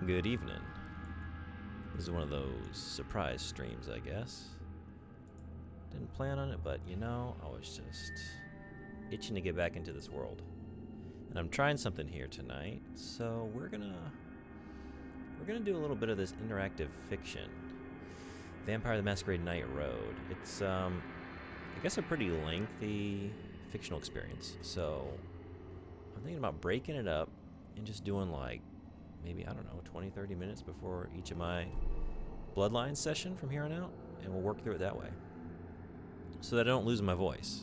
Good evening. This is one of those surprise streams, I guess. Didn't plan on it, but you know, I was just itching to get back into this world. And I'm trying something here tonight, so we're gonna do a little bit of this interactive fiction. Vampire the Masquerade Night Road. It's I guess a pretty lengthy fictional experience. So I'm thinking about breaking it up and just doing like maybe, I don't know, 20-30 minutes before each of my Bloodlines session from here on out, and we'll work through it that way. So that I don't lose my voice.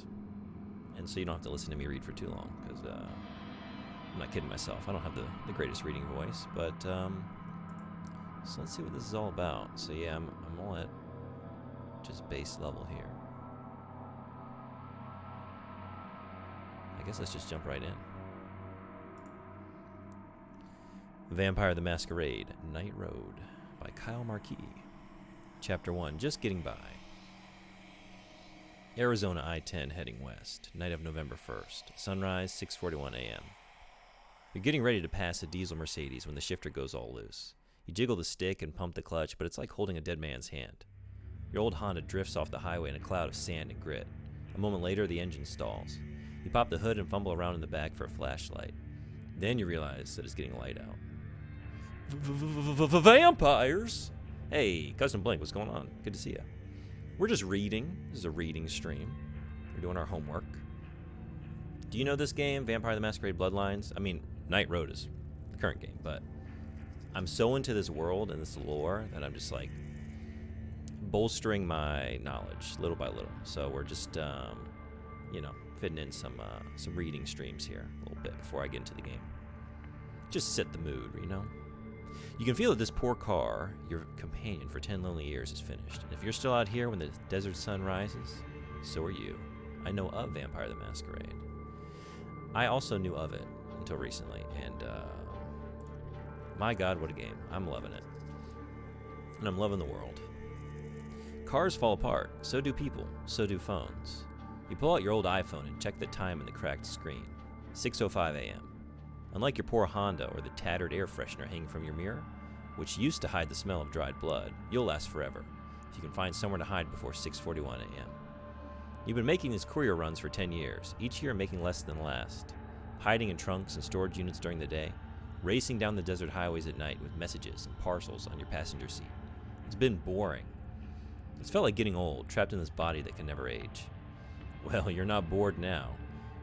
And so you don't have to listen to me read for too long, because I'm not kidding myself. I don't have the greatest reading voice, but so let's see what this is all about. So yeah, I'm all at just base level here. I guess let's just jump right in. Vampire the Masquerade, Night Road, by Kyle Marquis. Chapter 1, Just Getting By. Arizona I-10 heading west, night of November 1st, sunrise 6:41 a.m. You're getting ready to pass a diesel Mercedes when the shifter goes all loose. You jiggle the stick and pump the clutch, but it's like holding a dead man's hand. Your old Honda drifts off the highway in a cloud of sand and grit. A moment later, the engine stalls. You pop the hood and fumble around in the back for a flashlight. Then you realize that it's getting light out. Vampires! Hey, Cousin Blink, what's going on? Good to see you. We're just reading. This is a reading stream. We're doing our homework. Do you know this game, Vampire the Masquerade Bloodlines? I mean, Night Road is the current game, but I'm so into this world and this lore that I'm just like bolstering my knowledge little by little. So we're just, fitting in some reading streams here a little bit before I get into the game. Just set the mood, you know? You can feel that this poor car, your companion for 10 lonely years, is finished. And if you're still out here when the desert sun rises, so are you. I know of Vampire the Masquerade. I also knew of it until recently, and my God, what a game. I'm loving it. And I'm loving the world. Cars fall apart, so do people, so do phones. You pull out your old iPhone and check the time in the cracked screen. 6:05 a.m. Unlike your poor Honda or the tattered air freshener hanging from your mirror, which used to hide the smell of dried blood, you'll last forever if you can find somewhere to hide before 6:41 a.m. You've been making these courier runs for 10 years, each year making less than last, hiding in trunks and storage units during the day, racing down the desert highways at night with messages and parcels on your passenger seat. It's been boring. It's felt like getting old, trapped in this body that can never age. Well, you're not bored now.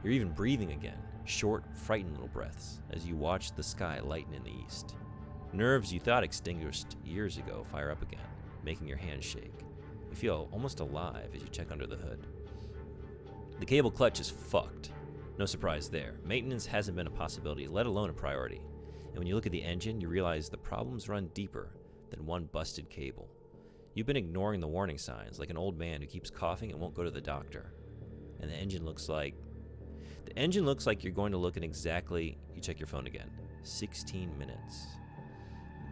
You're even breathing again. Short, frightened little breaths as you watch the sky lighten in the east. Nerves you thought extinguished years ago fire up again, making your hands shake. You feel almost alive as you check under the hood. The cable clutch is fucked. No surprise there. Maintenance hasn't been a possibility, let alone a priority. And when you look at the engine, you realize the problems run deeper than one busted cable. You've been ignoring the warning signs like an old man who keeps coughing and won't go to the doctor. And the engine looks like you're going to look at exactly, you check your phone again, 16 minutes.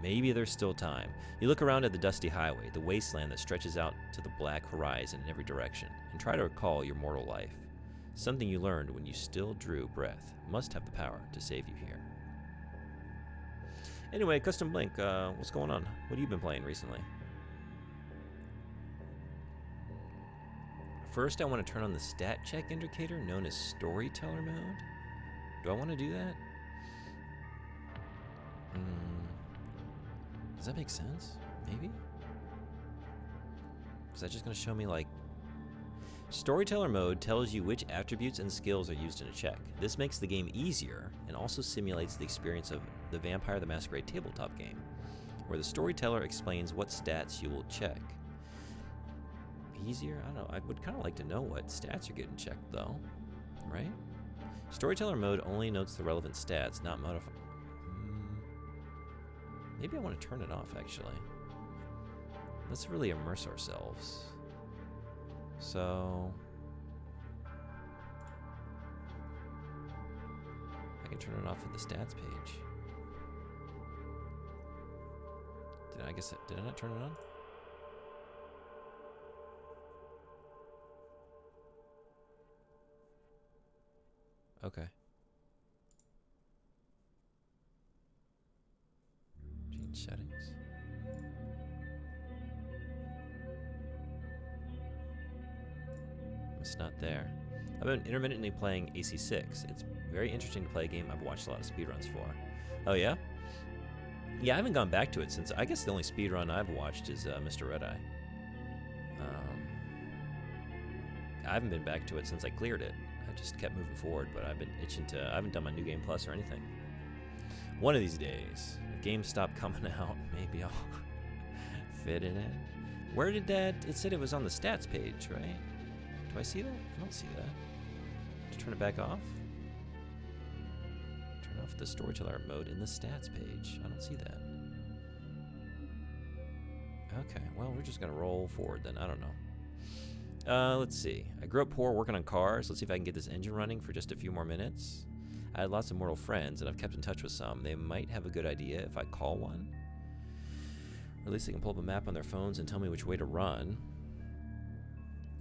Maybe there's still time. You look around at the dusty highway, the wasteland that stretches out to the black horizon in every direction, and try to recall your mortal life. Something you learned when you still drew breath must have the power to save you here. Anyway, Custom Blink, what's going on? What have you been playing recently? First, I want to turn on the stat check indicator known as storyteller mode. Do I want to do that? Does that make sense? Maybe? Is that just going to show me like... Storyteller mode tells you which attributes and skills are used in a check. This makes the game easier and also simulates the experience of the Vampire the Masquerade tabletop game, where the storyteller explains what stats you will check. Easier? I don't know. I would kind of like to know what stats are getting checked, though. Right? Storyteller mode only notes the relevant stats, not modify. Maybe I want to turn it off, actually. Let's really immerse ourselves. So... I can turn it off at the stats page. Did I not turn it on? Okay. Change Settings. It's not there. I've been intermittently playing AC6. It's very interesting to play a game I've watched a lot of speedruns for. Oh, yeah? Yeah, I haven't gone back to it since... I guess the only speedrun I've watched is Mr. Red Eye. I haven't been back to it since I cleared it. I just kept moving forward, but I've been itching to... I haven't done my New Game Plus or anything. One of these days, if games stop coming out, maybe I'll fit it in. Where did that... It said it was on the stats page, right? Do I see that? I don't see that. Did you turn it back off? Turn off the storyteller mode in the stats page. I don't see that. Okay, well, we're just going to roll forward then. I don't know. Let's see. I grew up poor working on cars. Let's see if I can get this engine running for just a few more minutes. I had lots of mortal friends, and I've kept in touch with some. They might have a good idea if I call one. Or at least they can pull up a map on their phones and tell me which way to run.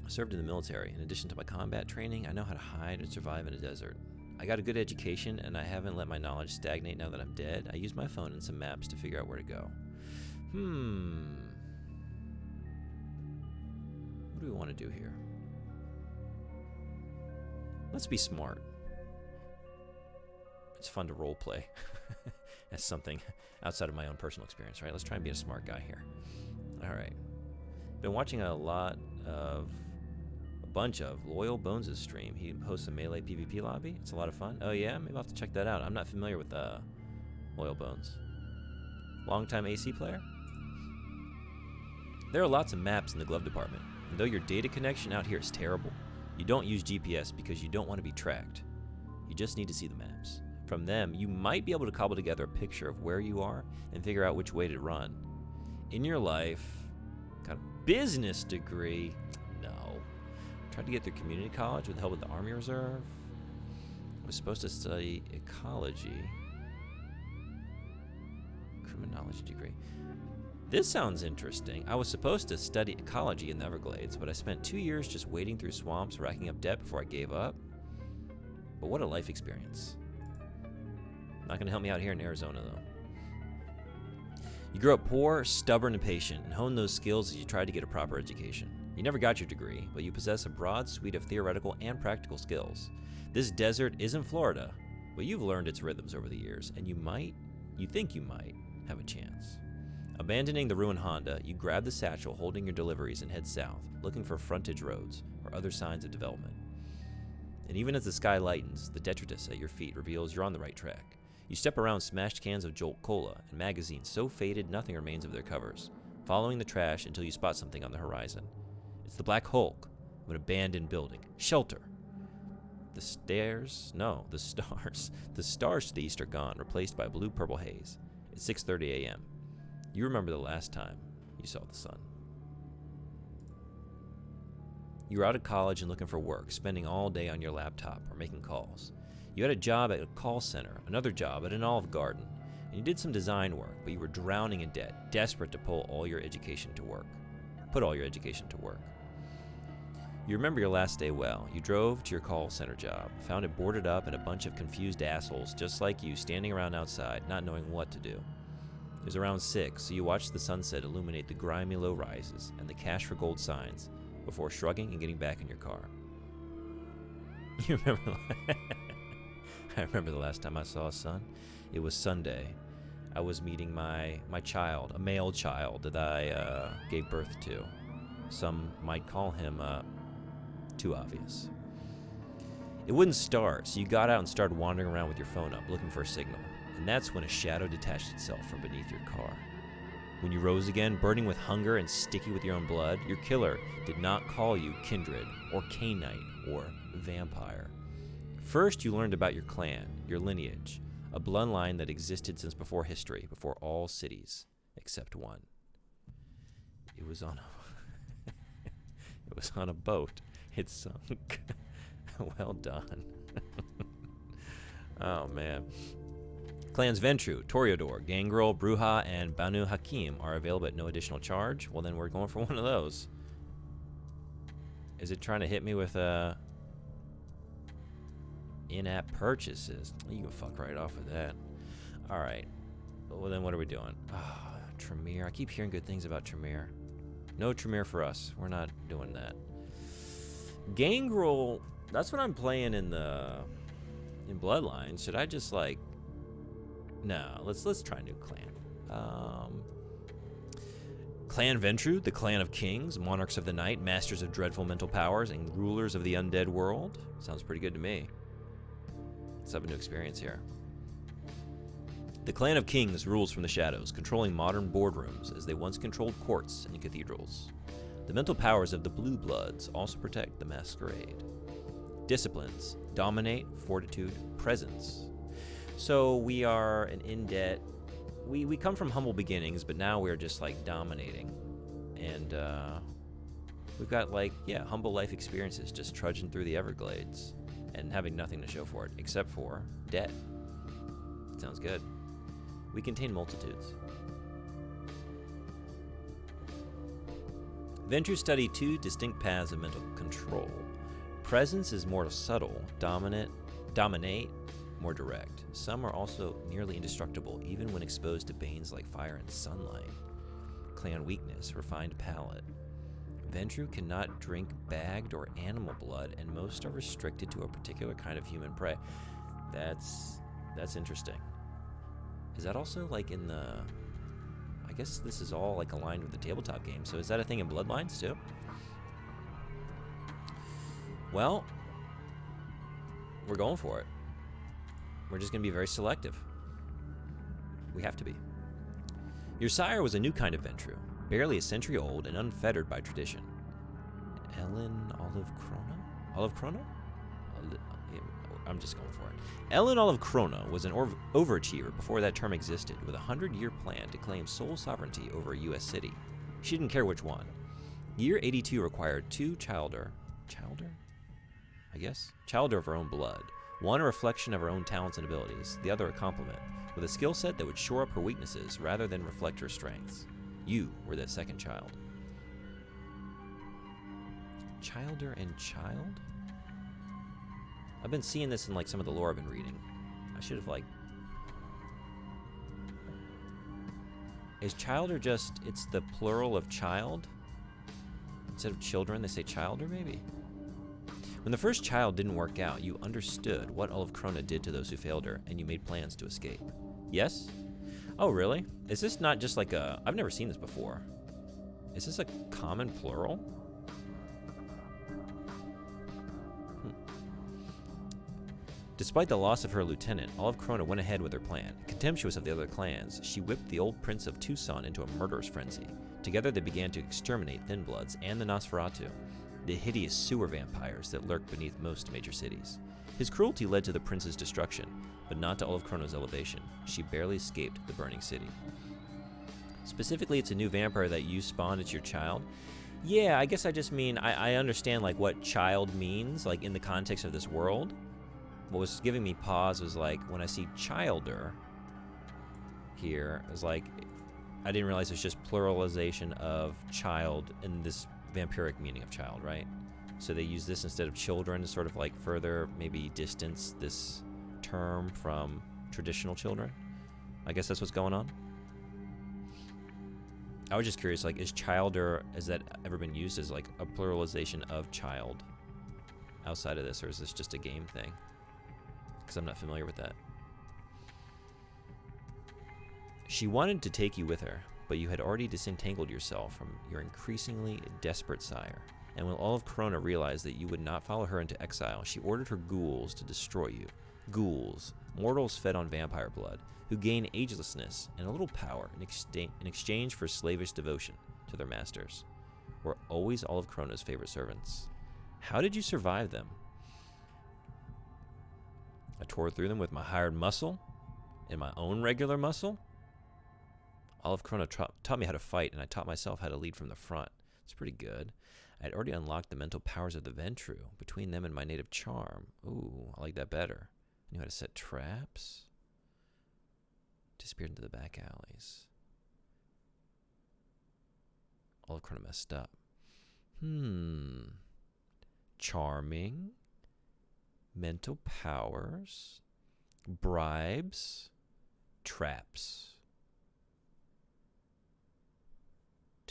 I served in the military. In addition to my combat training, I know how to hide and survive in a desert. I got a good education, and I haven't let my knowledge stagnate now that I'm dead. I use my phone and some maps to figure out where to go. What do we want to do here? Let's be smart. It's fun to roleplay as something outside of my own personal experience, right? Let's try and be a smart guy here. All right. Been watching a bunch of Loyal Bones' stream. He hosts a melee PvP lobby. It's a lot of fun. Oh yeah, maybe I'll have to check that out. I'm not familiar with Loyal Bones. Longtime AC player? There are lots of maps in the glove department, and though your data connection out here is terrible, you don't use GPS because you don't want to be tracked. You just need to see the maps. From them, you might be able to cobble together a picture of where you are and figure out which way to run. In your life, got a business degree? No. Tried to get through community college with help with the Army Reserve. Was supposed to study ecology. Criminology degree. This sounds interesting. I was supposed to study ecology in the Everglades, but I spent 2 years just wading through swamps, racking up debt before I gave up. But what a life experience. Not going to help me out here in Arizona, though. You grew up poor, stubborn, and patient, and honed those skills as you tried to get a proper education. You never got your degree, but you possess a broad suite of theoretical and practical skills. This desert isn't Florida, but you've learned its rhythms over the years, and you think you might, have a chance. Abandoning the ruined Honda, you grab the satchel holding your deliveries and head south, looking for frontage roads or other signs of development. And even as the sky lightens, the detritus at your feet reveals you're on the right track. You step around smashed cans of Jolt Cola and magazines so faded nothing remains of their covers, following the trash until you spot something on the horizon. It's the Black Hulk of an abandoned building. Shelter! The stars to the east are gone, replaced by blue-purple haze. It's 6:30 a.m. You remember the last time you saw the sun. You were out of college and looking for work, spending all day on your laptop or making calls. You had a job at a call center, another job at an Olive Garden, and you did some design work, but you were drowning in debt, desperate to put all your education to work. You remember your last day well. You drove to your call center job, found it boarded up and a bunch of confused assholes just like you standing around outside, not knowing what to do. It was around 6, so you watched the sunset illuminate the grimy low-rises and the cash for gold signs before shrugging and getting back in your car. You remember? I remember the last time I saw a sun. It was Sunday. I was meeting my child, a male child that I gave birth to. Some might call him too obvious. It wouldn't start, so you got out and started wandering around with your phone up, looking for a signal. And that's when a shadow detached itself from beneath your car. When you rose again, burning with hunger and sticky with your own blood, your killer did not call you kindred, or Cainite, or vampire. First, you learned about your clan, your lineage, a bloodline that existed since before history, before all cities, except one. It was on a boat. It sunk. Well done. Oh, man. Clans Ventru, Toreador, Gangrel, Bruja, and Banu Hakim are available at no additional charge. Well, then we're going for one of those. Is it trying to hit me with in-app purchases? You can fuck right off with that. All right. Well, then what are we doing? Ah, Tremere. I keep hearing good things about Tremere. No Tremere for us. We're not doing that. Gangrel. That's what I'm playing in Bloodlines. Should I just like? No. Let's try a new clan. Clan Ventru, the clan of kings, monarchs of the night, masters of dreadful mental powers, and rulers of the undead world. Sounds pretty good to me. Let's have a new experience here. The clan of kings rules from the shadows, controlling modern boardrooms as they once controlled courts and cathedrals. The mental powers of the Blue Bloods also protect the Masquerade. Disciplines: dominate, fortitude, presence. So we are an in-debt. We come from humble beginnings, but now we're just like dominating. And we've got like, humble life experiences, just trudging through the Everglades and having nothing to show for it except for debt. Sounds good. We contain multitudes. Ventru study two distinct paths of mental control. Presence is more subtle, dominate, more direct. Some are also nearly indestructible, even when exposed to banes like fire and sunlight. Clan weakness, refined palate. Ventru cannot drink bagged or animal blood, and most are restricted to a particular kind of human prey. That's interesting. Is that also like in the... I guess this is all like aligned with the tabletop game, so is that a thing in Bloodlines too? Well, we're going for it. We're just going to be very selective. We have to be. Your sire was a new kind of Ventru, barely a century old and unfettered by tradition. Ellen Olive Crona? Olive Crona? I'm just going for it. Ellen Olive Crona was an overachiever before that term existed, with a 100-year plan to claim sole sovereignty over a U.S. city. She didn't care which one. Year 82 required two childer of her own blood. One a reflection of her own talents and abilities, the other a complement, with a skill set that would shore up her weaknesses rather than reflect her strengths. You were that second child. Childer and child? I've been seeing this in like some of the lore I've been reading. I should have like... Is childer just, it's the plural of child? Instead of children, they say childer maybe? When the first child didn't work out, you understood what Olive Crona did to those who failed her, and you made plans to escape. Yes? Oh, really? Is this not just like a... I've never seen this before. Is this a common plural? Despite the loss of her lieutenant, Olive Crona went ahead with her plan. Contemptuous of the other clans, she whipped the old Prince of Tucson into a murderous frenzy. Together they began to exterminate Thin Bloods and the Nosferatu, the hideous sewer vampires that lurk beneath most major cities. His cruelty led to the prince's destruction, but not to Olive Crona's elevation. She barely escaped the burning city. Specifically, it's a new vampire that you spawned as your child. Yeah, I guess I just mean, I understand like what child means, like in the context of this world. What was giving me pause was like, when I see childer here, it was like, I didn't realize it's just pluralization of child in this vampiric meaning of child, right? So they use this instead of children to sort of like further maybe distance this term from traditional children. I guess that's what's going on. I was just curious, like, is childer, has that ever been used as like a pluralization of child outside of this, or is this just a game thing? Because I'm not familiar with that. She wanted to take you with her, but you had already disentangled yourself from your increasingly desperate sire. And when Olive Crona realized that you would not follow her into exile, she ordered her ghouls to destroy you. Ghouls, mortals fed on vampire blood, who gain agelessness and a little power in exchange for slavish devotion to their masters, were always Olive Crona's favorite servants. How did you survive them? I tore through them with my hired muscle and my own regular muscle. Olive Crona taught me how to fight, and I taught myself how to lead from the front. It's pretty good. I had already unlocked the mental powers of the Ventru. Between them and my native charm. Ooh, I like that better. I knew how to set traps. Disappeared into the back alleys. Olive Crona messed up. Charming. Mental powers. Bribes. Traps.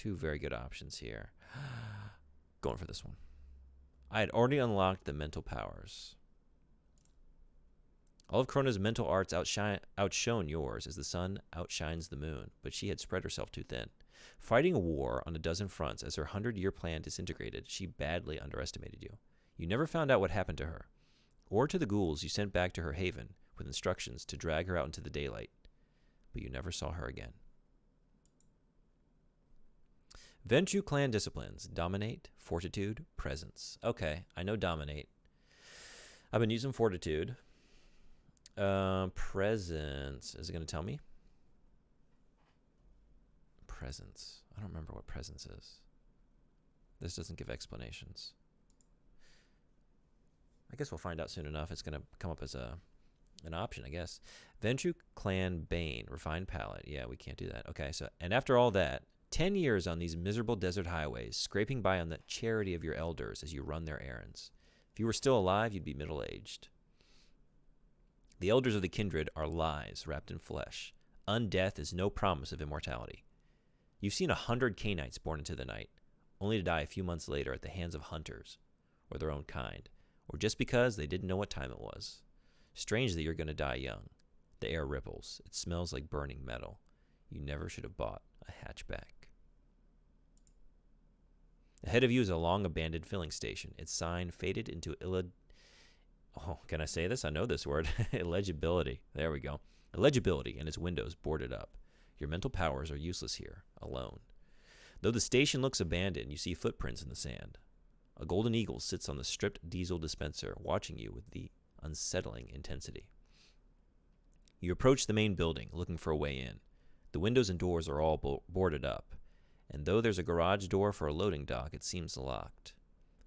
Two very good options here. Going for this one. I had already unlocked the mental powers. All of Krona's mental arts outshone yours as the sun outshines the moon, but she had spread herself too thin. Fighting a war on a dozen fronts as her 100-year plan disintegrated, she badly underestimated you. You never found out what happened to her, or to the ghouls you sent back to her haven with instructions to drag her out into the daylight, but you never saw her again. Ventrue clan disciplines: Dominate, Fortitude, Presence. Okay, I know Dominate. I've been using Fortitude. Presence. Is it going to tell me? Presence. I don't remember what presence is. This doesn't give explanations. I guess we'll find out soon enough. It's going to come up as an option, I guess. Ventrue clan Bane, Refined Palate. Yeah, we can't do that. Okay, so, and after all that, 10 years on these miserable desert highways, scraping by on the charity of your elders as you run their errands. If you were still alive, you'd be middle-aged. The elders of the kindred are lies wrapped in flesh. Undeath is no promise of immortality. You've seen 100 Canaanites born into the night, only to die a few months later at the hands of hunters, or their own kind, or just because they didn't know what time it was. Strange that you're going to die young. The air ripples. It smells like burning metal. You never should have bought a hatchback. Ahead of you is a long abandoned filling station. Its sign faded into can I say this? I know this word. Illegibility. There we go. Illegibility, and its windows boarded up. Your mental powers are useless here, alone. Though the station looks abandoned, you see footprints in the sand. A golden eagle sits on the stripped diesel dispenser, watching you with the unsettling intensity. You approach the main building, looking for a way in. The windows and doors are all boarded up, and though there's a garage door for a loading dock, it seems locked.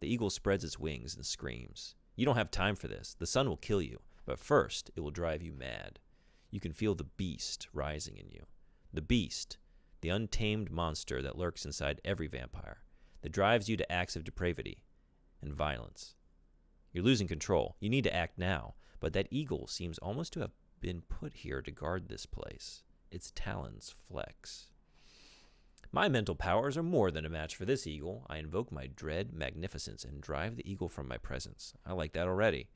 The eagle spreads its wings and screams. You don't have time for this. The sun will kill you, but first it will drive you mad. You can feel the beast rising in you. The beast, the untamed monster that lurks inside every vampire, that drives you to acts of depravity and violence. You're losing control. You need to act now, but that eagle seems almost to have been put here to guard this place. Its talons flex. My mental powers are more than a match for this eagle. I invoke my dread magnificence and drive the eagle from my presence. I like that already.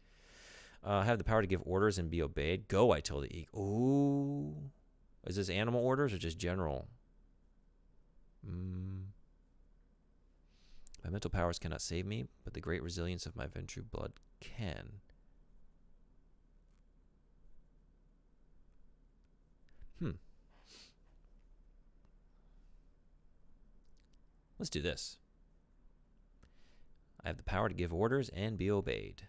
I have the power to give orders and be obeyed. Go, I tell the eagle. Ooh. Is this animal orders or just general? My mental powers cannot save me, but the great resilience of my Ventrue blood can. Let's do this. I have the power to give orders and be obeyed.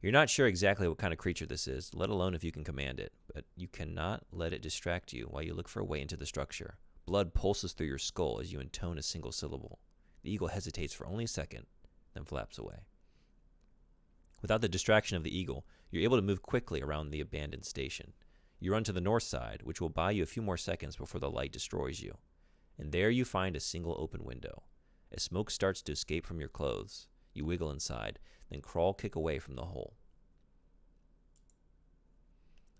You're not sure exactly what kind of creature this is, let alone if you can command it, but you cannot let it distract you while you look for a way into the structure. Blood pulses through your skull as you intone a single syllable. The eagle hesitates for only a second, then flaps away. Without the distraction of the eagle, you're able to move quickly around the abandoned station. You run to the north side, which will buy you a few more seconds before the light destroys you. And there you find a single open window. As smoke starts to escape from your clothes, you wiggle inside, then kick away from the hole.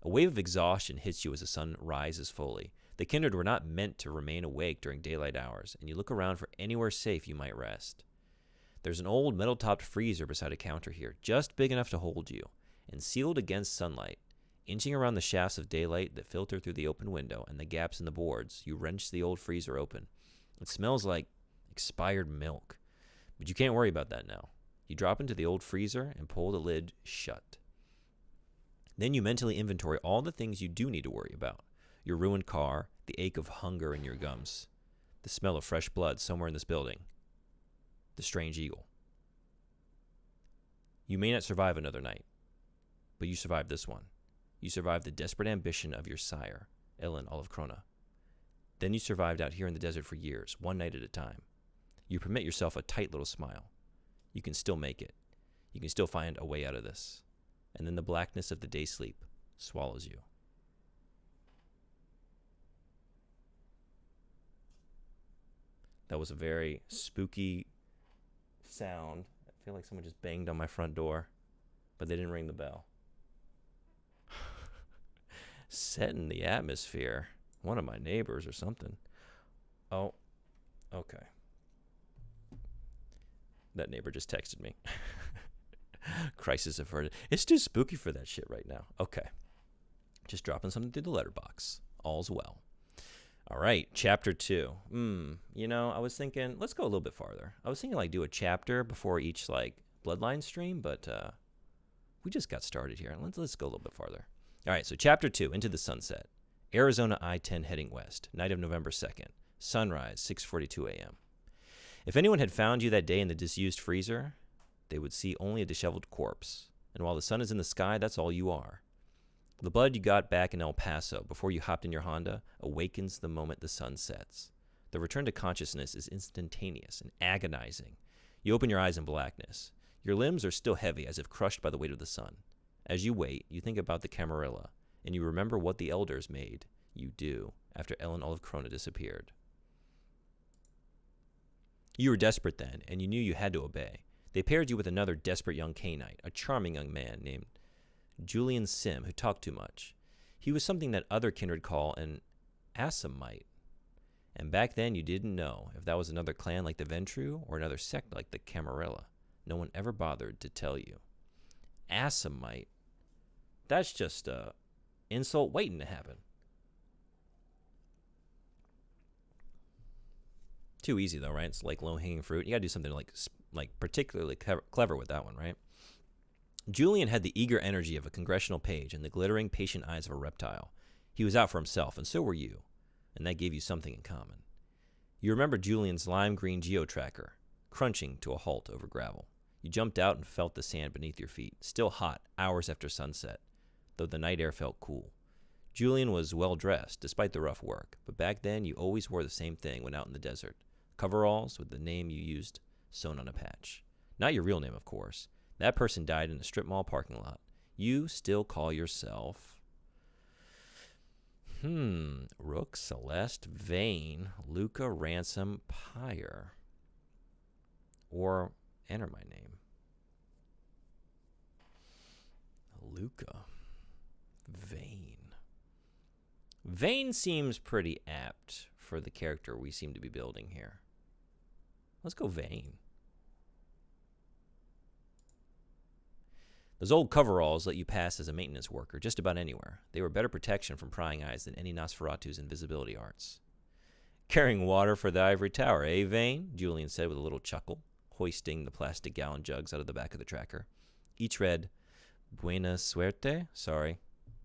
A wave of exhaustion hits you as the sun rises fully. The kindred were not meant to remain awake during daylight hours, and you look around for anywhere safe you might rest. There's an old metal-topped freezer beside a counter here, just big enough to hold you, and sealed against sunlight. Inching around the shafts of daylight that filter through the open window and the gaps in the boards, you wrench the old freezer open. It smells like expired milk, but you can't worry about that now. You drop into the old freezer and pull the lid shut. Then you mentally inventory all the things you do need to worry about. Your ruined car, the ache of hunger in your gums, the smell of fresh blood somewhere in this building, the strange eagle. You may not survive another night, but you survived this one. You survived the desperate ambition of your sire, Ellen Olive Krona. Then you survived out here in the desert for years, one night at a time. You permit yourself a tight little smile. You can still make it. You can still find a way out of this. And then the blackness of the day sleep swallows you. That was a very spooky sound. I feel like someone just banged on my front door, but they didn't ring the bell. Setting the atmosphere. One of my neighbors or something. Oh, okay. That neighbor just texted me. Crisis averted. It's too spooky for that shit right now. Okay. Just dropping something through the letterbox. All's well. All right, chapter 2. You know, I was thinking, let's go a little bit farther. I was thinking, like, do a chapter before each, like, Bloodline stream, but we just got started here. Let's go a little bit farther. All right, so chapter 2, Into the Sunset. Arizona I-10 heading west, night of November 2nd. Sunrise, 6:42 a.m. If anyone had found you that day in the disused freezer, they would see only a disheveled corpse. And while the sun is in the sky, that's all you are. The blood you got back in El Paso before you hopped in your Honda awakens the moment the sun sets. The return to consciousness is instantaneous and agonizing. You open your eyes in blackness. Your limbs are still heavy, as if crushed by the weight of the sun. As you wait, you think about the Camarilla, and you remember what the elders made you do after Ellen Olive Corona disappeared. You were desperate then, and you knew you had to obey. They paired you with another desperate young Canaanite, a charming young man named Julian Sim, who talked too much. He was something that other kindred call an Assamite. And back then you didn't know if that was another clan like the Ventru or another sect like the Camarilla. No one ever bothered to tell you. Assamite. That's just a insult waiting to happen. Too easy though, right? It's like low-hanging fruit. You gotta do something like particularly clever with that one, right? Julian had the eager energy of a congressional page and the glittering, patient eyes of a reptile. He was out for himself, and so were you, and that gave you something in common. You remember Julian's lime green geo-tracker, crunching to a halt over gravel. You jumped out and felt the sand beneath your feet, still hot hours after sunset, though the night air felt cool. Julian was well-dressed, despite the rough work, but back then you always wore the same thing when out in the desert, coveralls with the name you used sewn on a patch. Not your real name, of course. That person died in a strip mall parking lot. You still call yourself... Rook, Celeste, Vane, Luca, Ransom, Pyre. Or enter my name. Luca. Vane. Vane seems pretty apt for the character we seem to be building here. Let's go Vane. Those old coveralls let you pass as a maintenance worker just about anywhere. They were better protection from prying eyes than any Nosferatu's invisibility arts. Carrying water for the ivory tower, eh, Vane? Julian said with a little chuckle, hoisting the plastic gallon jugs out of the back of the tracker. Each read, Buena suerte? Sorry,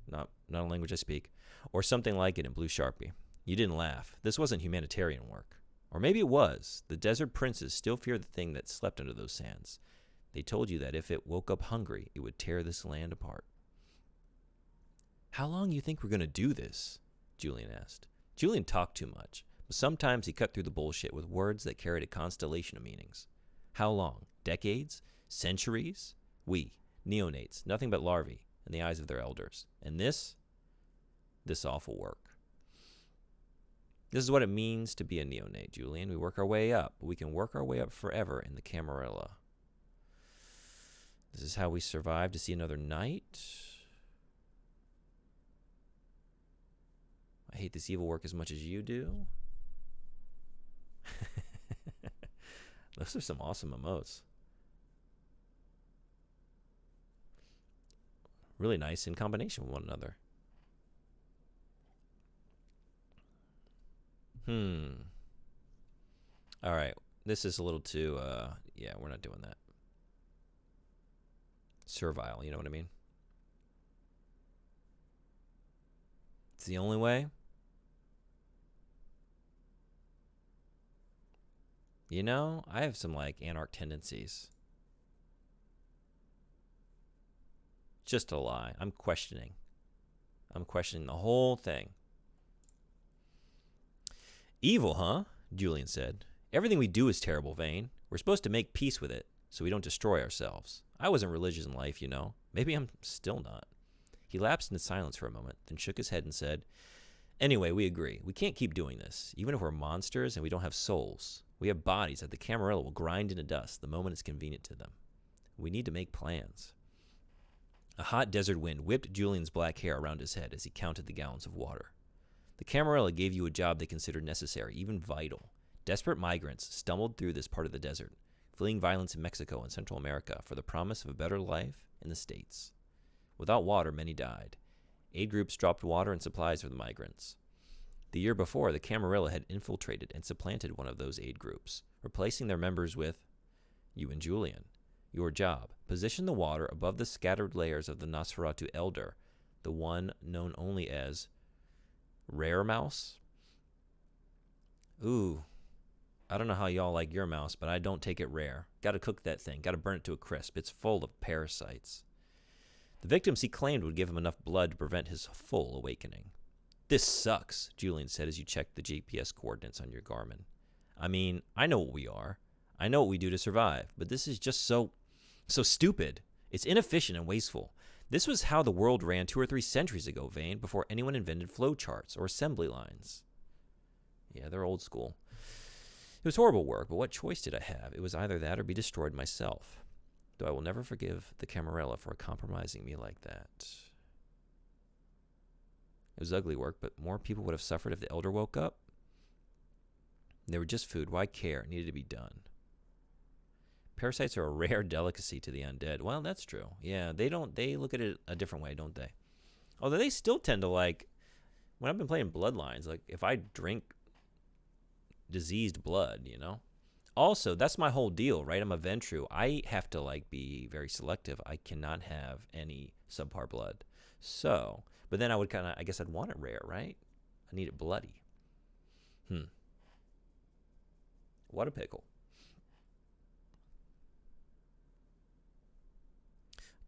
not a language I speak. Or something like it in blue Sharpie. You didn't laugh. This wasn't humanitarian work. Or maybe it was. The desert princes still fear the thing that slept under those sands. They told you that if it woke up hungry, it would tear this land apart. How long you think we're going to do this? Julian asked. Julian talked too much, but sometimes he cut through the bullshit with words that carried a constellation of meanings. How long? Decades? Centuries? We, neonates, nothing but larvae in the eyes of their elders. And this awful work. This is what it means to be a neonate, Julian. We work our way up, but we can work our way up forever in the Camarilla. This is how we survive to see another night. I hate this evil work as much as you do. Those are some awesome emotes. Really nice in combination with one another. All right. This is a little too, yeah, we're not doing that. Servile, you know what I mean? It's the only way. You know, I have some, like, anarch tendencies. Just a lie. I'm questioning the whole thing. Evil, huh? Julian said. Everything we do is terrible, Vane. We're supposed to make peace with it, so we don't destroy ourselves. I wasn't religious in life, you know. Maybe I'm still not. He lapsed into silence for a moment, then shook his head and said, Anyway, we agree. We can't keep doing this, even if we're monsters and we don't have souls. We have bodies that the Camarilla will grind into dust the moment it's convenient to them. We need to make plans. A hot desert wind whipped Julian's black hair around his head as he counted the gallons of water. The Camarilla gave you a job they considered necessary, even vital. Desperate migrants stumbled through this part of the desert, fleeing violence in Mexico and Central America for the promise of a better life in the States. Without water, many died. Aid groups dropped water and supplies for the migrants. The year before, the Camarilla had infiltrated and supplanted one of those aid groups, replacing their members with you and Julian. Your job: position the water above the scattered layers of the Nosferatu Elder, the one known only as Rare Mouse. Ooh, I don't know how y'all like your mouse, but I don't take it rare. Gotta cook that thing, gotta burn it to a crisp. It's full of parasites. The victims he claimed would give him enough blood to prevent his full awakening. This sucks, Julian said as you checked the GPS coordinates on your Garmin. I mean, I know what we are. I know what we do to survive, but this is just so stupid. It's inefficient and wasteful. This was how the world ran 2 or 3 centuries ago, Vane, before anyone invented flowcharts or assembly lines. Yeah, they're old school. It was horrible work, but what choice did I have? It was either that or be destroyed myself. Though I will never forgive the Camarilla for compromising me like that. It was ugly work, but more people would have suffered if the Elder woke up. They were just food. Why care? It needed to be done. Parasites are a rare delicacy to the undead. Well, that's true. Yeah, they look at it a different way, don't they? Although they still tend to like, when I've been playing Bloodlines, like if I drink diseased blood, you know? Also, that's my whole deal, right? I'm a Ventru. I have to like be very selective. I cannot have any subpar blood. So, but then I guess I'd want it rare, right? I need it bloody. What a pickle.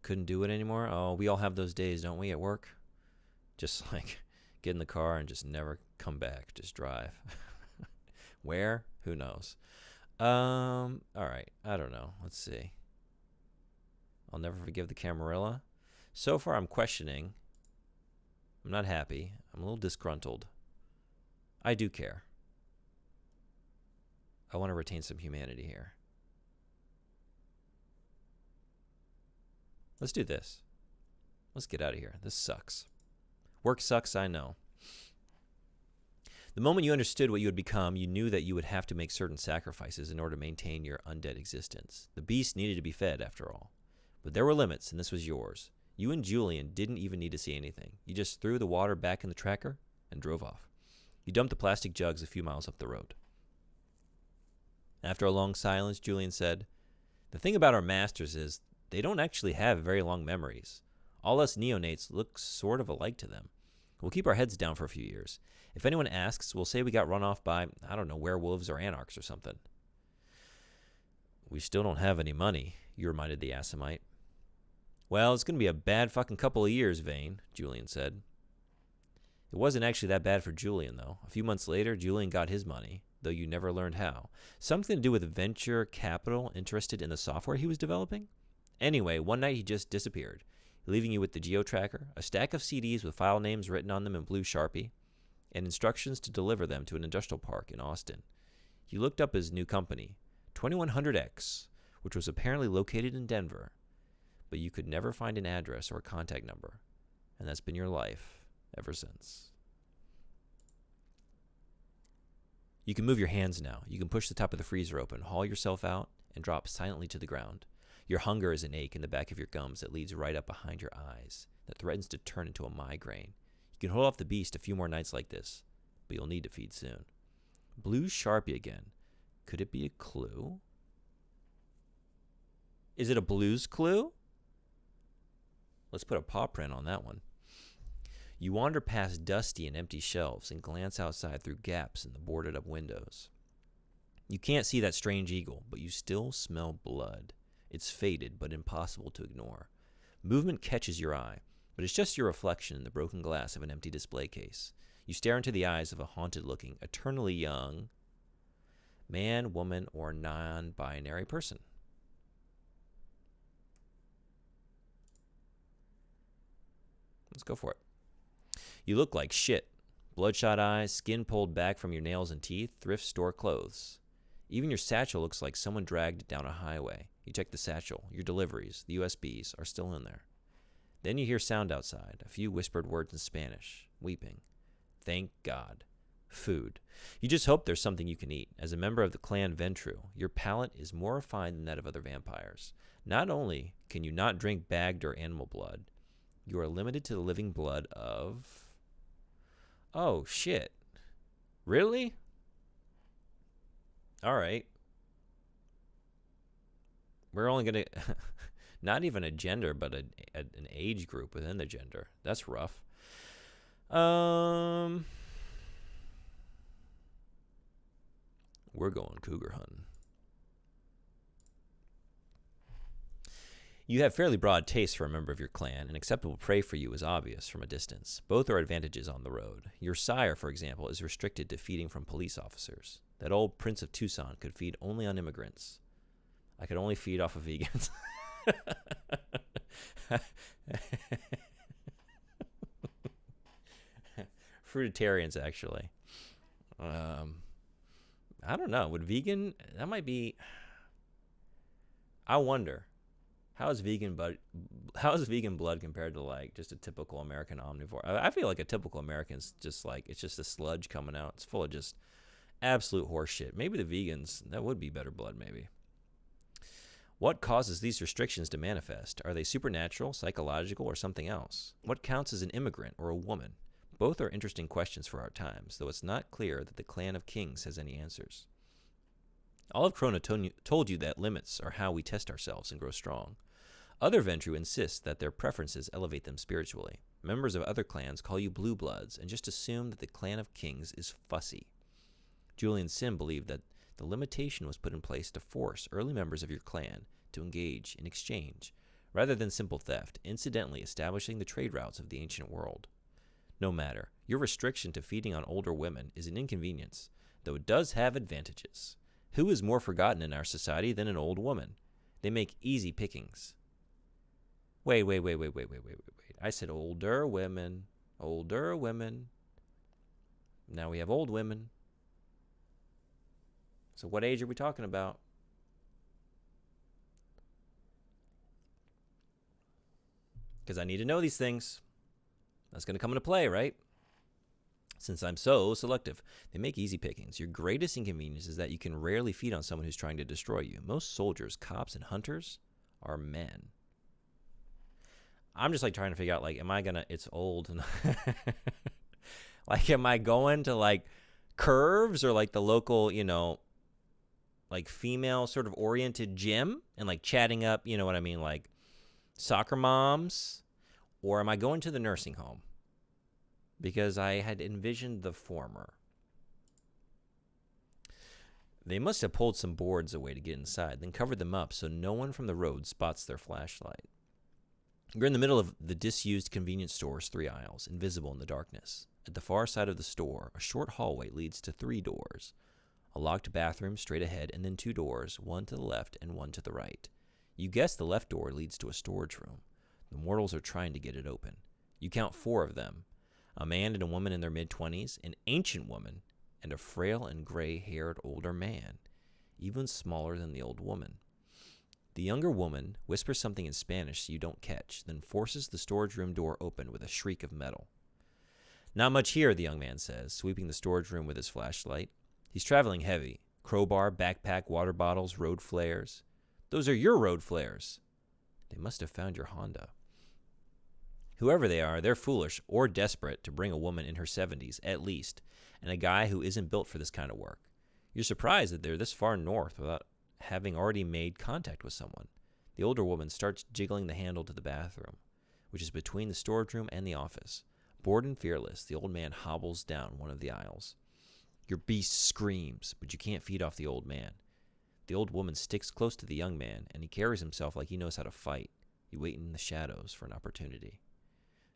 Couldn't do it anymore. Oh, we all have those days, don't we, at work? Just like get in the car and just never come back. Just drive. Where? Who knows? All right. I don't know. Let's see. I'll never forgive the Camarilla. So far, I'm questioning. I'm not happy. I'm a little disgruntled. I do care. I want to retain some humanity here. Let's do this. Let's get out of here. This sucks. Work sucks, I know. The moment you understood what you had become, you knew that you would have to make certain sacrifices in order to maintain your undead existence. The beast needed to be fed, after all. But there were limits, and this was yours. You and Julian didn't even need to see anything. You just threw the water back in the tracker and drove off. You dumped the plastic jugs a few miles up the road. After a long silence, Julian said, "The thing about our masters is they don't actually have very long memories. All us neonates look sort of alike to them. We'll keep our heads down for a few years. If anyone asks, we'll say we got run off by, I don't know, werewolves or anarchs or something." "We still don't have any money," you reminded the Assamite. "Well, it's going to be a bad fucking couple of years, Vane," Julian said. It wasn't actually that bad for Julian, though. A few months later, Julian got his money, though you never learned how. Something to do with venture capital interested in the software he was developing? Anyway, one night he just disappeared, leaving you with the geo-tracker, a stack of CDs with file names written on them in blue Sharpie, and instructions to deliver them to an industrial park in Austin. You looked up his new company, 2100X, which was apparently located in Denver, but you could never find an address or a contact number, and that's been your life ever since. You can move your hands now. You can push the top of the freezer open, haul yourself out, and drop silently to the ground. Your hunger is an ache in the back of your gums that leads right up behind your eyes, that threatens to turn into a migraine. You can hold off the beast a few more nights like this, but you'll need to feed soon. Blue Sharpie again. Could it be a clue? Is it a Blue's Clue? Let's put a paw print on that one. You wander past dusty and empty shelves and glance outside through gaps in the boarded-up windows. You can't see that strange eagle, but you still smell blood. It's faded, but impossible to ignore. Movement catches your eye, but it's just your reflection in the broken glass of an empty display case. You stare into the eyes of a haunted-looking, eternally young man, woman, or non-binary person. Let's go for it. You look like shit. Bloodshot eyes, skin pulled back from your nails and teeth, thrift store clothes. Even your satchel looks like someone dragged it down a highway. You check the satchel. Your deliveries, the USBs, are still in there. Then you hear sound outside, a few whispered words in Spanish, weeping. Thank God. Food. You just hope there's something you can eat. As a member of the clan Ventru, your palate is more refined than that of other vampires. Not only can you not drink bagged or animal blood, you are limited to the living blood of... Oh, shit. Really? All right. We're only going to... Not even a gender, but an age group within the gender. That's rough. We're going cougar hunting. You have fairly broad taste for a member of your clan, and acceptable prey for you is obvious from a distance. Both are advantages on the road. Your sire, for example, is restricted to feeding from police officers. That old Prince of Tucson could feed only on immigrants. I could only feed off of vegans. Fruitarians, actually. I don't know. Would vegan... That might be... I wonder. How is vegan blood compared to, like, just a typical American omnivore? I feel like a typical American's just like... It's just a sludge coming out. It's full of just absolute horse shit. Maybe the vegans... That would be better blood, maybe. What causes these restrictions to manifest? Are they supernatural, psychological, or something else? What counts as an immigrant or a woman? Both are interesting questions for our times, though it's not clear that the Clan of Kings has any answers. Olive Crona told you that limits are how we test ourselves and grow strong. Other Ventru insist that their preferences elevate them spiritually. Members of other clans call you blue bloods and just assume that the Clan of Kings is fussy. Julian Sim believed that the limitation was put in place to force early members of your clan to engage in exchange, rather than simple theft, incidentally establishing the trade routes of the ancient world. No matter, your restriction to feeding on older women is an inconvenience, though it does have advantages. Who is more forgotten in our society than an old woman? They make easy pickings. Wait. I said older women. Older women. Now we have old women. So what age are we talking about? Because I need to know these things. That's going to come into play, right? Since I'm so selective. They make easy pickings. Your greatest inconvenience is that you can rarely feed on someone who's trying to destroy you. Most soldiers, cops, and hunters are men. I'm just like trying to figure out, like, am I going to... It's old. And like, am I going to, like, Curves or, like, the local, you know... like female sort of oriented gym and like chatting up, you know what I mean, like soccer moms? Or am I going to the nursing home? Because I had envisioned the former. They must have pulled some boards away to get inside, then covered them up so no one from the road spots their flashlight. You're in the middle of the disused convenience store's 3 aisles, invisible in the darkness. At the far side of the store, a short hallway leads to 3 doors. A locked bathroom straight ahead, and then 2 doors, one to the left and one to the right. You guess the left door leads to a storage room. The mortals are trying to get it open. You count 4 of them. A man and a woman in their mid-20s, an ancient woman, and a frail and gray-haired older man, even smaller than the old woman. The younger woman whispers something in Spanish so you don't catch, then forces the storage room door open with a shriek of metal. Not much here, the young man says, sweeping the storage room with his flashlight. He's traveling heavy. Crowbar, backpack, water bottles, road flares. Those are your road flares. They must have found your Honda. Whoever they are, they're foolish or desperate to bring a woman in her 70s, at least, and a guy who isn't built for this kind of work. You're surprised that they're this far north without having already made contact with someone. The older woman starts jiggling the handle to the bathroom, which is between the storage room and the office. Bored and fearless, the old man hobbles down one of the aisles. Your beast screams, but you can't feed off the old man. The old woman sticks close to the young man, and he carries himself like he knows how to fight. You wait in the shadows for an opportunity.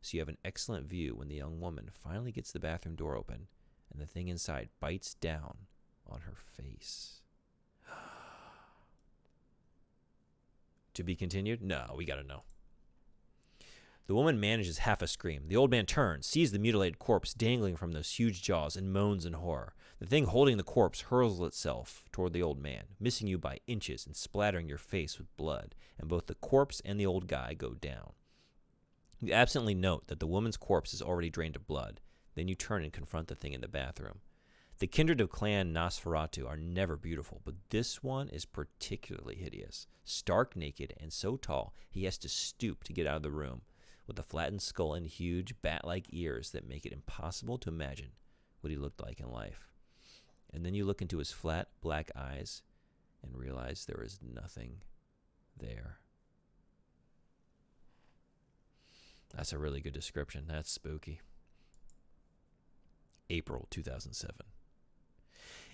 So you have an excellent view when the young woman finally gets the bathroom door open, and the thing inside bites down on her face. To be continued? No, we gotta know. The woman manages half a scream. The old man turns, sees the mutilated corpse dangling from those huge jaws, and moans in horror. The thing holding the corpse hurls itself toward the old man, missing you by inches and splattering your face with blood, and both the corpse and the old guy go down. You absently note that the woman's corpse is already drained of blood. Then you turn and confront the thing in the bathroom. The kindred of Clan Nosferatu are never beautiful, but this one is particularly hideous. Stark naked and so tall, he has to stoop to get out of the room, with a flattened skull and huge bat-like ears that make it impossible to imagine what he looked like in life. And then you look into his flat, black eyes and realize there is nothing there. That's a really good description. That's spooky. April 2007.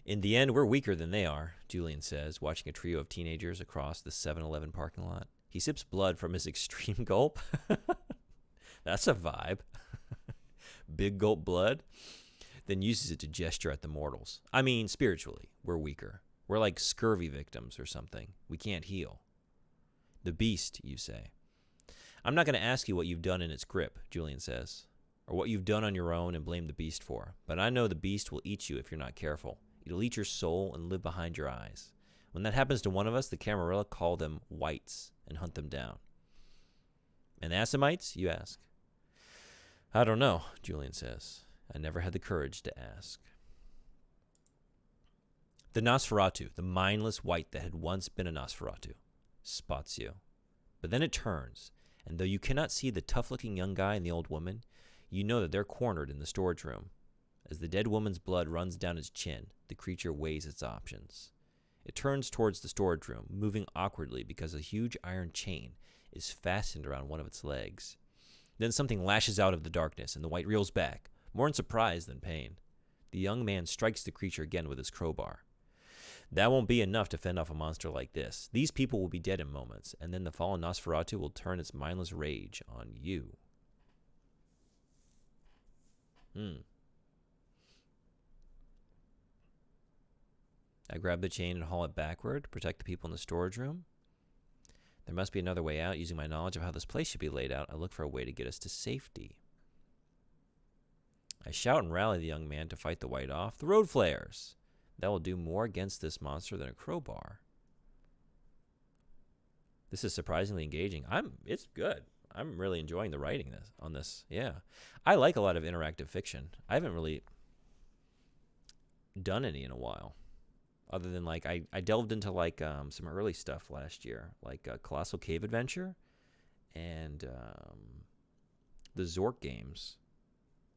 In the end, we're weaker than they are, Julian says, watching a trio of teenagers across the 7-Eleven parking lot. He sips blood from his extreme gulp. That's a vibe. Big gulp blood. Then uses it to gesture at the mortals. I mean, spiritually, we're weaker. We're like scurvy victims or something. We can't heal. The beast, you say. I'm not going to ask you what you've done in its grip, Julian says, or what you've done on your own and blame the beast for. But I know the beast will eat you if you're not careful. It'll eat your soul and live behind your eyes. When that happens to one of us, the Camarilla call them whites and hunt them down. And Assamites, you ask? I don't know, Julian says. I never had the courage to ask. The Nosferatu, the mindless white that had once been a Nosferatu, spots you. But then it turns, and though you cannot see the tough-looking young guy and the old woman, you know that they're cornered in the storage room. As the dead woman's blood runs down its chin, the creature weighs its options. It turns towards the storage room, moving awkwardly because a huge iron chain is fastened around one of its legs. Then something lashes out of the darkness, and the white reels back, more in surprise than pain. The young man strikes the creature again with his crowbar. That won't be enough to fend off a monster like this. These people will be dead in moments, and then the fallen Nosferatu will turn its mindless rage on you. I grab the chain and haul it backward to protect the people in the storage room. There must be another way out. Using my knowledge of how this place should be laid out, I look for a way to get us to safety. I shout and rally the young man to fight the white off. The road flares! That will do more against this monster than a crowbar. This is surprisingly engaging. It's good. I'm really enjoying the writing on this. Yeah. I like a lot of interactive fiction. I haven't really done any in a while. Other than I delved into some early stuff last year, like Colossal Cave Adventure and the Zork games.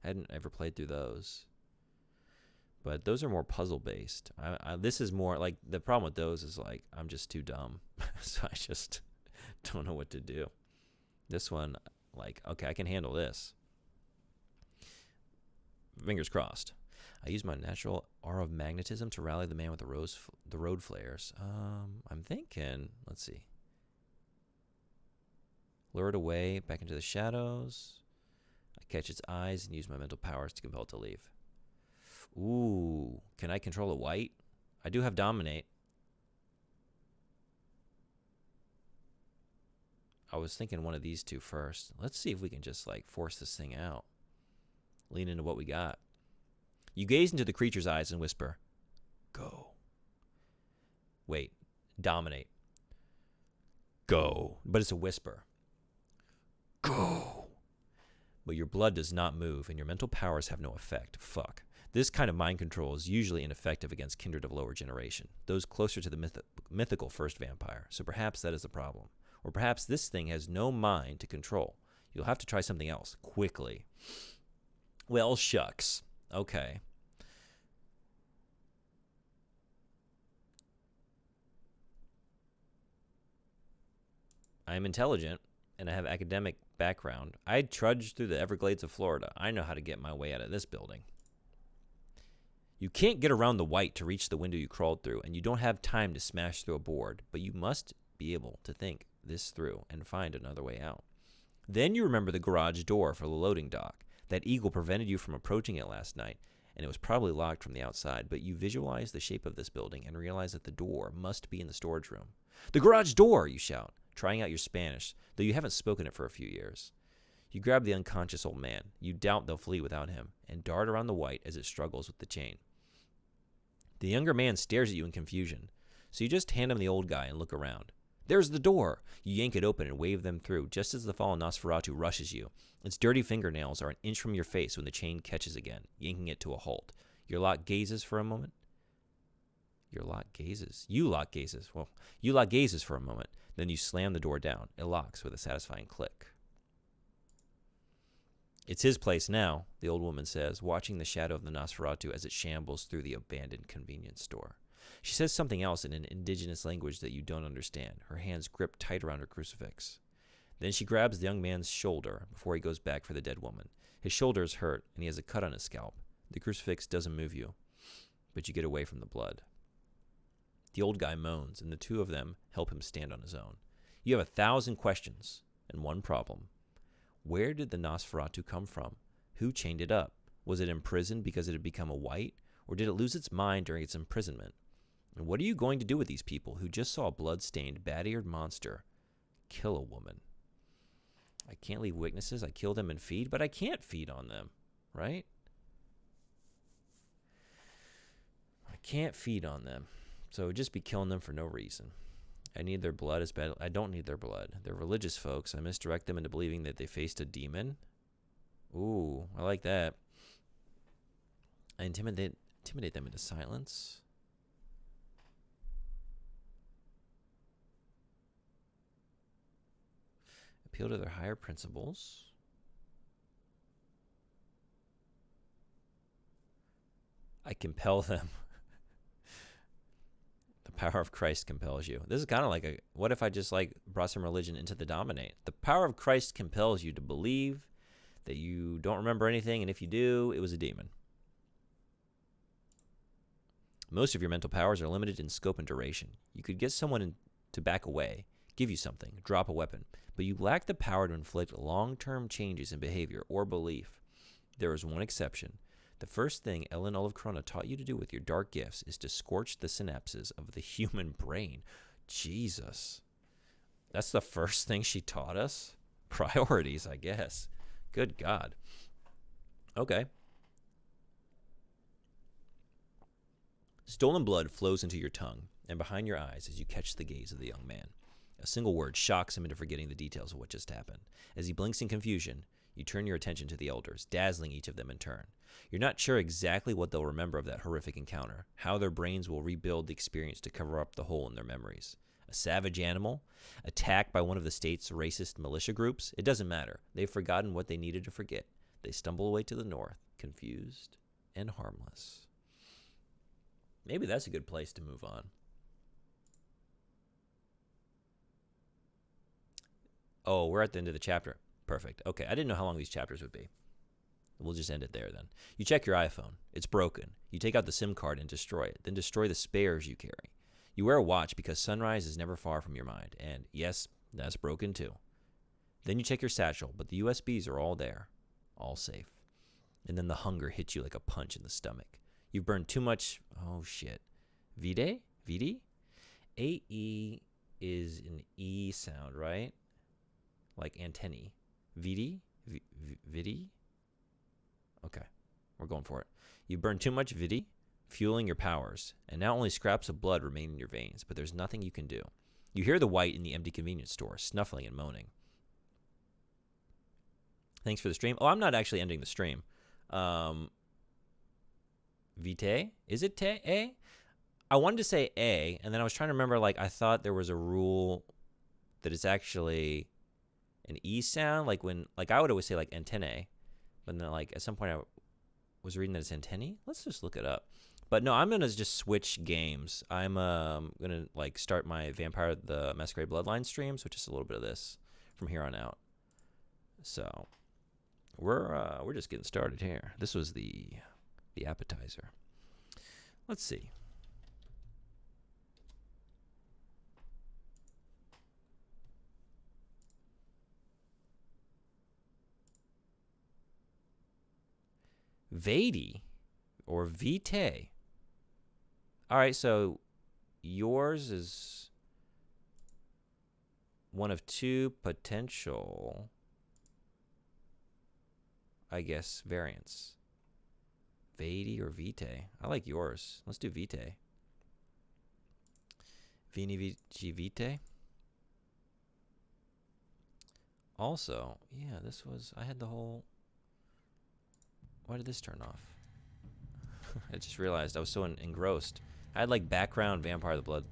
I hadn't ever played through those. But those are more puzzle-based. This is more, the problem with those is, I'm just too dumb. So I just don't know what to do. This one, okay, I can handle this. Fingers crossed. I use my natural aura of magnetism to rally the man with the road flares. I'm thinking, let's see. Lure it away, back into the shadows. I catch its eyes and use my mental powers to compel it to leave. Ooh, can I control a white? I do have Dominate. I was thinking one of these two first. Let's see if we can just force this thing out. Lean into what we got. You gaze into the creature's eyes and whisper, "Go." Wait, Dominate. Go. But it's a whisper. Go. But your blood does not move and your mental powers have no effect. Fuck. This kind of mind control is usually ineffective against kindred of lower generation, those closer to the mythical first vampire, so perhaps that is the problem. Or perhaps this thing has no mind to control. You'll have to try something else, quickly. Well, shucks. Okay. I am intelligent, and I have academic background. I trudged through the Everglades of Florida. I know how to get my way out of this building. You can't get around the white to reach the window you crawled through, and you don't have time to smash through a board, but you must be able to think this through and find another way out. Then you remember the garage door for the loading dock. That eagle prevented you from approaching it last night, and it was probably locked from the outside, but you visualize the shape of this building and realize that the door must be in the storage room. "The garage door!" you shout, trying out your Spanish, though you haven't spoken it for a few years. You grab the unconscious old man. You doubt they'll flee without him, and dart around the white as it struggles with the chain. The younger man stares at you in confusion, so you just hand him the old guy and look around. There's the door. You yank it open and wave them through just as the fallen Nosferatu rushes you. Its dirty fingernails are an inch from your face when the chain catches again, yanking it to a halt. Your lock gazes for a moment. You lock gazes. Well, you lock gazes for a moment. Then you slam the door down. It locks with a satisfying click. It's his place now, the old woman says, watching the shadow of the Nosferatu as it shambles through the abandoned convenience store. She says something else in an indigenous language that you don't understand, her hands gripped tight around her crucifix. Then she grabs the young man's shoulder before he goes back for the dead woman. His shoulder is hurt, and he has a cut on his scalp. The crucifix doesn't move you, but you get away from the blood. The old guy moans, and the two of them help him stand on his own. You have 1,000 questions and one problem. Where did the Nosferatu come from? Who chained it up? Was it imprisoned because it had become a white, or did it lose its mind during its imprisonment? And what are you going to do with these people who just saw a blood-stained, bat-eared monster kill a woman? I can't leave witnesses. I kill them and feed, but I can't feed on them, right? I can't feed on them. So it would just be killing them for no reason. I need their blood as bad. I don't need their blood. They're religious folks. I misdirect them into believing that they faced a demon. Ooh, I like that. I intimidate them into silence. Appeal to their higher principles. I compel them. The power of Christ compels you. This is kind of like what if I just brought some religion into the dominate? The power of Christ compels you to believe that you don't remember anything, and if you do, it was a demon. Most of your mental powers are limited in scope and duration. You could get someone to back away, give you something, drop a weapon, but you lack the power to inflict long-term changes in behavior or belief. There is one exception. The first thing Ellen Olive Corona taught you to do with your dark gifts is to scorch the synapses of the human brain. Jesus. That's the first thing she taught us? Priorities, I guess. Good God. Okay. Stolen blood flows into your tongue and behind your eyes as you catch the gaze of the young man. A single word shocks him into forgetting the details of what just happened. As he blinks in confusion, you turn your attention to the elders, dazzling each of them in turn. You're not sure exactly what they'll remember of that horrific encounter, how their brains will rebuild the experience to cover up the hole in their memories. A savage animal? Attacked by one of the state's racist militia groups? It doesn't matter. They've forgotten what they needed to forget. They stumble away to the north, confused and harmless. Maybe that's a good place to move on. Oh, we're at the end of the chapter. Perfect. Okay, I didn't know how long these chapters would be. We'll just end it there then. You check your iPhone. It's broken. You take out the SIM card and destroy it. Then destroy the spares you carry. You wear a watch because sunrise is never far from your mind. And yes, that's broken too. Then you check your satchel, but the USBs are all there. All safe. And then the hunger hits you like a punch in the stomach. You've burned too much. Oh, shit. Vide? Vidi? A-E is an E sound, right? Like antennae. Vidi? Vidi? Okay, we're going for it. You burned too much vidi, fueling your powers, and now only scraps of blood remain in your veins, but there's nothing you can do. You hear the white in the empty convenience store, snuffling and moaning. Thanks for the stream. Oh, I'm not actually ending the stream. Vitae? Is it te? A? I wanted to say A, and then I was trying to remember, I thought there was a rule that it's actually an E sound, I would always say antennae, but then at some point I was reading that it's antennae. Let's just look it up. But no, I'm gonna just switch games. I'm gonna start my Vampire the Masquerade Bloodlines stream, so just a little bit of this from here on out. So we're just getting started here. This was the appetizer. Let's see. Vadi or Vitae. All right, so yours is one of two potential, I guess, variants. Vadi or Vitae. I like yours. Let's do Vitae. Vini Vici Vitae. Also, yeah, this was... I had the whole... Why did this turn off? I just realized I was so engrossed. I had like background Vampire the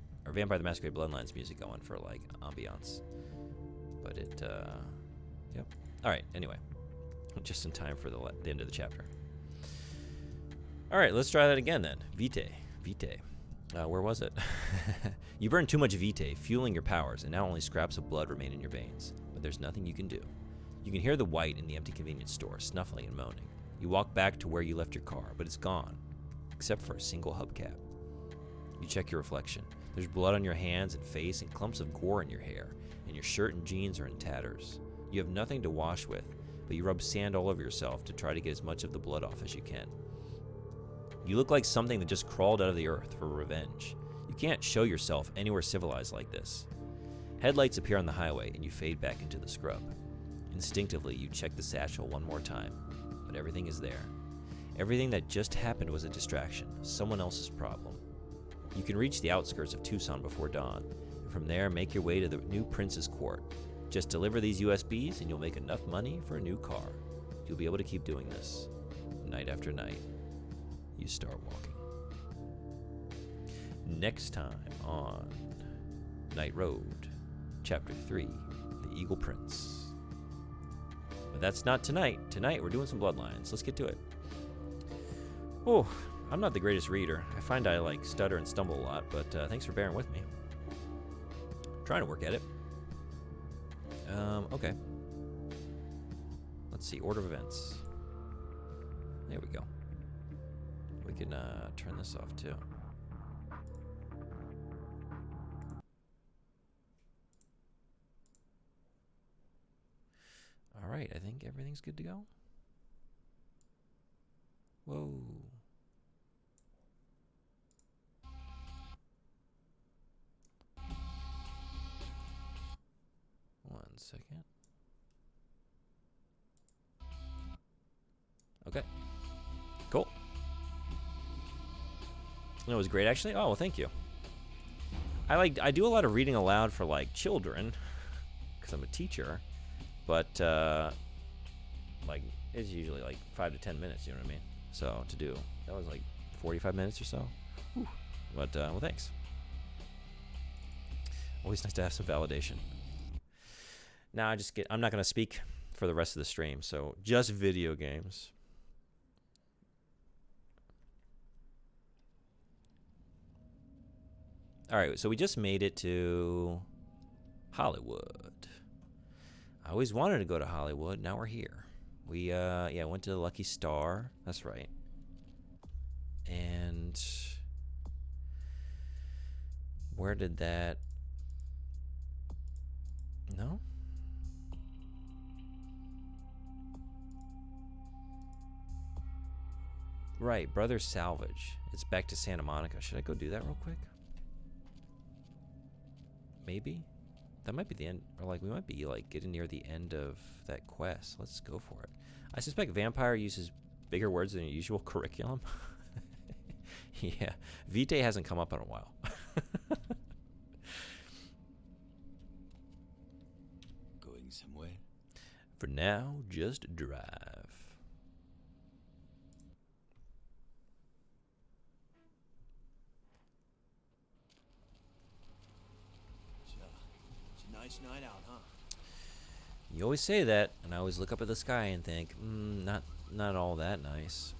Masquerade Bloodlines music going for like ambiance. But it, yep. All right, anyway. Just in time for the end of the chapter. All right, let's try that again then. Vitae. Where was it? You burned too much vitae, fueling your powers, and now only scraps of blood remain in your veins. But there's nothing you can do. You can hear the white in the empty convenience store, snuffling and moaning. You walk back to where you left your car, but it's gone, except for a single hubcap. You check your reflection. There's blood on your hands and face and clumps of gore in your hair, and your shirt and jeans are in tatters. You have nothing to wash with, but you rub sand all over yourself to try to get as much of the blood off as you can. You look like something that just crawled out of the earth for revenge. You can't show yourself anywhere civilized like this. Headlights appear on the highway, and you fade back into the scrub. Instinctively, you check the satchel one more time, but everything is there. Everything that just happened was a distraction, someone else's problem. You can reach the outskirts of Tucson before dawn, and from there make your way to the new Prince's Court. Just deliver these USBs, and you'll make enough money for a new car. You'll be able to keep doing this, night after night. You start walking. Next time on Night Road, Chapter 3, The Eagle Prince. But that's not tonight. Tonight we're doing some Bloodlines. Let's get to it. Oh, I'm not the greatest reader. I find I like stutter and stumble a lot, but thanks for bearing with me. Trying to work at it. Okay. Let's see, order of events. There we go. We can turn this off too. All right, I think everything's good to go. Whoa. One second. Okay. Cool. It was great, actually. Oh, well, thank you. I do a lot of reading aloud for like children, because I'm a teacher, but like it's usually like 5 to 10 minutes. You know what I mean? So to do that was like 45 minutes or so. Whew. But well, thanks. Always nice to have some validation. Now I'm not gonna speak for the rest of the stream, so just video games. All right, so we just made it to Hollywood. I always wanted to go to Hollywood. Now we're here. We went to the Lucky Star. That's right. And where did that? No. Right, Brother Salvage. It's back to Santa Monica. Should I go do that real quick? Maybe? That might be the end, or like we might be like getting near the end of that quest. Let's go for it. I suspect Vampire uses bigger words than your usual curriculum. Yeah, Vitae hasn't come up in a while. Going somewhere? For now, just drive. Nice night out, huh? You always say that, and I always look up at the sky and think, not all that nice.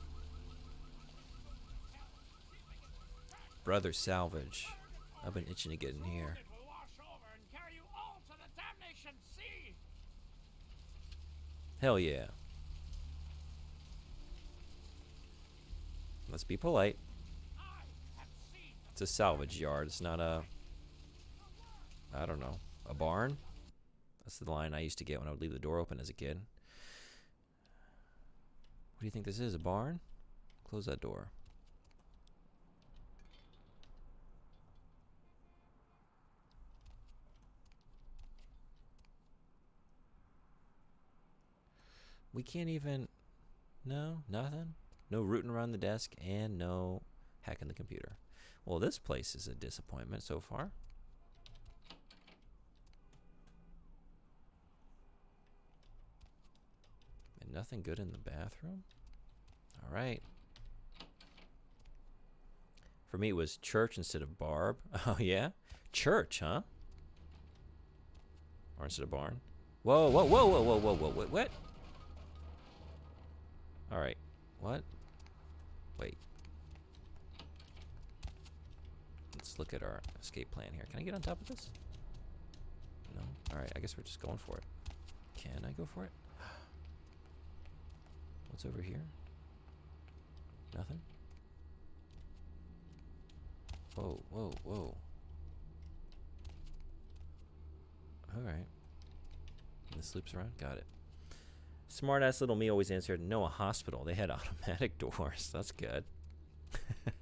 Brother Salvage. I've been itching to get in here. Hell yeah. Let's be polite. It's a salvage yard. It's not a, I don't know, a barn? That's the line I used to get when I would leave the door open as a kid. What do you think this is, a barn? Close that door. We can't even, no, nothing? No rooting around the desk and no hacking the computer. Well, this place is a disappointment so far. Nothing good in the bathroom? All right. For me, it was church instead of barb. Oh, yeah? Church, huh? Or instead of barn. Whoa, whoa, whoa, whoa, whoa, whoa, whoa, what? All right. What? Wait. Let's look at our escape plan here. Can I get on top of this? No? All right, I guess we're just going for it. Can I go for it? What's over here? Nothing? Whoa, whoa, whoa. All right. This loops around? Got it. Smart-ass little me always answered, no, a hospital. They had automatic doors. That's good. All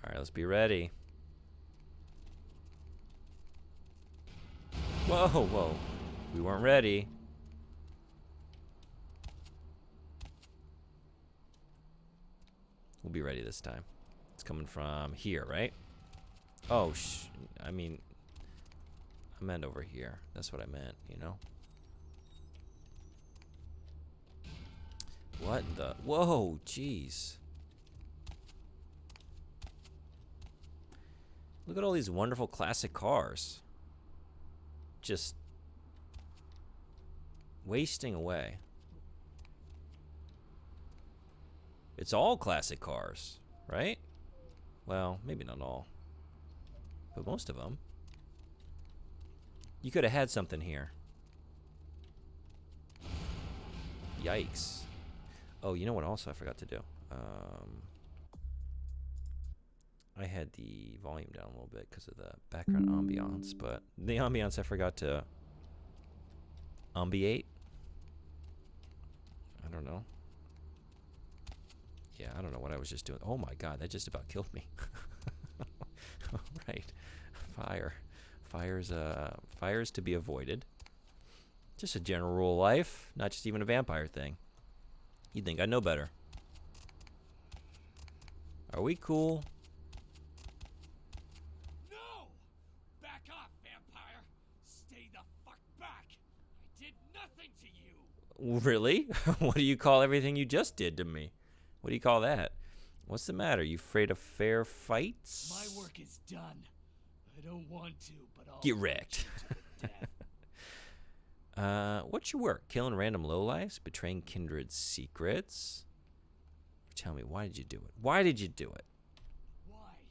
right, let's be ready. Whoa, whoa. We weren't ready. We'll be ready this time. It's coming from here, right? Oh, I mean, I meant over here. That's what I meant, you know? What the? Whoa, jeez. Look at all these wonderful classic cars. Just wasting away. It's all classic cars, right? Well, maybe not all, but most of them. You could have had something here. Yikes. Oh, you know what also I forgot to do? I had the volume down a little bit because of the background ambiance, but the ambiance I forgot to ambiate. I don't know. Yeah, I don't know what I was just doing. Oh my god, that just about killed me. Right. Fire. Fire's to be avoided. Just a general rule of life, not just even a vampire thing. You'd think I'd know better. Are we cool? No! Back off, vampire! Stay the fuck back! I did nothing to you! Really? What do you call everything you just did to me? What do you call that? What's the matter? You afraid of fair fights? My work is done. I don't want to, but I'll get wrecked. What's your work? Killing random lowlifes? Betraying kindred secrets? Tell me, why did you do it? Why did you do it? Why?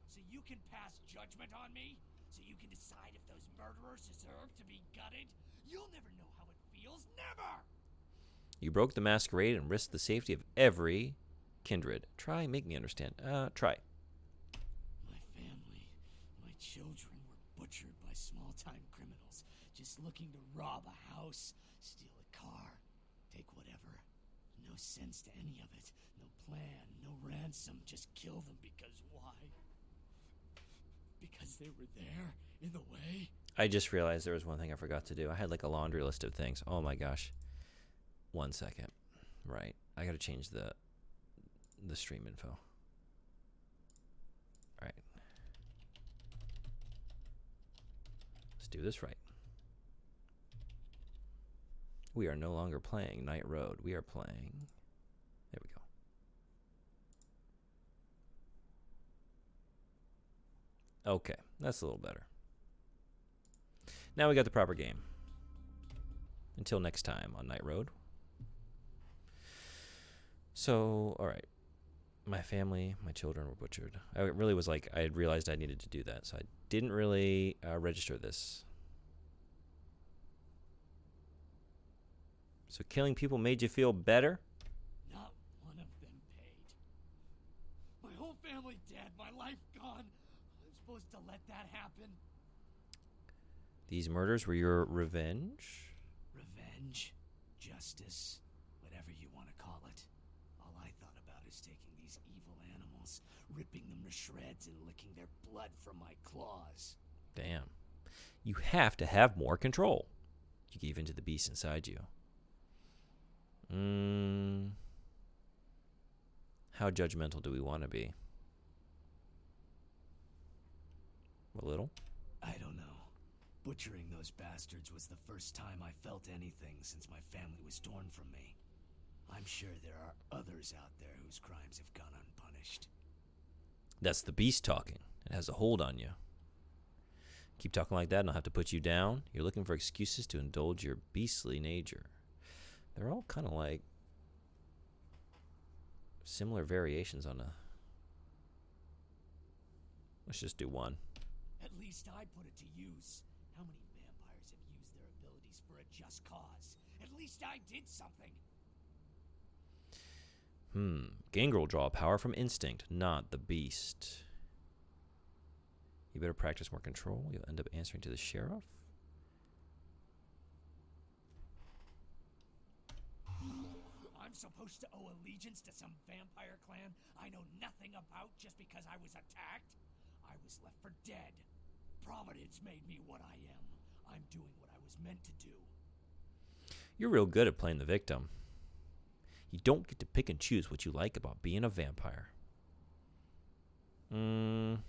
So you can pass judgment on me? So you can decide if those murderers deserve to be gutted? You'll never know how it feels. Never! You broke the masquerade and risked the safety of every kindred. Try, make me understand. Try. My family, my children were butchered by small-time criminals just looking to rob a house, steal a car, take whatever. No sense to any of it. No plan, no ransom. Just kill them because why? Because they were there in the way? I just realized there was one thing I forgot to do. I had like a laundry list of things. Oh my gosh. 1 second. Right. I gotta change the stream info. All right. Let's do this right. We are no longer playing Night Road. We are playing... There we go. Okay, that's a little better. Now we got the proper game. Until next time on Night Road. So, all right. My family, my children were butchered. I really was like, I had realized I needed to do that, so I didn't really register this. So killing people made you feel better? Not one of them paid. My whole family dead, my life gone. I'm supposed to let that happen? These murders were your revenge? Revenge, justice, whatever you want to call it. All I thought about is taking these evil animals, ripping them to shreds and licking their blood from my claws. Damn. You have to have more control. You gave in to the beast inside you. How judgmental do we want to be? A little? I don't know. Butchering those bastards was the first time I felt anything since my family was torn from me. I'm sure there are others out there whose crimes have gone unpunished. That's the beast talking. It has a hold on you. Keep talking like that and I'll have to put you down. You're looking for excuses to indulge your beastly nature. They're all kind of like similar variations on a... Let's just do one. At least I put it to use. How many vampires have used their abilities for a just cause? At least I did something. Gangrel draw power from instinct, not the beast. You better practice more control. You'll end up answering to the sheriff. I'm supposed to owe allegiance to some vampire clan I know nothing about just because I was attacked? I was left for dead. Providence made me what I am. I'm doing what I was meant to do. You're real good at playing the victim. You don't get to pick and choose what you like about being a vampire. I won't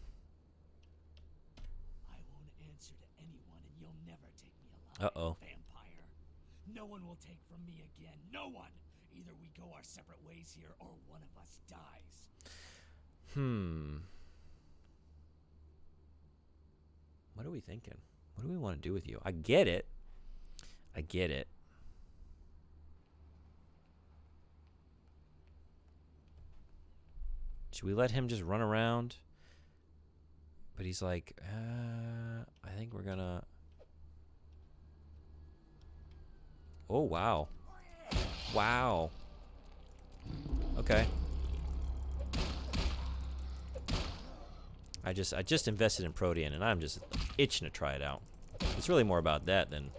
answer to anyone and you'll never take me alive, vampire. No one will take from me again. No one! Either we go our separate ways here or one of us dies. What are we thinking? What do we want to do with you? I get it. I get it. Should we let him just run around? But he's like, I think we're gonna... Oh, wow. Wow. Okay. I just invested in Protean, and I'm just itching to try it out. It's really more about that than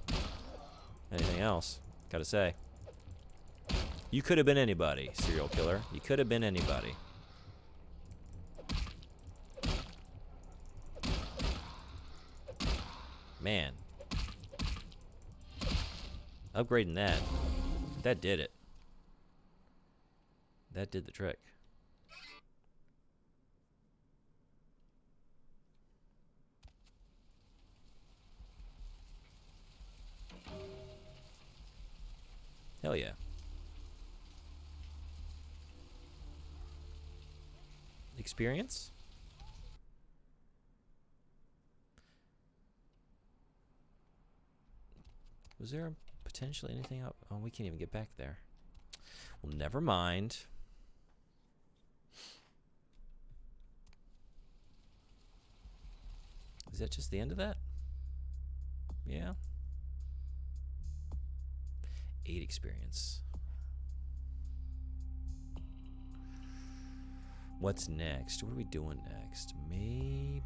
anything else, gotta say. You could have been anybody, serial killer. You could have been anybody. Man. Upgrading that. That did it. That did the trick. Hell yeah. Experience? Was there potentially anything up? Oh, we can't even get back there. Well, never mind. Is that just the end of that? Yeah. 8 experience. What's next? What are we doing next? Maybe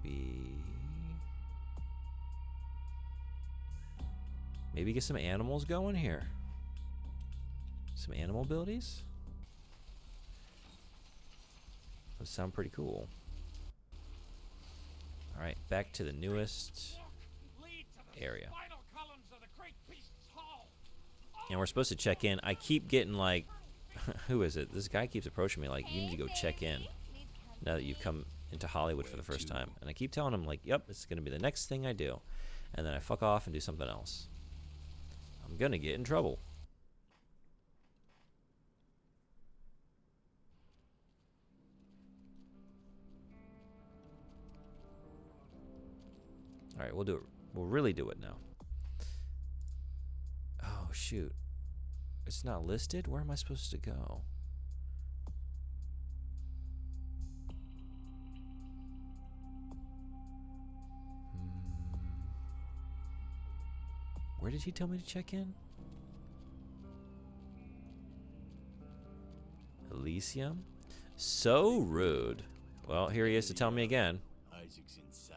get some animals going here. Some animal abilities? Those sound pretty cool. Alright, back to the newest area. And we're supposed to check in. I keep getting like, who is it? This guy keeps approaching me like, you need to go check in now that you've come into Hollywood for the first time. And I keep telling him like, yep, it's going to be the next thing I do. And then I fuck off and do something else. I'm going to get in trouble. All right, we'll do it. We'll really do it now. Oh, shoot. It's not listed? Where am I supposed to go? Where did he tell me to check in? Elysium? So rude. Well, here he is to tell me again. Isaac's inside.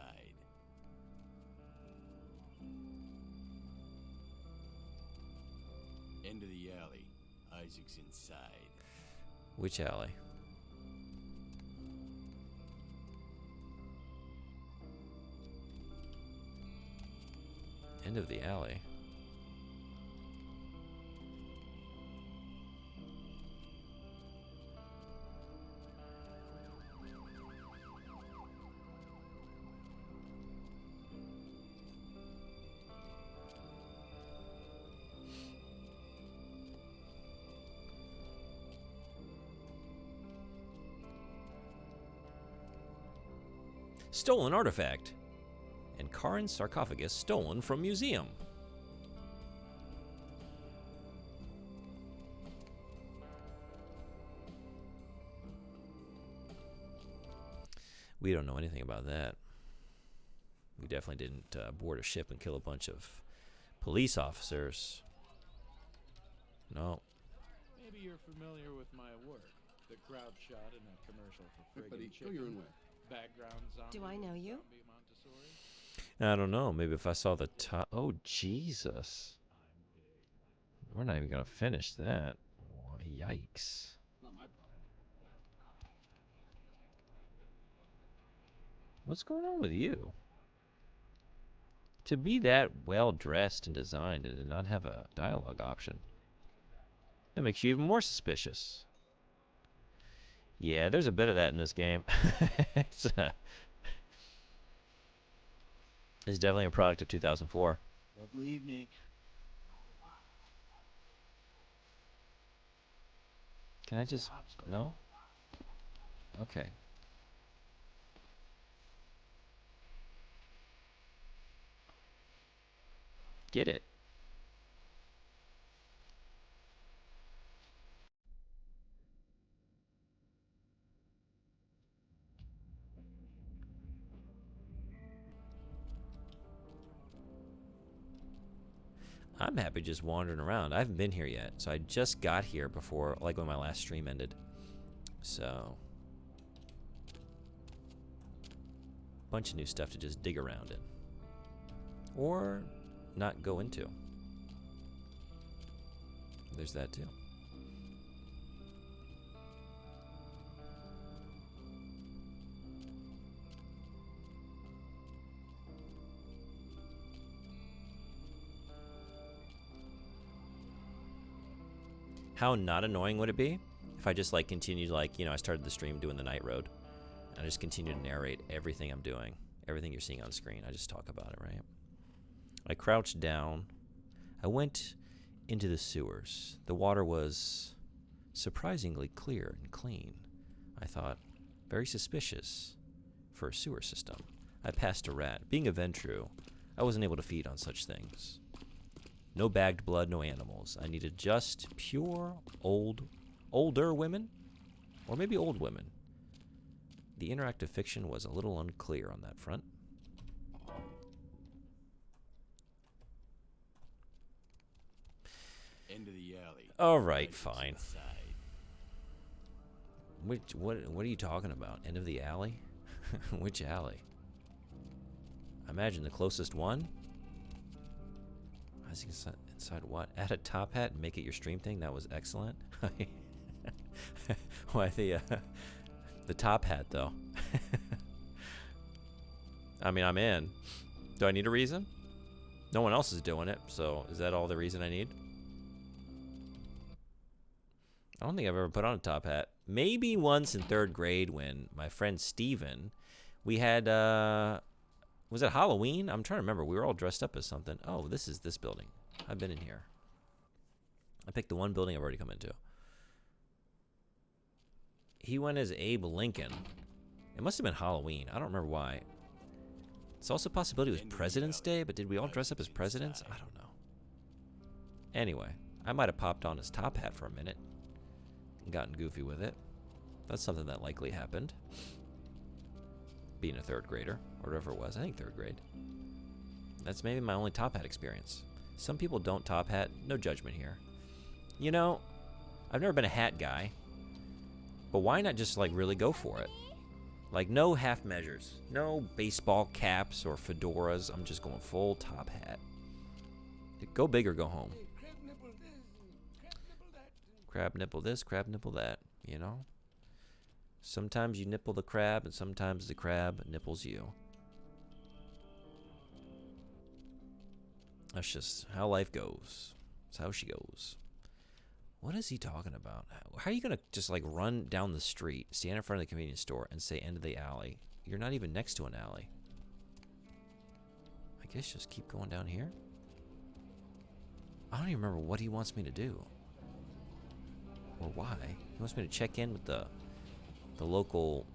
End of the alley. Isaac's inside. Which alley? End of the alley. stolen artifact. And Karin's sarcophagus stolen from museum. We don't know anything about that. We definitely didn't board a ship and kill a bunch of police officers. No. Maybe you're familiar with my work. The crowd shot in that commercial for friggin' Buddy, chicken. go your own way. Background zombie. Do I know you? Zombie Montessori. I don't know. Maybe if I saw the top. Oh, Jesus. We're not even going to finish that. Oh, yikes. Not my problem. What's going on with you? To be that well dressed and designed and to not have a dialogue option, that makes you even more suspicious. Yeah, there's a bit of that in this game. It's definitely a product of 2004. Lovely evening. Can I just... No? Okay. Get it. I'm happy just wandering around. I haven't been here yet, so I just got here before, like when my last stream ended. So, bunch of new stuff to just dig around in. Or not go into. There's that too. How not annoying would it be if I just like continued, like, you know, I started the stream doing the night road and I just continue to narrate everything I'm doing, everything you're seeing on screen. I just talk about it, right? I crouched down. I went into the sewers. The water was surprisingly clear and clean. I thought, very suspicious for a sewer system. I passed a rat. Being a Ventru, I wasn't able to feed on such things. No bagged blood, no animals. I needed just pure older women, or maybe old women. The interactive fiction was a little unclear on that front. End of the alley. All right, Entrance fine. inside. What are you talking about? End of the alley? Which alley? I imagine the closest one. I think inside what? Add a top hat and make it your stream thing. That was excellent. Why the top hat though? I mean, I'm in. Do I need a reason? No one else is doing it, so is that all the reason I need? I don't think I've ever put on a top hat. Maybe once in 3rd grade when my friend Steven, we had, was it Halloween? I'm trying to remember. We were all dressed up as something. Oh, this is this building. I've been in here. I picked the one building I've already come into. He went as Abe Lincoln. It must have been Halloween. I don't remember why. It's also a possibility it was President's Day, but did we all dress up as presidents? I don't know. Anyway, I might have popped on his top hat for a minute and gotten goofy with it. That's something that likely happened. Being a 3rd grader, or whatever it was. I think 3rd grade. That's maybe my only top hat experience. Some people don't top hat. No judgment here. You know, I've never been a hat guy. But why not just, like, really go for it? Like, no half measures. No baseball caps or fedoras. I'm just going full top hat. Go big or go home. Crab nipple this, crab nipple that, you know? Sometimes you nipple the crab, and sometimes the crab nipples you. That's just how life goes. That's how she goes. What is he talking about? How are you going to just like run down the street, stand in front of the convenience store, and say end of the alley? You're not even next to an alley. I guess just keep going down here? I don't even remember what he wants me to do. Or why. He wants me to check in with the local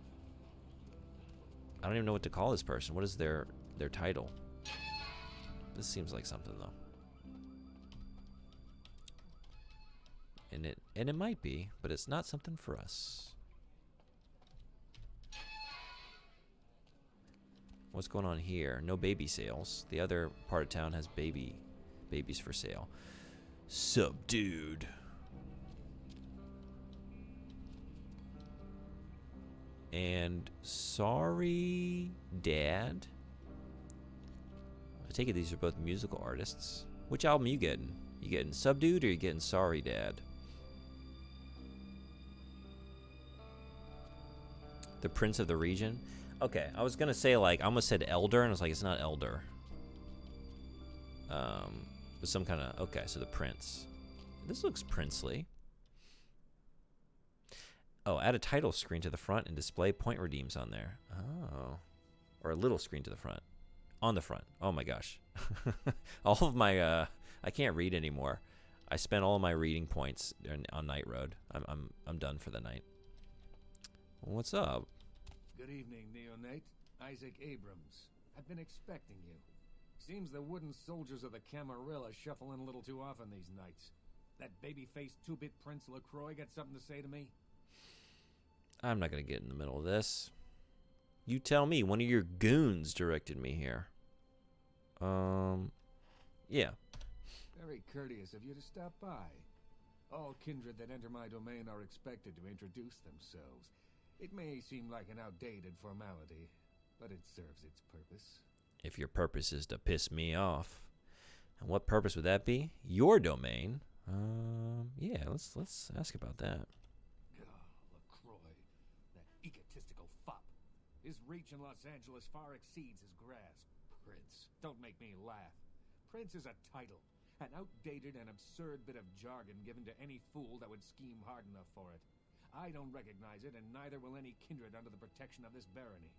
I don't even know what to call this person. What is their title? This seems like something though. And it might be, but it's not something for us. What's going on here? No baby sales. The other part of town has babies for sale. Subdued. And sorry, Dad. I take it these are both musical artists. Which album you getting? You getting Subdued or you getting Sorry, Dad? The Prince of the Region? Okay, I was gonna say, like, I almost said Elder, and I was like, it's not Elder. But some kind of, okay, so the Prince. This looks princely. Oh, add a title screen to the front and display point redeems on there. Oh. Or a little screen to the front. On the front. Oh my gosh. All of my, I can't read anymore. I spent all of my reading points on Night Road. I'm done for the night. What's up? Good evening, Neonate. Isaac Abrams. I've been expecting you. Seems the wooden soldiers of the Camarilla shuffle in a little too often these nights. That baby-faced two-bit Prince LaCroix got something to say to me? I'm not going to get in the middle of this. You tell me. One of your goons directed me here. Yeah. Very courteous of you to stop by. All kindred that enter my domain are expected to introduce themselves. It may seem like an outdated formality, but it serves its purpose. If your purpose is to piss me off. And what purpose would that be? Your domain? Yeah, let's ask about that. LaCroix, that egotistical fop. His reach in Los Angeles far exceeds his grasp. Prince, don't make me laugh. Prince is a title, an outdated and absurd bit of jargon given to any fool that would scheme hard enough for it. I don't recognize it, and neither will any kindred under the protection of this barony.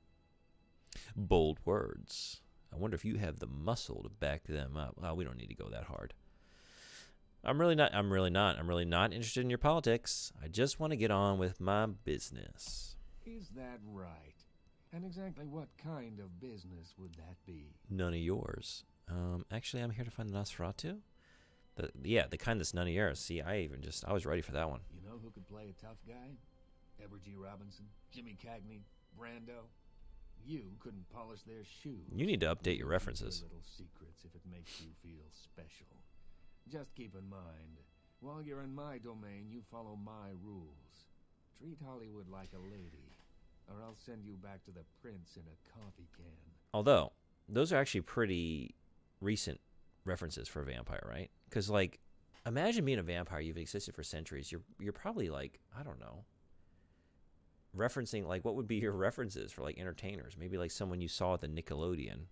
Bold words. I wonder if you have the muscle to back them up. Oh, we don't need to go that hard. I'm really not interested in your politics. I just want to get on with my business. Is that right? And exactly what kind of business would that be? None of yours. Actually, I'm here to find the Nosferatu. The kind that's none of yours. See, I was ready for that one. You know who could play a tough guy? Edward G. Robinson, Jimmy Cagney, Brando. You couldn't polish their shoes. You need to update your references. Little secrets if it makes you feel special. Just keep in mind, while you're in my domain, you follow my rules. Treat Hollywood like a lady, or I'll send you back to the prince in a coffee can. Although, those are actually pretty recent references for a vampire, right? Because, like, imagine being a vampire. You've existed for centuries. You're probably, like, I don't know, referencing, like, what would be your references for, like, entertainers? Maybe, like, someone you saw at the Nickelodeon.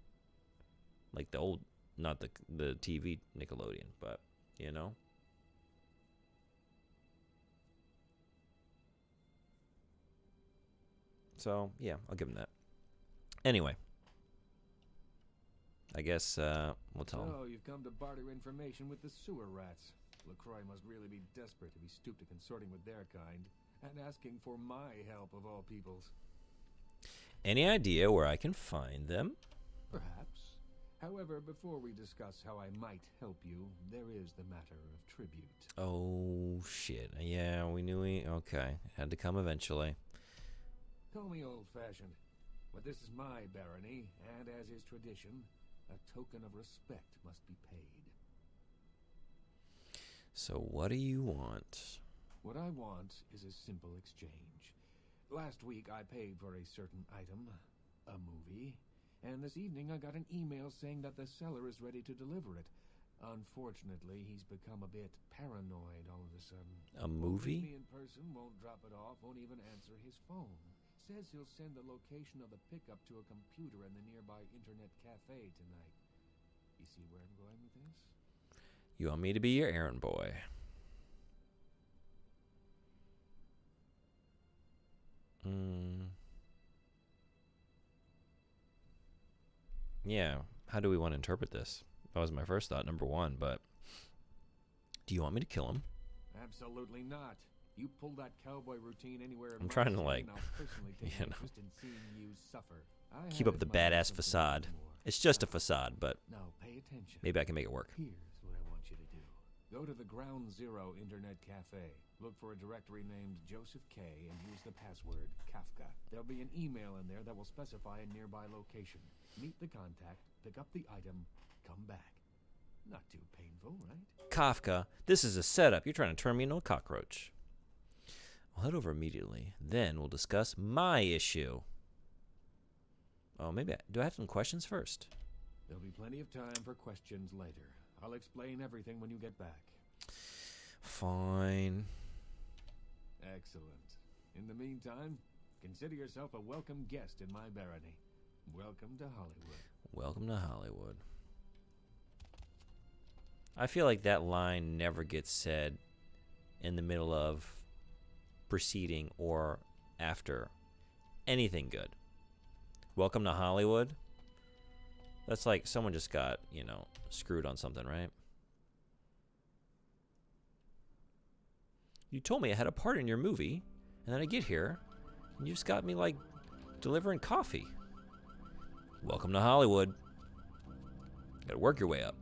Like, the old, not the TV Nickelodeon, but, you know? So, yeah, I'll give him that. Anyway. I guess we'll tell him. Oh, you've come to barter information with the sewer rats. LaCroix must really be desperate if he stooped to consorting with their kind, and asking for my help of all peoples. Any idea where I can find them? Perhaps. However, before we discuss how I might help you, there is the matter of tribute. Oh, shit. Yeah, we knew okay. It had to come eventually. Call me old-fashioned, but this is my barony, and as is tradition, a token of respect must be paid. So what do you want? What I want is a simple exchange. Last week I paid for a certain item, a movie, and this evening I got an email saying that the seller is ready to deliver it. Unfortunately, he's become a bit paranoid all of a sudden. A movie? Won't meet me in person, won't drop it off, won't even answer his phone. Says he'll send the location of the pickup to a computer in the nearby internet cafe tonight. You see where I'm going with this? You want me to be your errand boy? Yeah, how do we want to interpret this? That was my first thought, number one, but do you want me to kill him? Absolutely not. You pull that cowboy routine anywhere. I'm trying to, like, I'll personally take you know. interest in seeing you suffer. I keep had up the it my badass something facade. more. It's just a facade, but Now pay attention. maybe I can make it work. Here's what I want you to do. Go to the Ground Zero Internet Cafe. Look for a directory named Joseph K. and use the password Kafka. There'll be an email in there that will specify a nearby location. Meet the contact, pick up the item, come back. Not too painful, right? Kafka, this is a setup. You're trying to turn me into a cockroach. I'll head over immediately. Then we'll discuss my issue. Oh, maybe do I have some questions first? There'll be plenty of time for questions later. I'll explain everything when you get back. Fine. Excellent. In the meantime, consider yourself a welcome guest in my barony. Welcome to Hollywood. Welcome to Hollywood. I feel like that line never gets said in the middle of preceding or after anything good. Welcome to Hollywood. That's like someone just got, screwed on something, right? You told me I had a part in your movie, and then I get here, and you just got me, delivering coffee. Welcome to Hollywood. Gotta work your way up.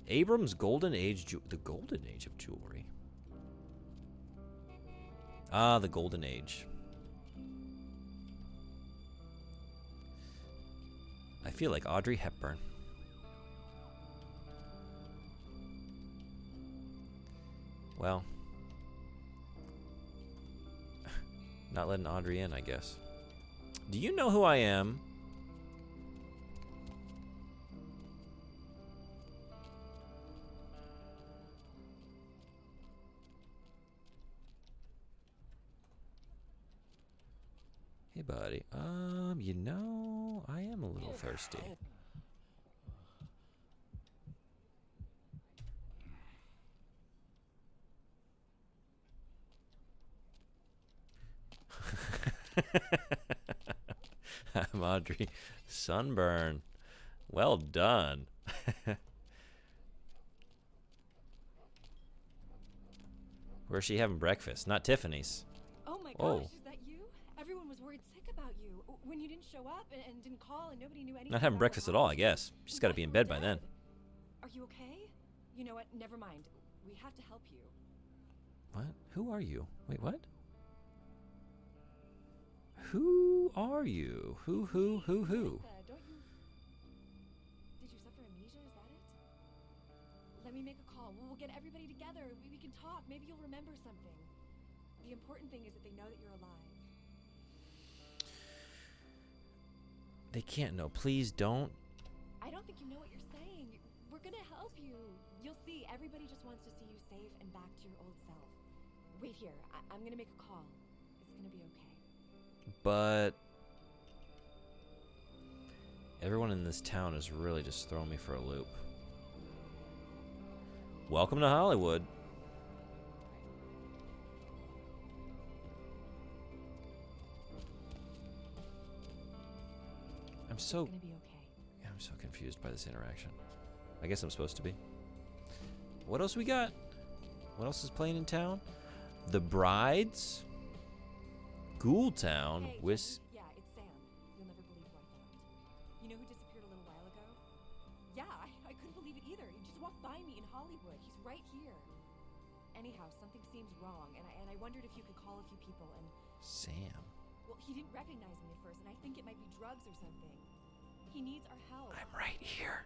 Abram's Golden Age, the Golden Age of jewelry. Ah, the Golden Age. I feel like Audrey Hepburn. Well, not letting Audrey in, I guess. Do you know who I am? Hey, buddy. I am a little thirsty. I'm Audrey. Sunburn. Well done. Where's she having breakfast? Not Tiffany's. Oh my Oh. gosh, is that you? Everyone was worried sick about you when you didn't show up and didn't call and nobody knew anything. Not having about breakfast what at all, I happened. guess. She's got to be in You bed were by then. dead. Are you okay? You know what? Never mind. We have to help you. What? Who are you? Wait, what? Who are you? Who? Samantha, don't you... Did you suffer amnesia? Is that it? Let me make a call. We'll get everybody together. We can talk. Maybe you'll remember something. The important thing is that they know that you're alive. They can't know. Please don't. I don't think you know what you're saying. We're gonna help you. You'll see. Everybody just wants to see you safe and back to your old self. Wait here. I'm gonna make a call. It's gonna be okay. But everyone in this town is really just throwing me for a loop. Welcome to Hollywood. It's gonna be okay. I'm so confused by this interaction. I guess I'm supposed to be. What else we got? What else is playing in town? The Brides? Ghoul Town? Hey, yeah, it's Sam. You'll never believe who I found. You know who disappeared a little while ago? Yeah, I couldn't believe it either. He just walked by me in Hollywood. He's right here. Anyhow, something seems wrong, and I wondered if you could call a few people and... Sam. Well, he didn't recognize me at first, and I think it might be drugs or something. He needs our help. I'm right here.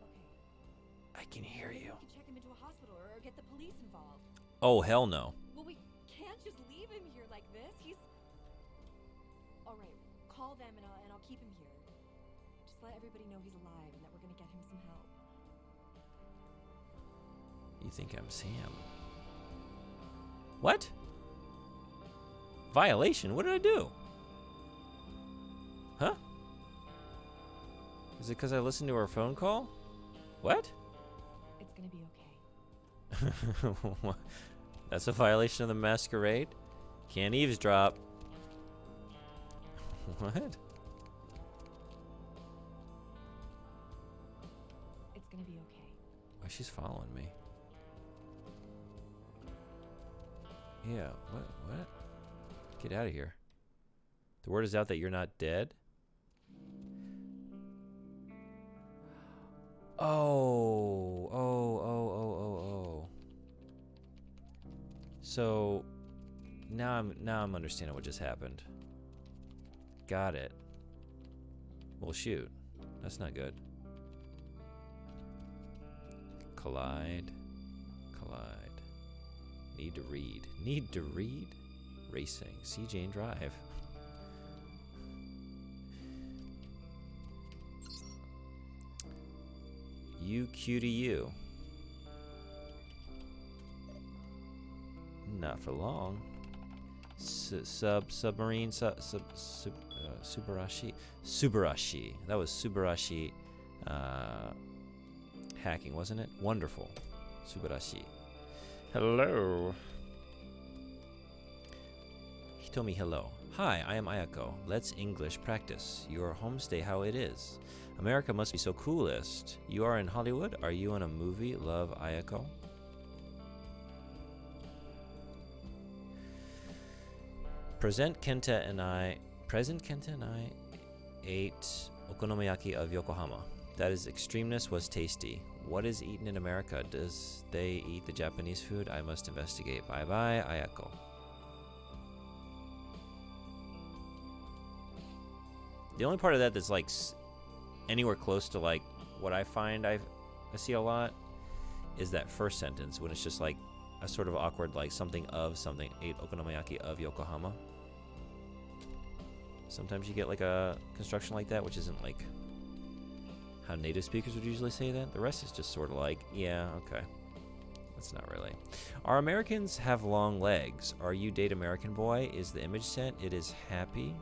Okay. I can hear Maybe you. we can check him into a hospital or get the police involved. Oh, hell no. Well, we can't just leave him here like this. He's... All right, call them and I'll keep him here. Just let everybody know he's alive and that we're gonna get him some help. You think I'm Sam? What? Violation? What did I do? Huh? Is it because I listened to her phone call? What? It's gonna be okay. That's a violation of the Masquerade? Can't eavesdrop. What? It's gonna be okay. Why, she's following me. Yeah, what? Get out of here. The word is out that you're not dead. Oh. So now I'm understanding what just happened. Got it. Well, shoot. That's not good. Collide. Need to read. Racing. See Jane drive. UQ to you. Not for long. Submarine. Subarashi. That was Subarashi hacking, wasn't it? Wonderful. Subarashi. Hello. He told me hello. Hi, I am Ayako. Let's English practice. Your homestay how it is. America must be so coolest. You are in Hollywood? Are you in a movie? Love, Ayako. Present Kenta and I ate okonomiyaki of Yokohama. That is extremeness was tasty. What is eaten in America? Does they eat the Japanese food? I must investigate. Bye-bye, Ayako. The only part of that that's like anywhere close to like what I find I see a lot is that first sentence when it's just like a sort of awkward like something ate okonomiyaki of Yokohama. Sometimes you get like a construction like that, which isn't like how native speakers would usually say that. The rest is just sort of like, yeah, okay. That's not really. Are Americans have long legs? Are you date American boy? Is the image sent? It is happy.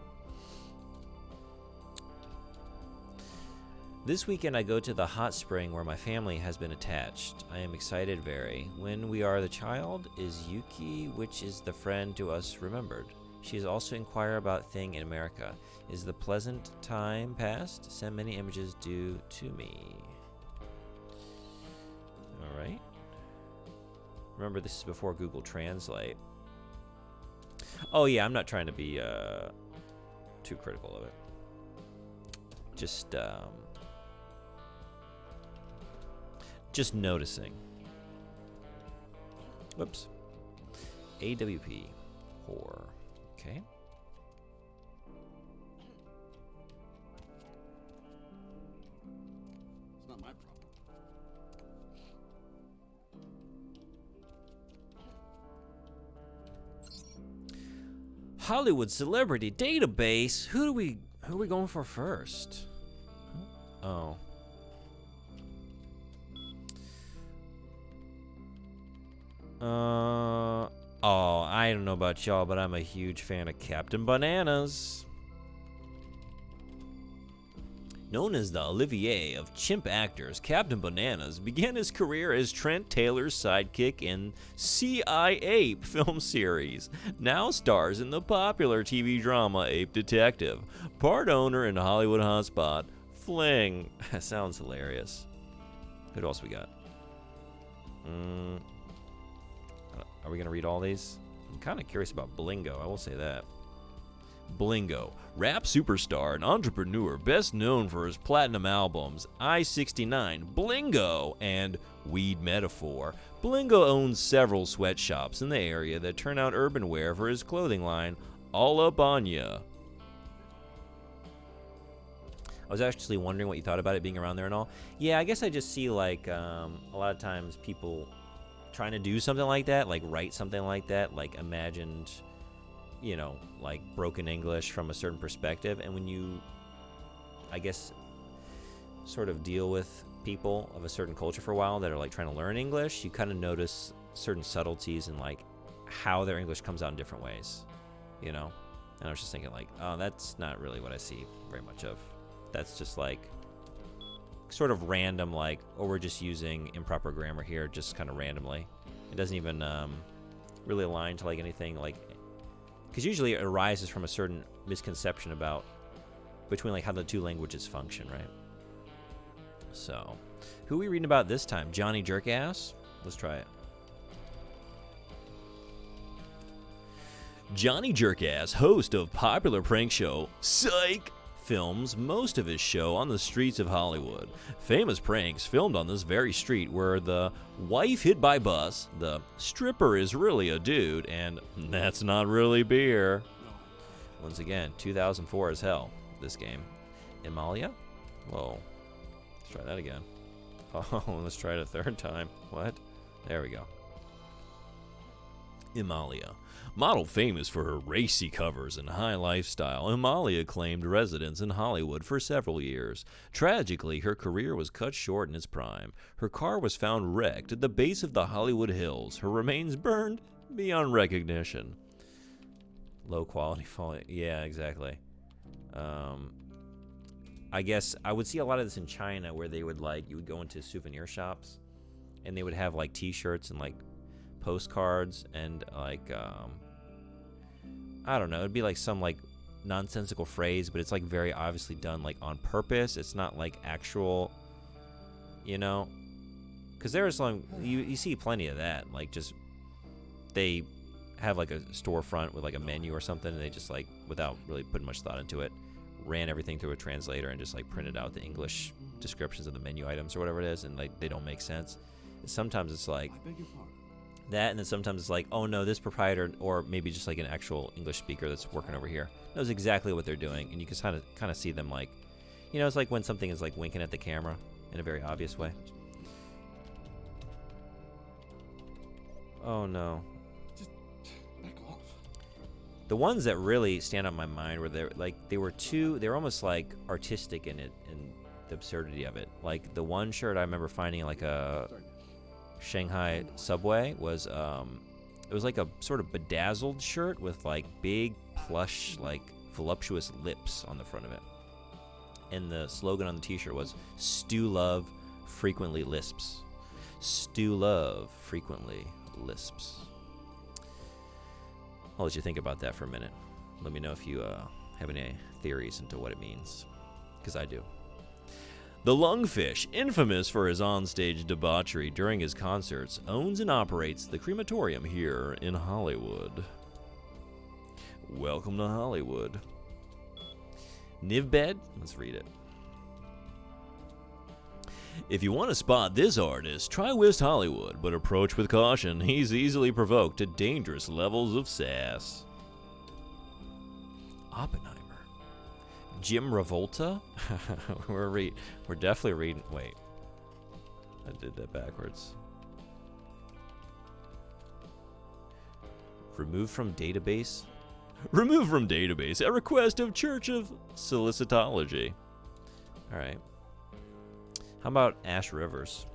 This weekend I go to the hot spring where my family has been attached. I am excited very. When we are the child, is Yuki, which is the friend to us, remembered. She is also inquire about thing in America. Is the pleasant time past? Send many images due to me. Alright. Remember, this is before Google Translate. Oh yeah, I'm not trying to be too critical of it. Just noticing. Whoops. AWP. Whore. Okay. It's not my problem. Hollywood celebrity database. Who are we going for first? Oh. I don't know about y'all, but I'm a huge fan of Captain Bananas. Known as the Olivier of chimp actors, Captain Bananas began his career as Trent Taylor's sidekick in C.I. Ape film series, now stars in the popular TV drama Ape Detective, part owner in Hollywood hotspot Fling. That sounds hilarious. Who else we got? Are we going to read all these? I'm kind of curious about Blingo, I will say that. Blingo, rap superstar and entrepreneur best known for his platinum albums I-69, Blingo, and Weed Metaphor. Blingo owns several sweatshops in the area that turn out urban wear for his clothing line, All Up On Ya. I was actually wondering what you thought about it being around there and all. Yeah, I guess I just see like a lot of times people trying to do something like that, like write something like that, like imagined, you know, like broken English from a certain perspective. And when you, I guess, sort of deal with people of a certain culture for a while that are like trying to learn English, you kind of notice certain subtleties in like how their English comes out in different ways, you know? And I was just thinking like, oh, that's not really what I see very much of. That's just like sort of random, like, oh, we're just using improper grammar here, just kind of randomly. It doesn't even really align to like anything, like, because usually it arises from a certain misconception about between like how the two languages function, right? So, who are we reading about this time? Johnny Jerkass? Let's try it. Johnny Jerkass, host of popular prank show Psych, films most of his show on the streets of Hollywood. Famous pranks filmed on this very street were the wife hit by bus, the stripper is really a dude, and that's not really beer. Once again, 2004 as hell, this game. Emalia? Whoa. Let's try that again. Oh, let's try it a third time. What? There we go. Emalia. Model famous for her racy covers and high lifestyle, Emalia claimed residence in Hollywood for several years. Tragically, her career was cut short in its prime. Her car was found wrecked at the base of the Hollywood Hills. Her remains burned beyond recognition. Low quality falling. Yeah, exactly. I guess I would see a lot of this in China where they would you would go into souvenir shops and they would have like t-shirts and like postcards and like I don't know, it'd be like some like nonsensical phrase, but it's like very obviously done like on purpose. It's not like actual, because there's like you see plenty of that, like just they have like a storefront with like a menu or something and they just like without really putting much thought into it ran everything through a translator and just like printed out the English descriptions of the menu items or whatever it is, and like they don't make sense. And sometimes it's like that, and then sometimes it's like, oh no, this proprietor, or maybe just like an actual English speaker that's working over here knows exactly what they're doing, and you can kind of see them like, it's like when something is like winking at the camera in a very obvious way. Oh no. Just back off. The ones that really stand out in my mind were they were almost like artistic in it and the absurdity of it. Like the one shirt I remember finding like a Shanghai subway was it was like a sort of bedazzled shirt with like big plush like voluptuous lips on the front of it, and the slogan on the t-shirt was "Stu Love frequently lisps." Stu Love frequently lisps. I'll let you think about that for a minute. Let me know if you have any theories into what it means, because I do. The Lungfish, infamous for his onstage debauchery during his concerts, owns and operates the crematorium here in Hollywood. Welcome to Hollywood. Nivbed? Let's read it. If you want to spot this artist, try West Hollywood, but approach with caution. He's easily provoked to dangerous levels of sass. Oppenheimer. Jim Revolta? We're definitely reading. Wait. I did that backwards. Removed from database? Removed from database at request of Church of Solicitology. Alright. How about Ash Rivers?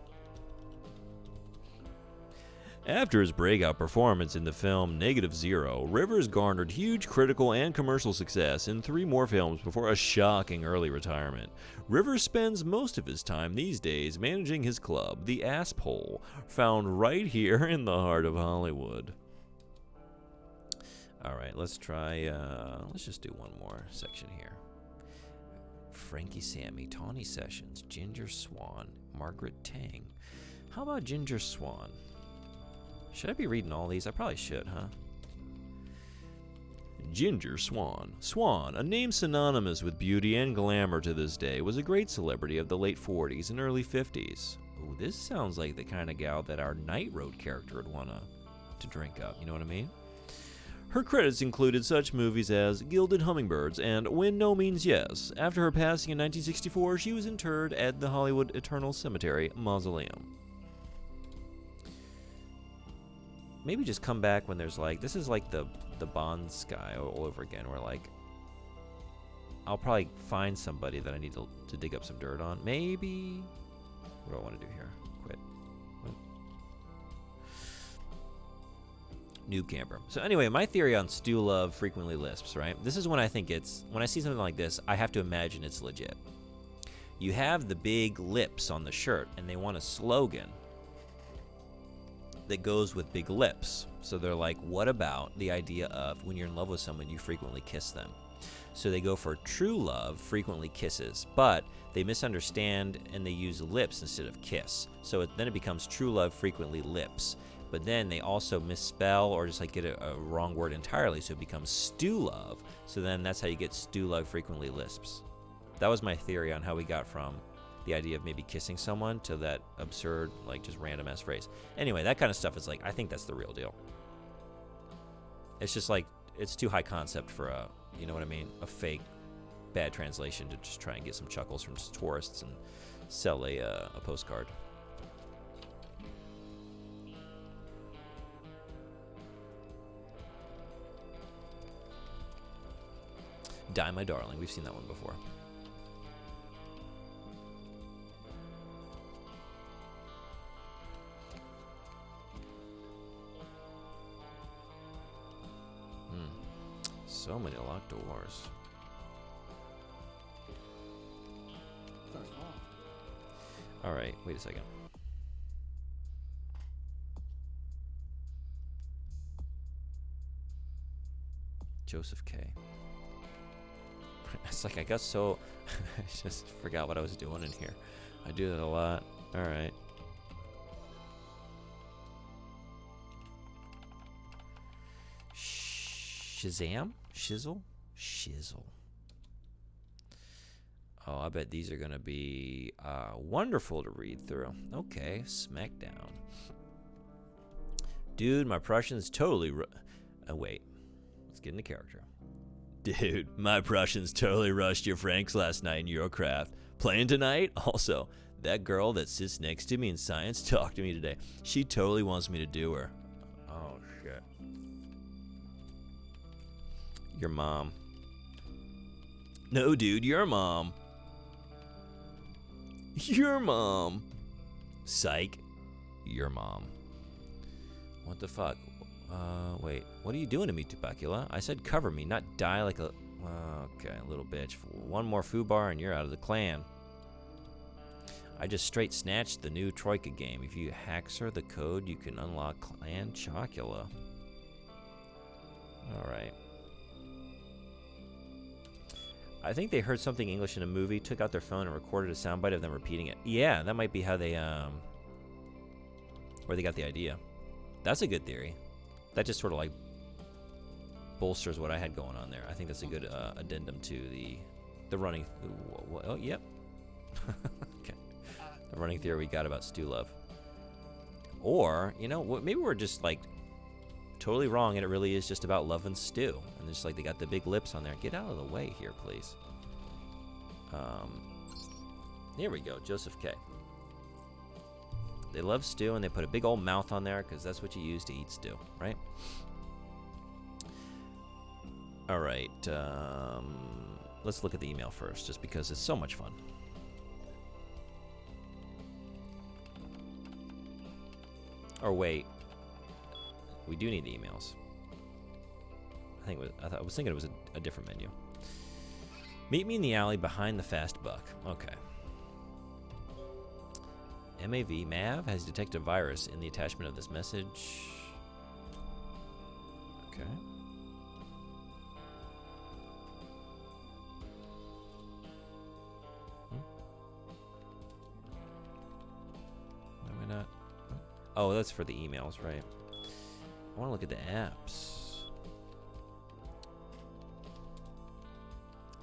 After his breakout performance in the film -0, Rivers garnered huge critical and commercial success in 3 more films before a shocking early retirement. Rivers spends most of his time these days managing his club, the Asshole, found right here in the heart of Hollywood. Alright, let's try, let's just do one more section here. Frankie Sammy, Tawny Sessions, Ginger Swan, Margaret Tang. How about Ginger Swan? Should I be reading all these? I probably should, huh? Ginger Swan. Swan, a name synonymous with beauty and glamour to this day, was a great celebrity of the late 40s and early 50s. Ooh, this sounds like the kind of gal that our Night Road character would want to drink up, you know what I mean? Her credits included such movies as Gilded Hummingbirds and When No Means Yes. After her passing in 1964, she was interred at the Hollywood Eternal Cemetery Mausoleum. Maybe just come back when there's like, this is like the Bond Sky all over again, where like, I'll probably find somebody that I need to dig up some dirt on. Maybe, what do I want to do here? Quit. Noob Camper. So anyway, my theory on Stu Love frequently lisps, right? This is when I think when I see something like this, I have to imagine it's legit. You have the big lips on the shirt, and they want a slogan that goes with big lips. So they're like, what about the idea of when you're in love with someone, you frequently kiss them? So they go for true love frequently kisses, but they misunderstand and they use lips instead of kiss. So then it becomes true love frequently lips. but then they also misspell or just like get a wrong word entirely, so it becomes stew love. So then that's how you get stew love frequently lisps. That was my theory on how we got from the idea of maybe kissing someone to that absurd, like, just random ass phrase. Anyway, that kind of stuff is like, I think that's the real deal. It's just like, it's too high concept for a, you know what I mean, a fake bad translation to just try and get some chuckles from just tourists and sell a postcard. Die My Darling. We've seen that one before. So many locked doors. All right, wait a second. Joseph K. It's like I got so... I just forgot what I was doing in here. I do that a lot. All right. Shazam? Shizzle? Shizzle. Oh, I bet these are going to be wonderful to read through. Okay, Smackdown. Dude, my Prussians totally... wait. Let's get into character. Dude, my Prussians totally rushed your Franks last night in Eurocraft. Playing tonight? Also, that girl that sits next to me in science talked to me today. She totally wants me to do her. Oh, shit. Your mom. No, dude, your mom. Your mom. Psych. Your mom. What the fuck? Wait. What are you doing to me, Tupacula? I said cover me, not die like a... Okay, little bitch. One more foobar and you're out of the clan. I just straight snatched the new Troika game. If you haxer the code, you can unlock Clan Chocula. Alright. I think they heard something English in a movie, took out their phone and recorded a soundbite of them repeating it. Yeah, that might be how they, where they got the idea. That's a good theory. That just sort of like bolsters what I had going on there. I think that's a good addendum to the running. Oh, yep. Okay. The running theory we got about stew love. Or, you know, maybe we're just like totally wrong and it really is just about love and stew. And just like they got the big lips on there. Get out of the way here, please. Here we go, Joseph K. They love stew and they put a big old mouth on there because that's what you use to eat stew, right? All right, let's look at the email first just because it's so much fun. Or wait, we do need the emails. I was thinking it was a different menu. Meet me in the alley behind the fast buck. Okay. Mav has detected a virus in the attachment of this message. Okay. Why am I not? Oh, that's for the emails, right? I want to look at the apps.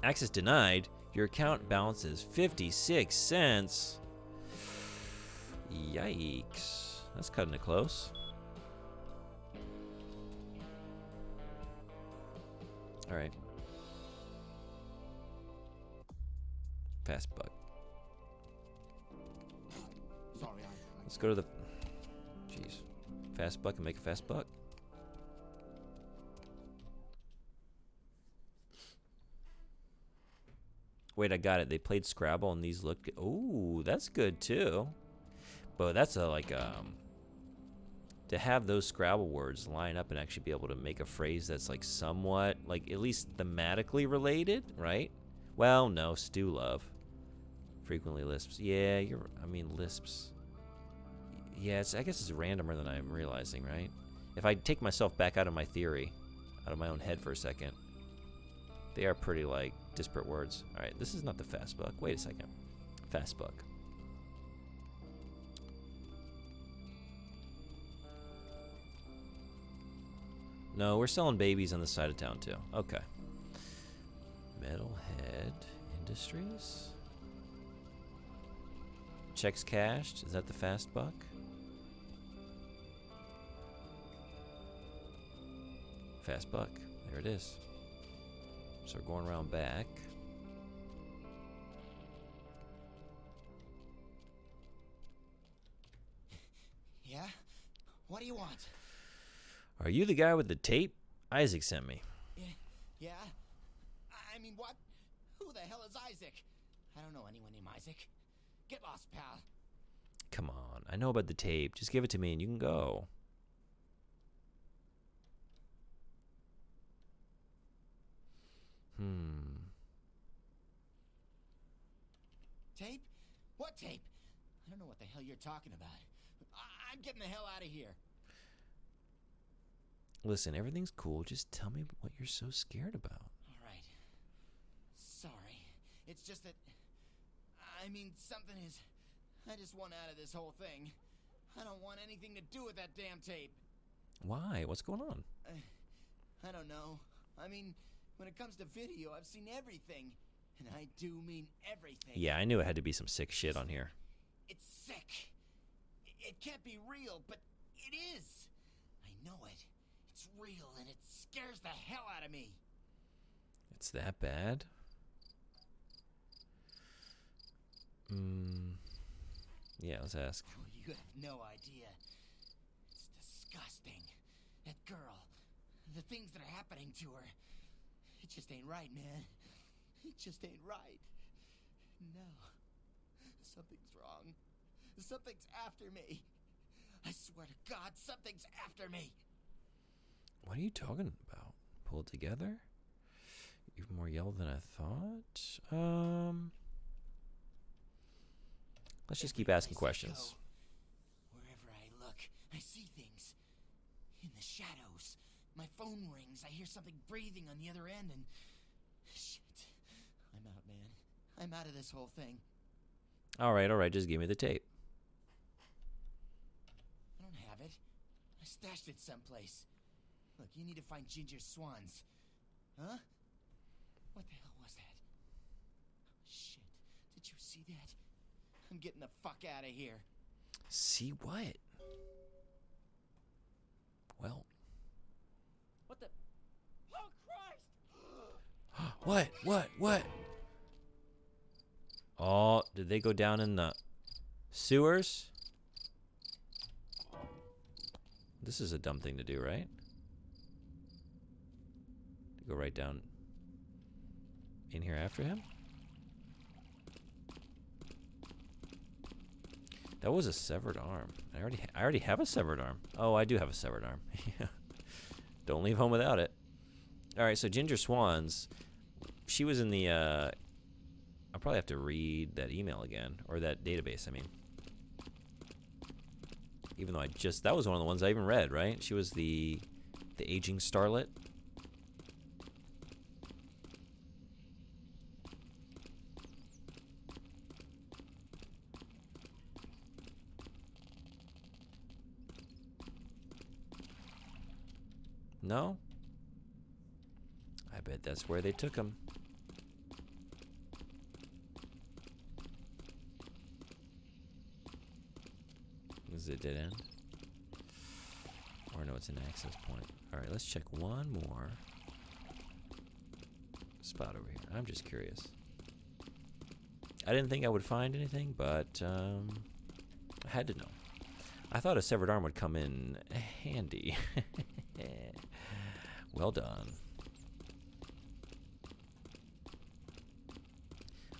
Access denied. Your account balance is 56 cents. Yikes. That's cutting it close. All right. Fast buck. Sorry, Let's go to the... Jeez. Fast buck and make a fast buck. Wait, I got it. They played Scrabble and these looked... Ooh, that's good too. But that's a like to have those Scrabble words line up and actually be able to make a phrase that's like somewhat like at least thematically related, right? Well, no, stew love. Frequently lisps. Yeah, lisps. Yeah, I guess it's randomer than I'm realizing, right? If I take myself back out of my theory, out of my own head for a second, they are pretty like disparate words. All right, this is not the fast buck. Wait a second. Fast buck. No, we're selling babies on the side of town too. Okay. Metalhead Industries. Checks cashed. Is that the fast buck? Fast buck. There it is. So we're going around back. Yeah? What do you want? Are you the guy with the tape Isaac sent me? Yeah? I mean, what? Who the hell is Isaac? I don't know anyone named Isaac. Get lost, pal. Come on. I know about the tape. Just give it to me and you can go. Tape? What tape? I don't know what the hell you're talking about. I'm getting the hell out of here. Listen, everything's cool. Just tell me what you're so scared about. All right. Sorry. It's just that... I mean, something is... I just want out of this whole thing. I don't want anything to do with that damn tape. Why? What's going on? I don't know. I mean, when it comes to video, I've seen everything. And I do mean everything. Yeah, I knew it had to be some sick shit on here. It's sick. It can't be real, but it is. I know it. It's real, and it scares the hell out of me. It's that bad? Yeah, let's ask. Oh, you have no idea. It's disgusting. That girl. The things that are happening to her. It just ain't right, man. It just ain't right. No. Something's wrong. Something's after me. I swear to God, something's after me. What are you talking about? Pull it together? Even more yellow than I thought? Let's just keep asking questions. Wherever I look, I see things. In the shadows. My phone rings. I hear something breathing on the other end and... Shit. I'm out, man. I'm out of this whole thing. Alright, just give me the tape. I don't have it. I stashed it someplace. Look, you need to find Ginger Swans. Huh? What the hell was that? Shit. Did you see that? I'm getting the fuck out of here. See what? Well. What the... Oh, Christ! What? Oh, did they go down in the sewers? This is a dumb thing to do, right? To go right down in here after him? That was a severed arm. I already have a severed arm. Oh, I do have a severed arm. Yeah. Don't leave home without it. All right, so Ginger Swans, she was in the I'll probably have to read that email again, or that database, I mean. Even though that was one of the ones I even read, right? She was the aging starlet. No? I bet that's where they took him. Is it a dead end? Or no, it's an access point. Alright, let's check one more spot over here. I'm just curious. I didn't think I would find anything, but I had to know. I thought a severed arm would come in handy. Well done.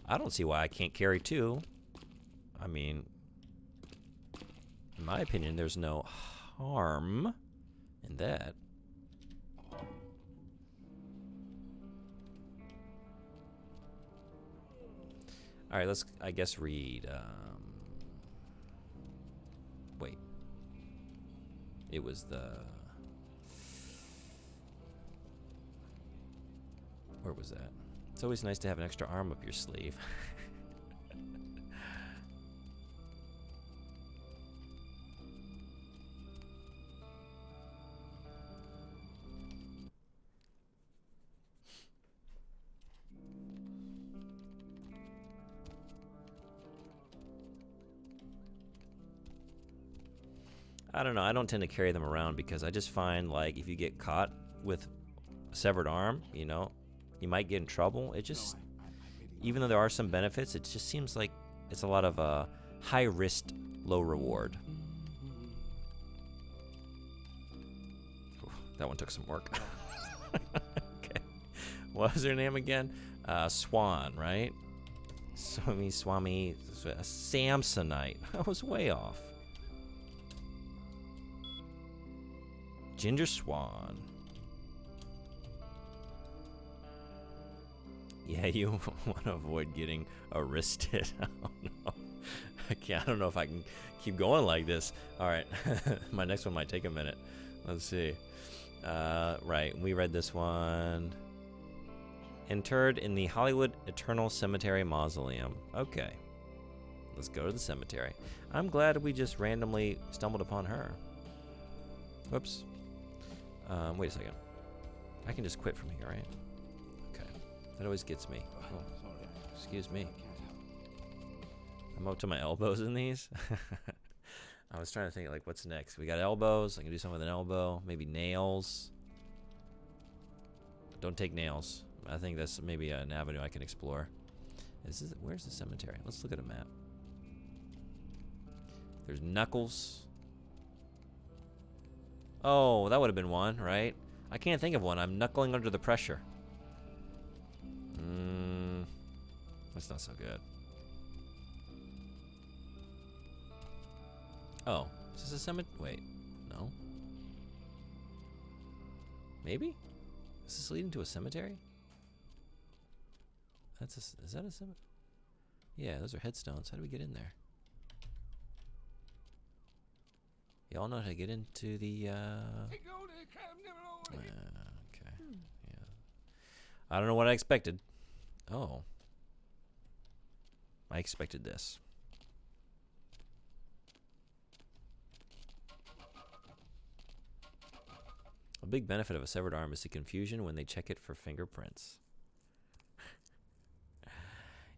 I don't see why I can't carry two. I mean, in my opinion, there's no harm in that. All right, let's, I guess, read. Wait. It was the... Where was that? It's always nice to have an extra arm up your sleeve. I don't know. I don't tend to carry them around because I just find like if you get caught with a severed arm, you know, you might get in trouble. It just, even though there are some benefits, it just seems like it's a lot of high risk, low reward. Ooh, that one took some work. Okay. What was her name again? Swan, right? Swami, Samsonite. I was way off. Ginger Swan. Yeah, you want to avoid getting arrested. I don't know. I don't know if I can keep going like this. All right. My next one might take a minute. Let's see. Right. We read this one. Interred in the Hollywood Eternal Cemetery Mausoleum. Okay. Let's go to the cemetery. I'm glad we just randomly stumbled upon her. Whoops. Wait a second. I can just quit from here, right? Okay. That always gets me. Oh, excuse me. I'm up to my elbows in these. I was trying to think, like, what's next? We got elbows. I can do something with an elbow. Maybe nails. Don't take nails. I think that's maybe an avenue I can explore. Where's the cemetery? Let's look at a map. There's Knuckles. Oh, that would have been one, right? I can't think of one. I'm knuckling under the pressure. That's not so good. Oh, is this a cemetery? Wait, no. Maybe? Is this leading to a cemetery? Is that a cemetery? Yeah, those are headstones. How do we get in there? Y'all know how to get into the, okay. Yeah. I don't know what I expected. Oh. I expected this. A big benefit of a severed arm is the confusion when they check it for fingerprints.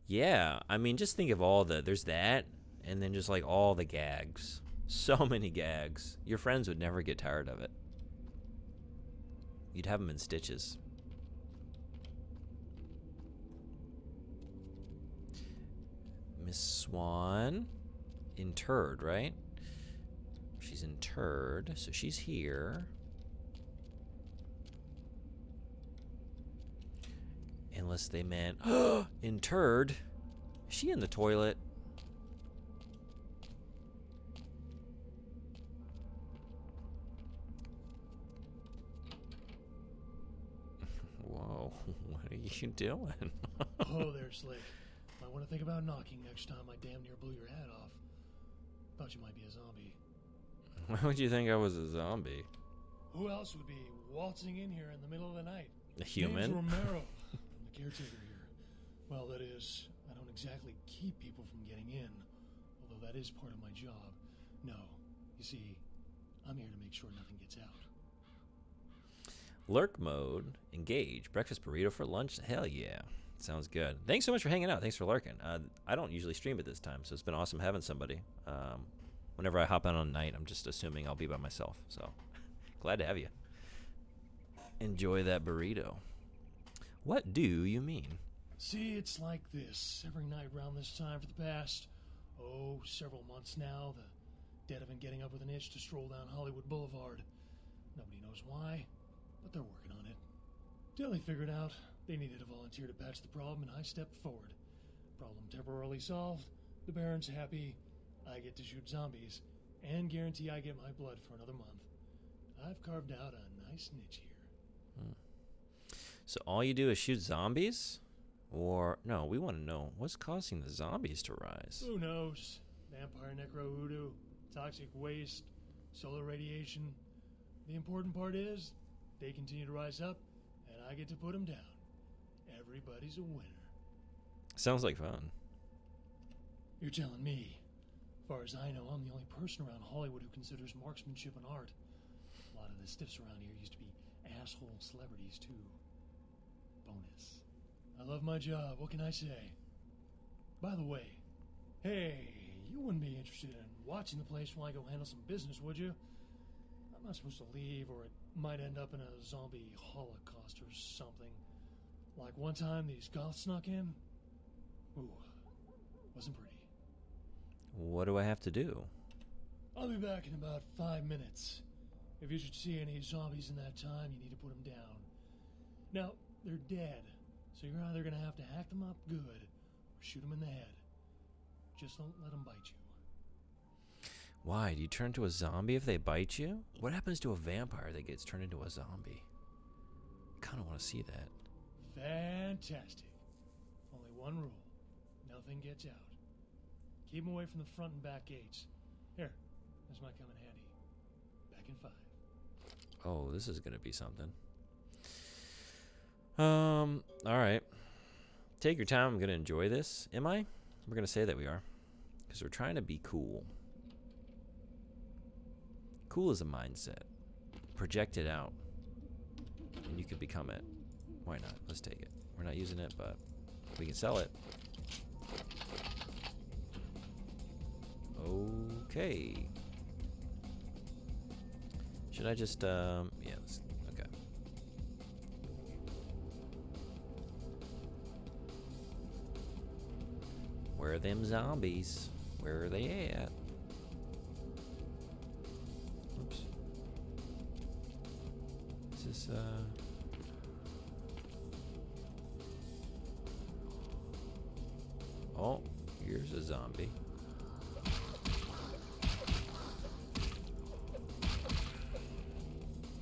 Yeah, I mean, just think of there's that, and then just like all the gags. So many gags. Your friends would never get tired of it. You'd have them in stitches. Miss Swan. Interred, right? She's interred, so she's here. Unless they meant, interred. Is she in the toilet? Whoa, what are you doing? Oh, there, Slick. Might want to think about knocking next time I damn near blew your head off. Thought you might be a zombie. Why would you think I was a zombie? Who else would be waltzing in here in the middle of the night? A human? Name's Romero. I'm the caretaker here. Well, that is, I don't exactly keep people from getting in, although that is part of my job. No, you see, I'm here to make sure nothing gets out. Lurk mode, engage, breakfast burrito for lunch. Hell yeah, sounds good. Thanks so much for hanging out. Thanks for lurking. I don't usually stream at this time, so it's been awesome having somebody. Whenever I hop out on night, I'm just assuming I'll be by myself. So glad to have you. Enjoy that burrito. What do you mean? See, it's like this. Every night around this time for the past, several months now, the dead have been getting up with an itch to stroll down Hollywood Boulevard. Nobody knows why, but they're working on it. Till they figured out they needed a volunteer to patch the problem, and I stepped forward. Problem temporarily solved. The Baron's happy. I get to shoot zombies, and guarantee I get my blood for another month. I've carved out a nice niche here. So all you do is shoot zombies? Or, no, we want to know what's causing the zombies to rise. Who knows? Vampire necro hoodoo, toxic waste, solar radiation. The important part is, they continue to rise up, and I get to put them down. Everybody's a winner. Sounds like fun. You're telling me. As far as I know, I'm the only person around Hollywood who considers marksmanship an art. A lot of the stiffs around here used to be asshole celebrities, too. Bonus. I love my job, what can I say? By the way, hey, you wouldn't be interested in watching the place while I go handle some business, would you? I'm not supposed to leave, or it might end up in a zombie holocaust or something. Like one time these goths snuck in. Ooh, wasn't pretty. What do I have to do? I'll be back in about 5 minutes. If you should see any zombies in that time, you need to put them down. Now, they're dead, so you're either going to have to hack them up good or shoot them in the head. Just don't let them bite you. Why? Do you turn into a zombie if they bite you? What happens to a vampire that gets turned into a zombie? I kind of want to see that. Fantastic. Only one rule. Nothing gets out. Keep them away from the front and back gates. Here, this might come in handy. Back in 5. Oh, this is going to be something. Alright. Take your time. I'm going to enjoy this. Am I? We're going to say that we are. Because we're trying to be cool. Cool is a mindset. Project it out. And you can become it. Why not? Let's take it. We're not using it, but we can sell it. Okay. Should I just, yeah, okay. Where are them zombies? Where are they at? Oops. Is this, oh, here's a zombie.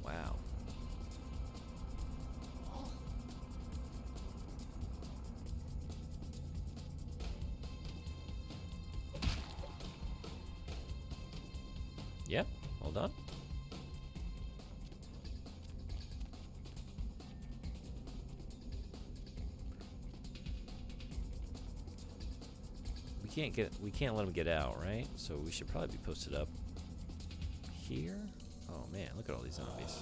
Wow. Yep, well done. We can't let him get out, right? So we should probably be posted up here. Oh man, look at all these zombies.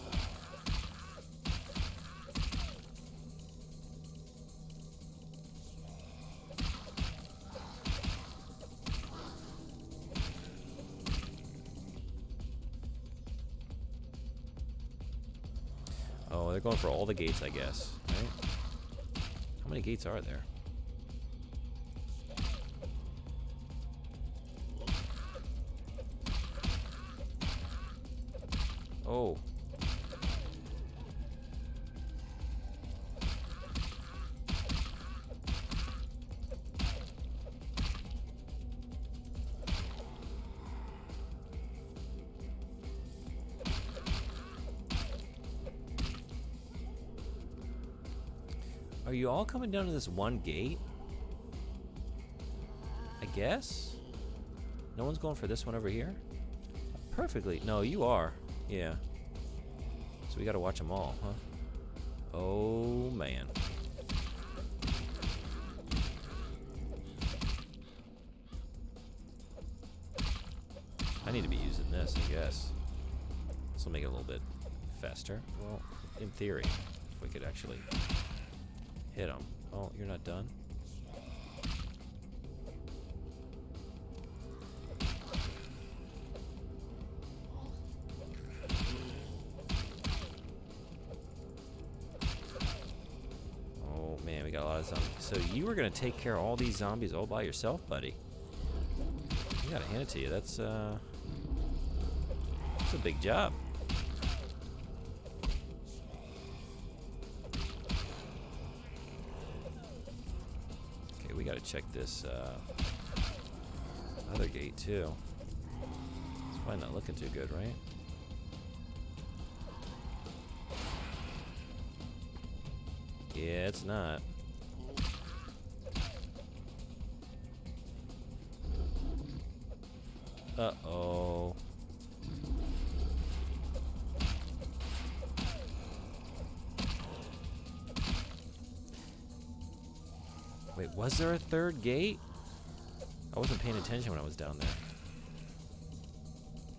Oh, they're going for all the gates, I guess, right? How many gates are there? Oh. Are you all coming down to this one gate? I guess? No one's going for this one over here? Perfectly. No, you are. Yeah. So we gotta watch them all, huh? Oh, man. I need to be using this, I guess. This will make it a little bit faster. Well, in theory, if we could actually hit them. Oh, you're not done? We got a lot of zombies. So you were gonna take care of all these zombies all by yourself, buddy. I gotta hand it to you. That's a big job. Okay, we gotta check this other gate too. It's probably not looking too good, right? Yeah, it's not. Uh-oh. Wait, was there a third gate? I wasn't paying attention when I was down there.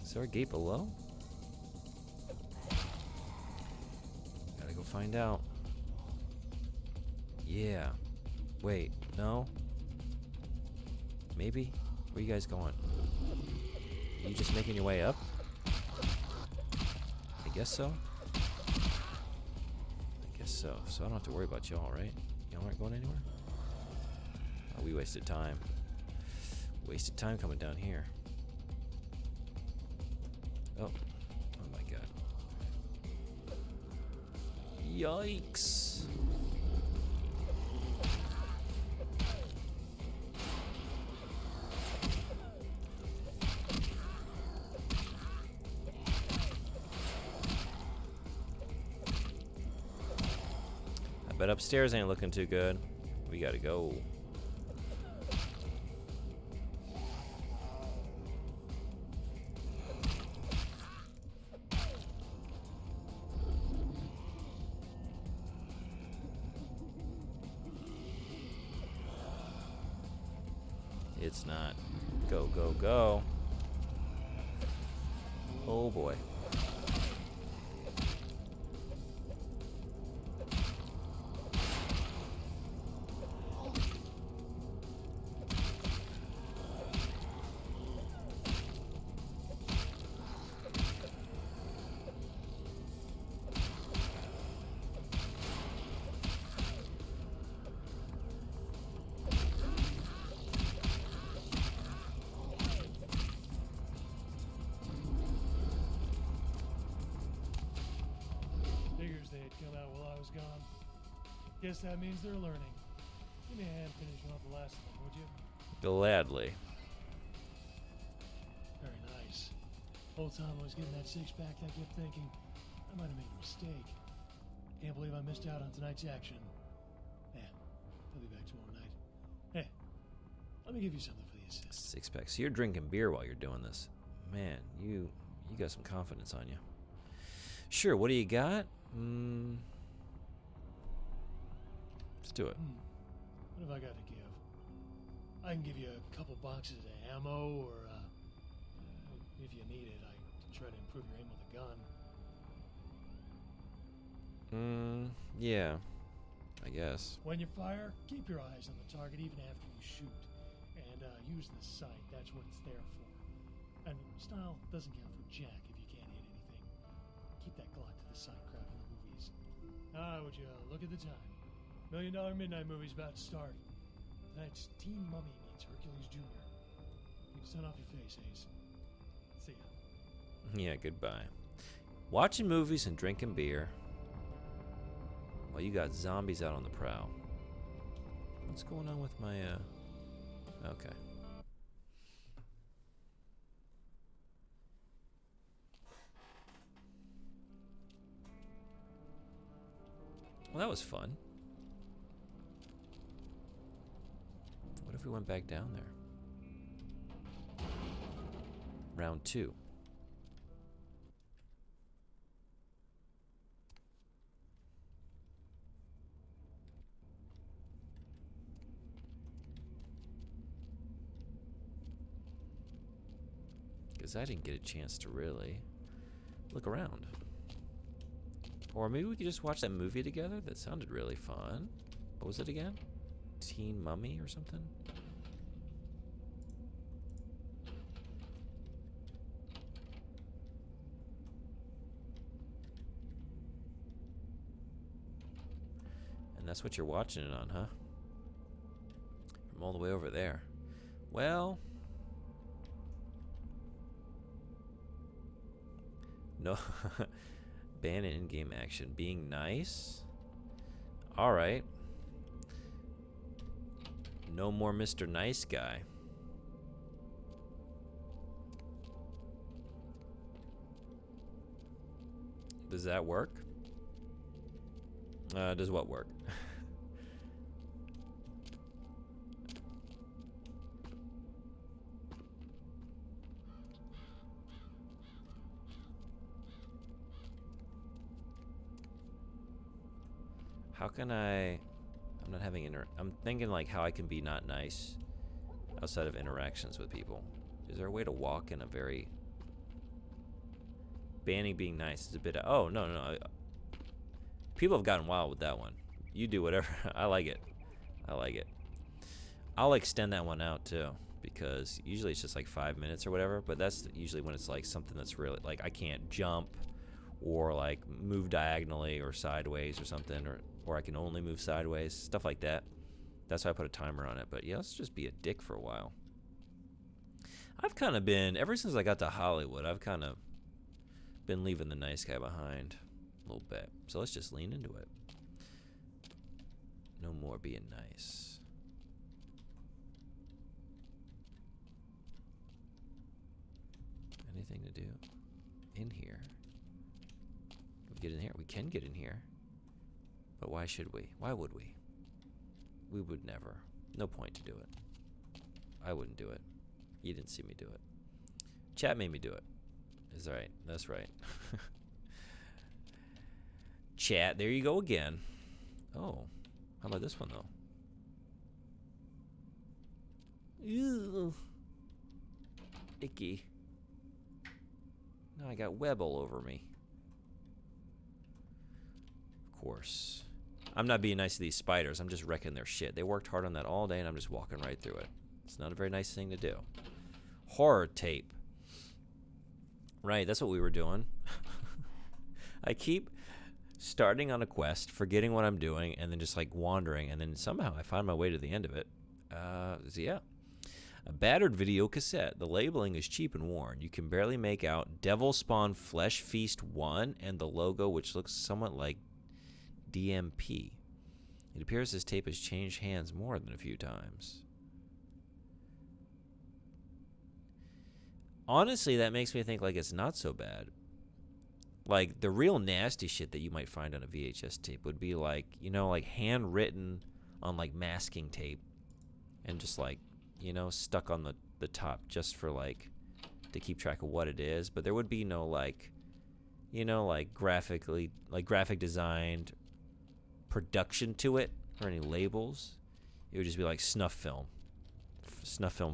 Is there a gate below? Gotta go find out. Yeah. Wait, no? Maybe? Where are you guys going? You just making your way up? I guess so. I guess so. So I don't have to worry about y'all, right? Y'all aren't going anywhere? Oh, we wasted time. Wasted time coming down here. Oh. Oh my god. Yikes. I bet upstairs ain't looking too good. We gotta go. It's not. Go, go, go. Oh boy. Figures they had come out while I was gone. Guess that means they're learning. Give me a hand finishing off the last of them, would you? Gladly. Very nice. Whole time I was getting that six-pack, I kept thinking, I might have made a mistake. Can't believe I missed out on tonight's action. Yeah, I'll be back tomorrow night. Hey, let me give you something for the assist. Six-pack. So you're drinking beer while you're doing this. Man, you got some confidence on you. Sure, what do you got? Let's do it. What have I got to give? I can give you a couple boxes of ammo, or if you need it, I can try to improve your aim with a gun. Yeah, I guess. When you fire, keep your eyes on the target even after you shoot. And use the sight, that's what it's there for. And style doesn't count for jack if you can't hit anything. Keep that Glock to the side crap in the movies. Would you look at the time? $1 Million Midnight movie's about to start. Tonight's Teen Mummy meets Hercules Jr. Keep the sun off your face, Ace. See ya. Yeah, goodbye. Watching movies and drinking beer while you got zombies out on the prowl. What's going on with my, okay. Well, that was fun. What if we went back down there? Round 2. Because I didn't get a chance to really look around. Or maybe we could just watch that movie together? That sounded really fun. What was it again? Teen Mummy or something? And that's what you're watching it on, huh? From all the way over there. Well... no... Ban in-game action. Being nice? Alright. No more Mr. Nice Guy. Does that work? Does what work? How can I'm not having I'm thinking like how I can be not nice outside of interactions with people. Is there a way to walk in a very... Banning being nice is a bit... Oh, no. People have gotten wild with that one. You do whatever. I like it. I like it. I'll extend that one out too. because usually it's just like 5 minutes or whatever, but that's usually when it's like something that's really like I can't jump or like move diagonally or sideways or something, or I can only move sideways, stuff like that. That's why I put a timer on it. But yeah, let's just be a dick for a while. I've kind of been, ever since I got to Hollywood, I've kind of been leaving the nice guy behind a little bit. So let's just lean into it. No more being nice. Anything to do in here? Can we get in here? We can get in here. But why should we? Why would we? We would never. No point to do it. I wouldn't do it. You didn't see me do it. Chat made me do it. Is that right? That's right. Chat, there you go again. Oh, how about this one, though? Ew. Icky. Now I got web all over me. Of course. I'm not being nice to these spiders. I'm just wrecking their shit. They worked hard on that all day, and I'm just walking right through it. It's not a very nice thing to do. Horror tape. Right, that's what we were doing. I keep starting on a quest, forgetting what I'm doing, and then just like wandering, and then somehow I find my way to the end of it. So yeah. A battered video cassette. The labeling is cheap and worn. You can barely make out Devil Spawn Flesh Feast 1 and the logo, which looks somewhat like DMP. It appears this tape has changed hands more than a few times. Honestly, that makes me think like it's not so bad. Like the real nasty shit that you might find on a VHS tape would be like, you know, like handwritten on like masking tape and just like, you know, stuck on the top just for like to keep track of what it is. But there would be no like, you know, like graphic designed production to it or any labels. It would just be like snuff film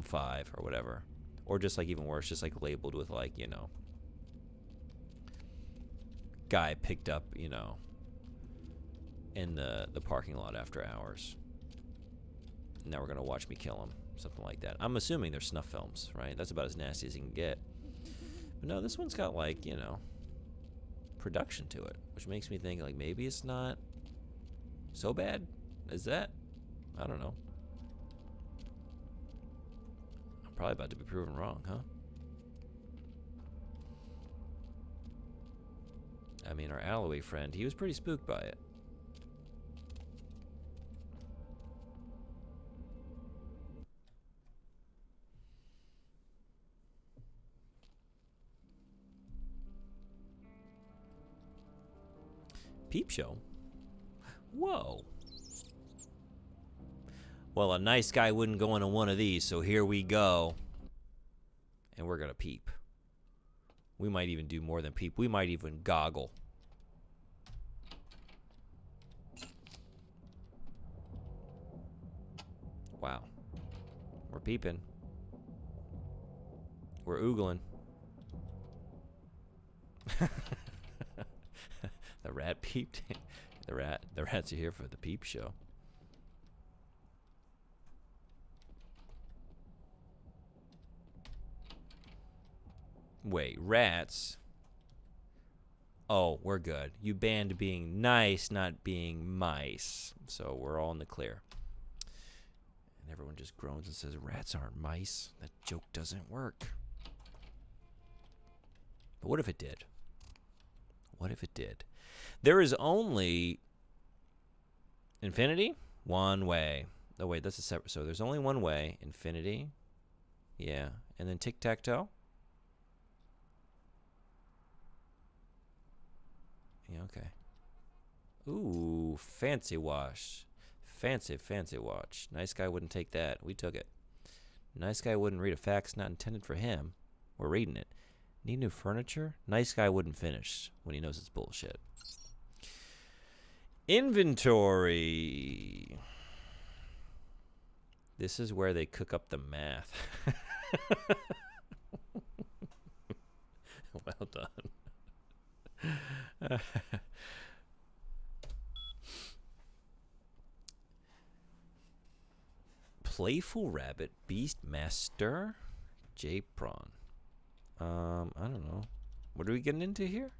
5 or whatever. Or just like even worse, just like labeled with like, you know, guy picked up, you know, in the parking lot after hours. Now we're going to watch me kill him. Something like that. I'm assuming they're snuff films, right? That's about as nasty as you can get. But no, this one's got like, you know, production to it, which makes me think like maybe it's not so bad as that. I don't know. I'm probably about to be proven wrong, huh? I mean, our Alloway friend, he was pretty spooked by it. Peep show? Whoa. Well, a nice guy wouldn't go into one of these, so here we go. And we're going to peep. We might even do more than peep. We might even goggle. Wow. We're peeping. We're oogling. The rat peeped. The rats are here for the peep show. Wait, rats? Oh, we're good. You banned being nice, not being mice. So we're all in the clear. And everyone just groans and says, rats aren't mice. That joke doesn't work. But what if it did? What if it did? There is only infinity, one way. Oh, wait, that's a separate. So there's only one way. Infinity. Yeah. And then tic-tac-toe. Yeah, okay. Ooh, fancy wash. Fancy watch. Nice guy wouldn't take that. We took it. Nice guy wouldn't read a fax not intended for him. We're reading it. Need new furniture? Nice guy wouldn't finish when he knows it's bullshit. Inventory. This is where they cook up the math. Well done. Playful Rabbit, Beastmaster, J-Prawn. I don't know. What are we getting into here?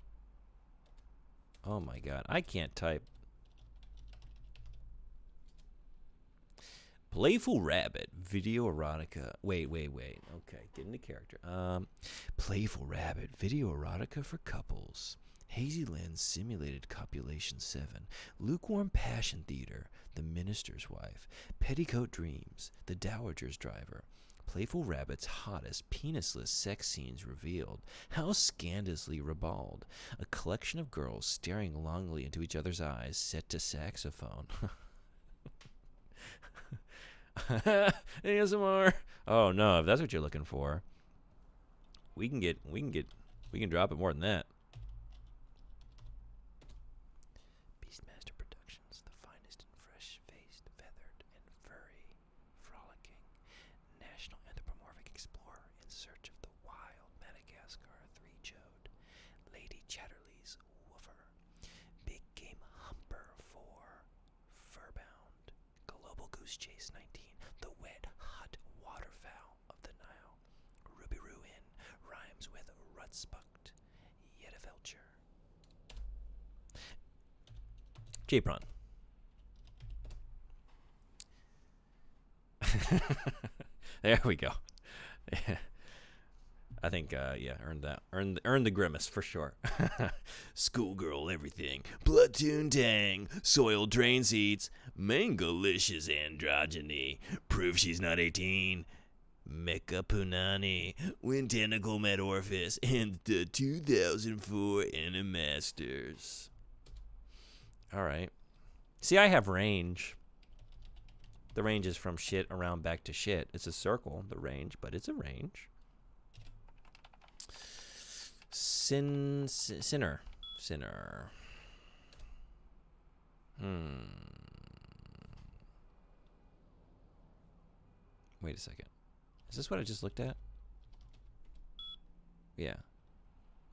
Oh my god, I can't type. Playful Rabbit, video erotica. Wait. Okay, get into character. Playful Rabbit, video erotica for couples. Hazy Land's simulated copulation 7. Lukewarm passion theater, the minister's wife. Petticoat dreams, the dowager's driver. Playful Rabbit's hottest penisless sex scenes revealed. How scandalously ribald. A collection of girls staring longingly into each other's eyes, set to saxophone. ASMR. Oh no, if that's what you're looking for, we can drop it more than that. Beastmaster Productions, the finest in fresh-faced, feathered, and furry, frolicking, national anthropomorphic explorer in search of the wild Madagascar three-chode, Lady Chatterley's woofer, big game humper 4, furbound, global goose chase 19, the wet, hot waterfowl of the Nile, Ruby Ruin rhymes with rutspucked, yet a vulture. J-Prawn. There we go. I think, earned that. Earned the grimace for sure. Schoolgirl everything. Platoon tang. Soiled train seats. Mangalicious androgyny. Proof she's not 18. Mecha Punani. When tentacle met Orpheus. And the 2004 Animasters. Alright. See, I have range. The range is from shit around back to shit. It's a circle, the range, but it's a range. Sinner. Wait a second. Is this what I just looked at? Yeah.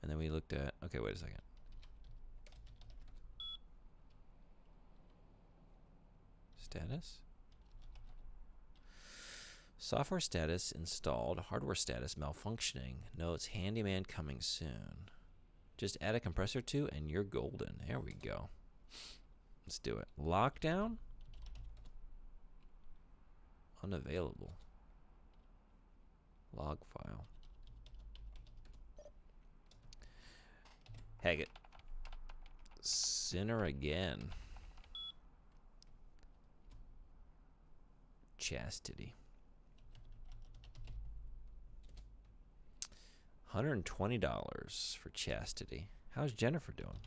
And then we looked at... Okay, wait a second. Status? Software status installed. Hardware status malfunctioning. Notes handyman coming soon. Just add a compressor to and you're golden. There we go. Let's do it. Lockdown? Unavailable. Log file. Haggett. Sinner again. Chastity. $120 for chastity. How's Jennifer doing?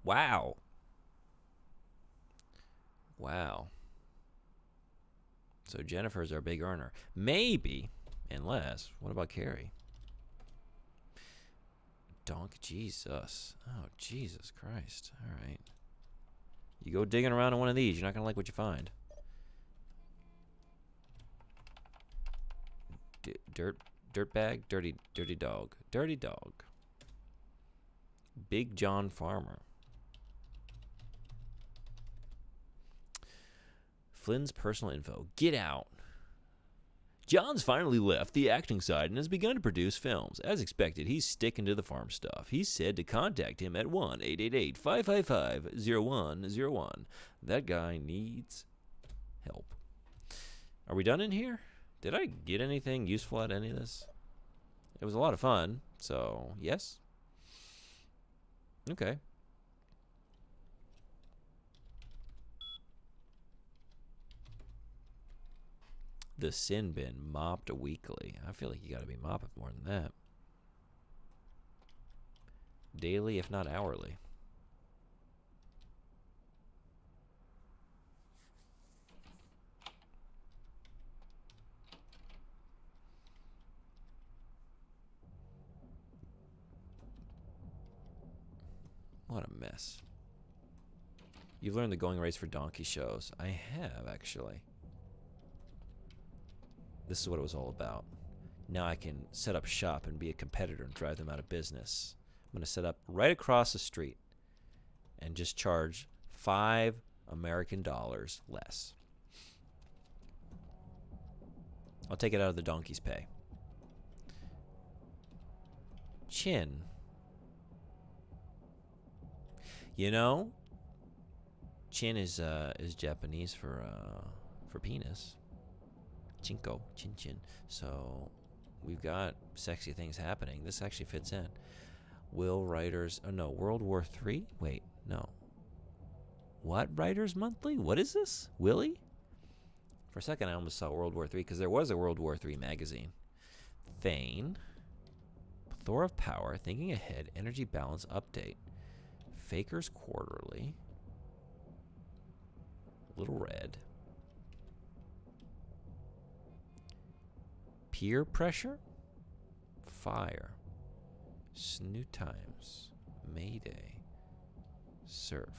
Wow. So Jennifer's our big earner. Maybe, unless, what about Carrie? Jesus. Oh, Jesus Christ. All right. You go digging around in one of these, you're not going to like what you find. Dirtbag, dirty dog. Dirty dog. Big John Farmer. Flynn's personal info. Get out. John's finally left the acting side and has begun to produce films. As expected, he's sticking to the farm stuff. He's said to contact him at 1-888-555-0101. That guy needs help. Are we done in here? Did I get anything useful out of any of this? It was a lot of fun, so yes? Okay. The sin bin mopped weekly. I feel like you gotta be mopping more than that. Daily, if not hourly. What a mess. You've learned the going rates for donkey shows. I have, actually. This is what it was all about. Now I can set up shop and be a competitor and drive them out of business. I'm going to set up right across the street and just charge $5 American less. I'll take it out of the donkey's pay. Chin. You know, chin is Japanese for penis. Chinko, chin chin. So we've got sexy things happening. This actually fits in. Will Writers? Oh no, World War III. Wait, no. What Writers Monthly? What is this? Willie? For a second, I almost saw World War III because there was a World War III magazine. Thane. Plethora of Power. Thinking Ahead. Energy Balance Update. Fakers Quarterly. Little Red. Peer Pressure. Fire. Snoo Times. Mayday. Surf.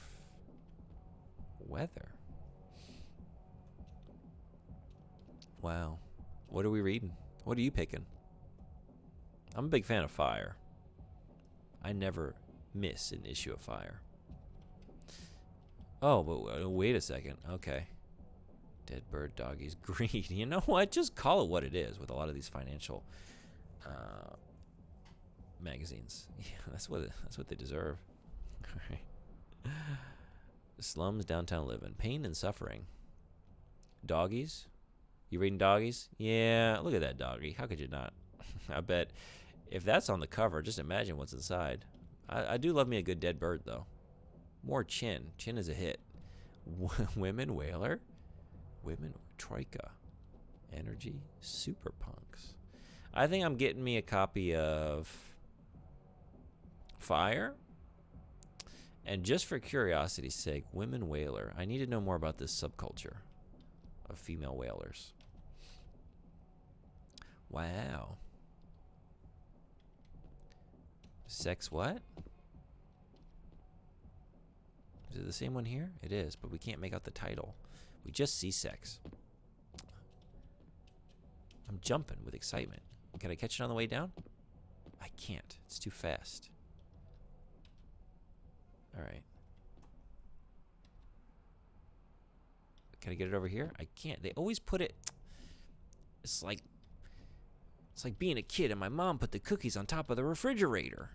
Weather. Wow. What are we reading? What are you picking? I'm a big fan of Fire. I never miss an issue of Fire. Oh, but wait a second. Okay. Dead Bird Doggies Greed. You know what? Just call it what it is with a lot of these financial magazines. Yeah, that's what they deserve. All right. Slums, Downtown Living. Pain and Suffering. Doggies. You reading Doggies? Yeah, look at that doggy. How could you not? I bet if that's on the cover, just imagine what's inside. I do love me a good dead bird, though. More Chin. Chin is a hit. Women Whaler. Women Troika. Energy. Super Punks. I think I'm getting me a copy of Fire. And just for curiosity's sake, Women Whaler. I need to know more about this subculture of female whalers. Wow. Sex what? Is it the same one here? It is, but we can't make out the title. We just see sex. I'm jumping with excitement. Can I catch it on the way down? I can't. It's too fast. All right. Can I get it over here? I can't. They always put it. It's like being a kid and my mom put the cookies on top of the refrigerator.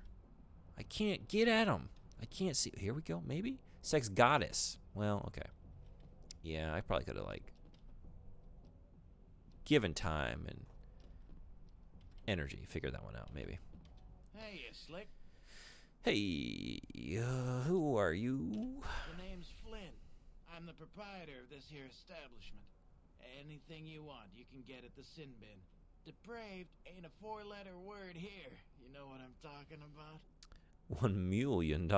I can't get at them. I can't see. Here we go. Maybe Sex Goddess. Well, okay. Yeah, I probably could have given time and energy. Figure that one out. Maybe. Hey, you slick. Hey, who are you? The name's Flynn. I'm the proprietor of this here establishment. Anything you want, you can get at the sin bin. Depraved ain't a 4-letter word here. You know what I'm talking about? $1 million.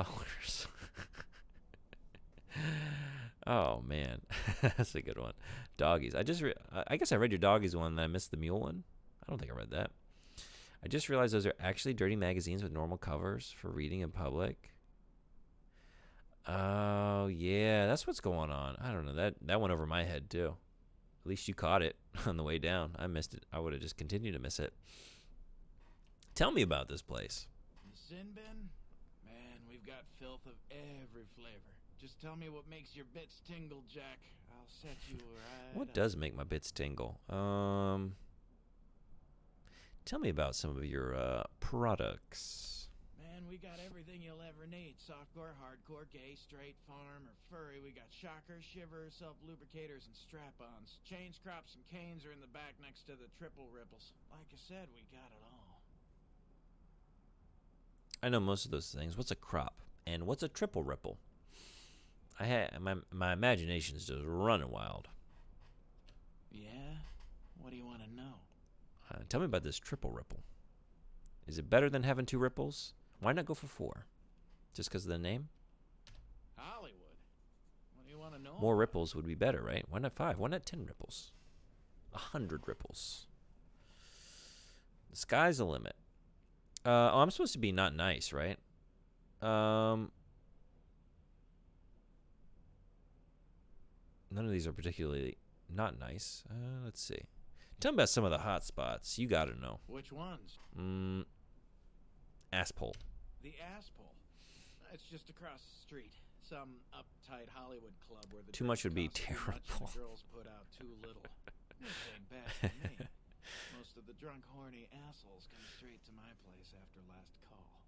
Oh man, that's a good one. Doggies. I guess I read your doggies one, and I missed the mule one. I don't think I read that. I just realized those are actually dirty magazines with normal covers for reading in public. Oh yeah, that's what's going on. I don't know, that went over my head too. At least you caught it on the way down. I missed it. I would have just continued to miss it. Tell me about this place. The sin bin? Man, we've got filth of every flavor. Just tell me what makes your bits tingle, Jack. I'll set you right What up. does make my bits tingle? Tell me about some of your products. Man, we got everything you'll ever need. Softcore, hardcore, gay, straight, farm, or furry. We got shockers, shivers, self-lubricators, and strap-ons. Chains, crops, and canes are in the back next to the triple ripples. Like I said, we got it all. I know most of those things. What's a crop? And what's a triple ripple? My imagination is just running wild. Yeah? What do you want to know? Tell me about this triple ripple. Is it better than having 2 ripples? Why not go for 4? Just because of the name? Hollywood. What do you want to know? More ripples would be better, right? Why not 5? Why not 10 ripples? 100 ripples. The sky's the limit. I'm supposed to be not nice, right? None of these are particularly not nice. Let's see. Tell me about some of the hot spots. You got to know. Which ones? Asshole. The Asshole. It's just across the street. Some uptight Hollywood club where the Too much would be drinks cost too much and terrible. the girls put out too little. Which ain't bad for me. Most of the drunk, horny assholes come straight to my place after last call.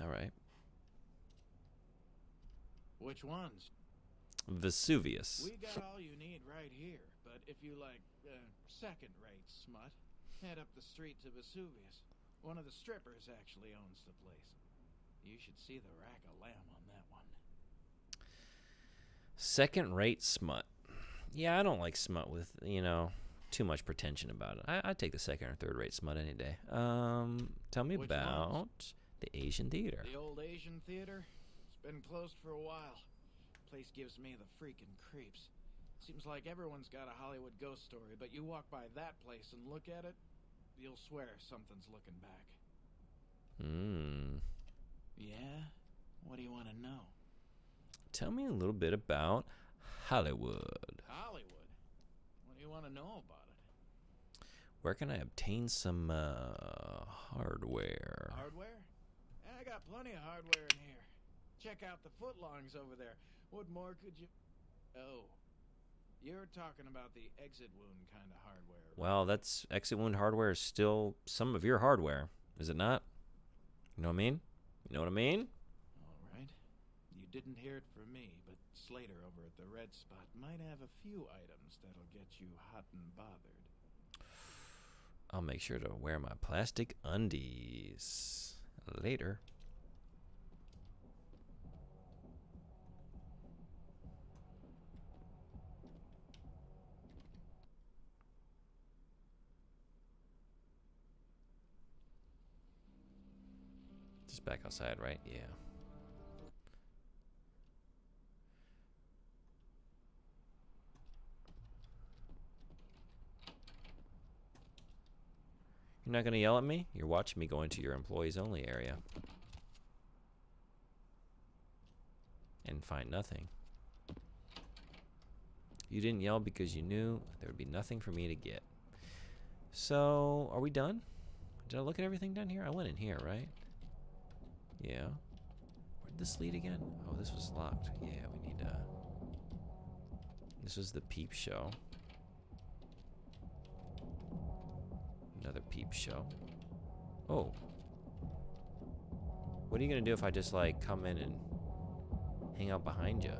All right. Which ones? Vesuvius. We got all you need right here, but if you like second-rate smut, head up the street to Vesuvius. One of the strippers actually owns the place. You should see the rack of lamb on that one. Second-rate smut. Yeah, I don't like smut with, too much pretension about it. I'd take the second or third-rate smut any day. Tell me Which about ones? the Asian theater. The old Asian theater? It's been closed for a while. Place gives me the freaking creeps. Seems like everyone's got a Hollywood ghost story, but you walk by that place and look at it, you'll swear something's looking back. Yeah? What do you want to know? Tell me a little bit about Hollywood. Hollywood? What do you want to know about it? Where can I obtain some hardware? Hardware? I got plenty of hardware in here. Check out the footlongs over there. What more could you... Oh. You're talking about the exit wound kind of hardware. Well, that's exit wound hardware is still some of your hardware, is it not? You know what I mean? You know what I mean? All right. You didn't hear it from me, but Slater over at the Red Spot might have a few items that'll get you hot and bothered. I'll make sure to wear my plastic undies. Later. Just back outside, right? Yeah. You're not going to yell at me? You're watching me go into your employees only area. And find nothing. You didn't yell because you knew there would be nothing for me to get. So, are we done? Did I look at everything down here? I went in here, right? Yeah. Where'd this lead again? Oh, this was locked. Yeah, we need this was the peep show. Another peep show. Oh. What are you gonna do if I just like come in and hang out behind you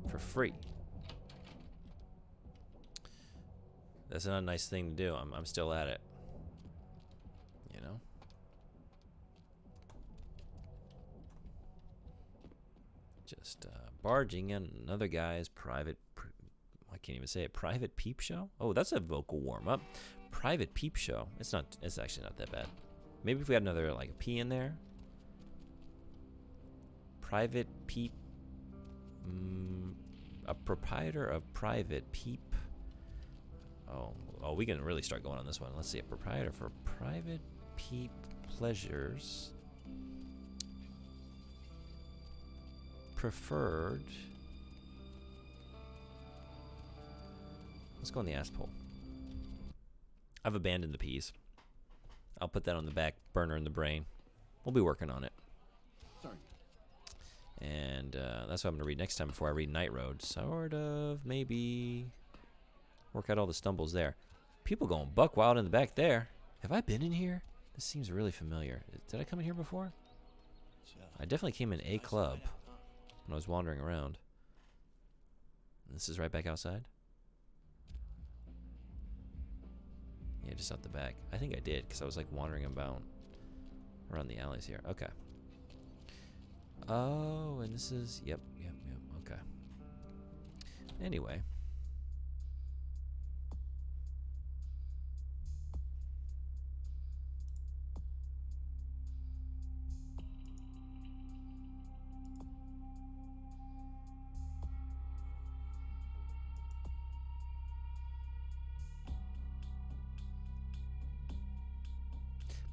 for free? That's not a nice thing to do. I'm still at it. You know? Just barging in another guy's private, I can't even say it, private peep show? Oh, that's a vocal warm-up. Private peep show. It's actually not that bad. Maybe if we had another, like, a P in there. Private peep. A proprietor of private peep. Oh, we can really start going on this one. Let's see. A proprietor for private peep pleasures. Preferred. Let's go on the ass pole. I've abandoned the P's. I'll put that on the back burner in the brain. We'll be working on it. Sorry. And that's what I'm going to read next time before I read Night Road. Sort of, maybe. Work out all the stumbles there. People going buck wild in the back there. Have I been in here? This seems really familiar. Did I come in here before? I definitely came in a club when I was wandering around. This is right back outside? Yeah, just out the back. I think I did, because I was like wandering about around the alleys here. Okay. Oh, and this is... Yep. Okay. Anyway.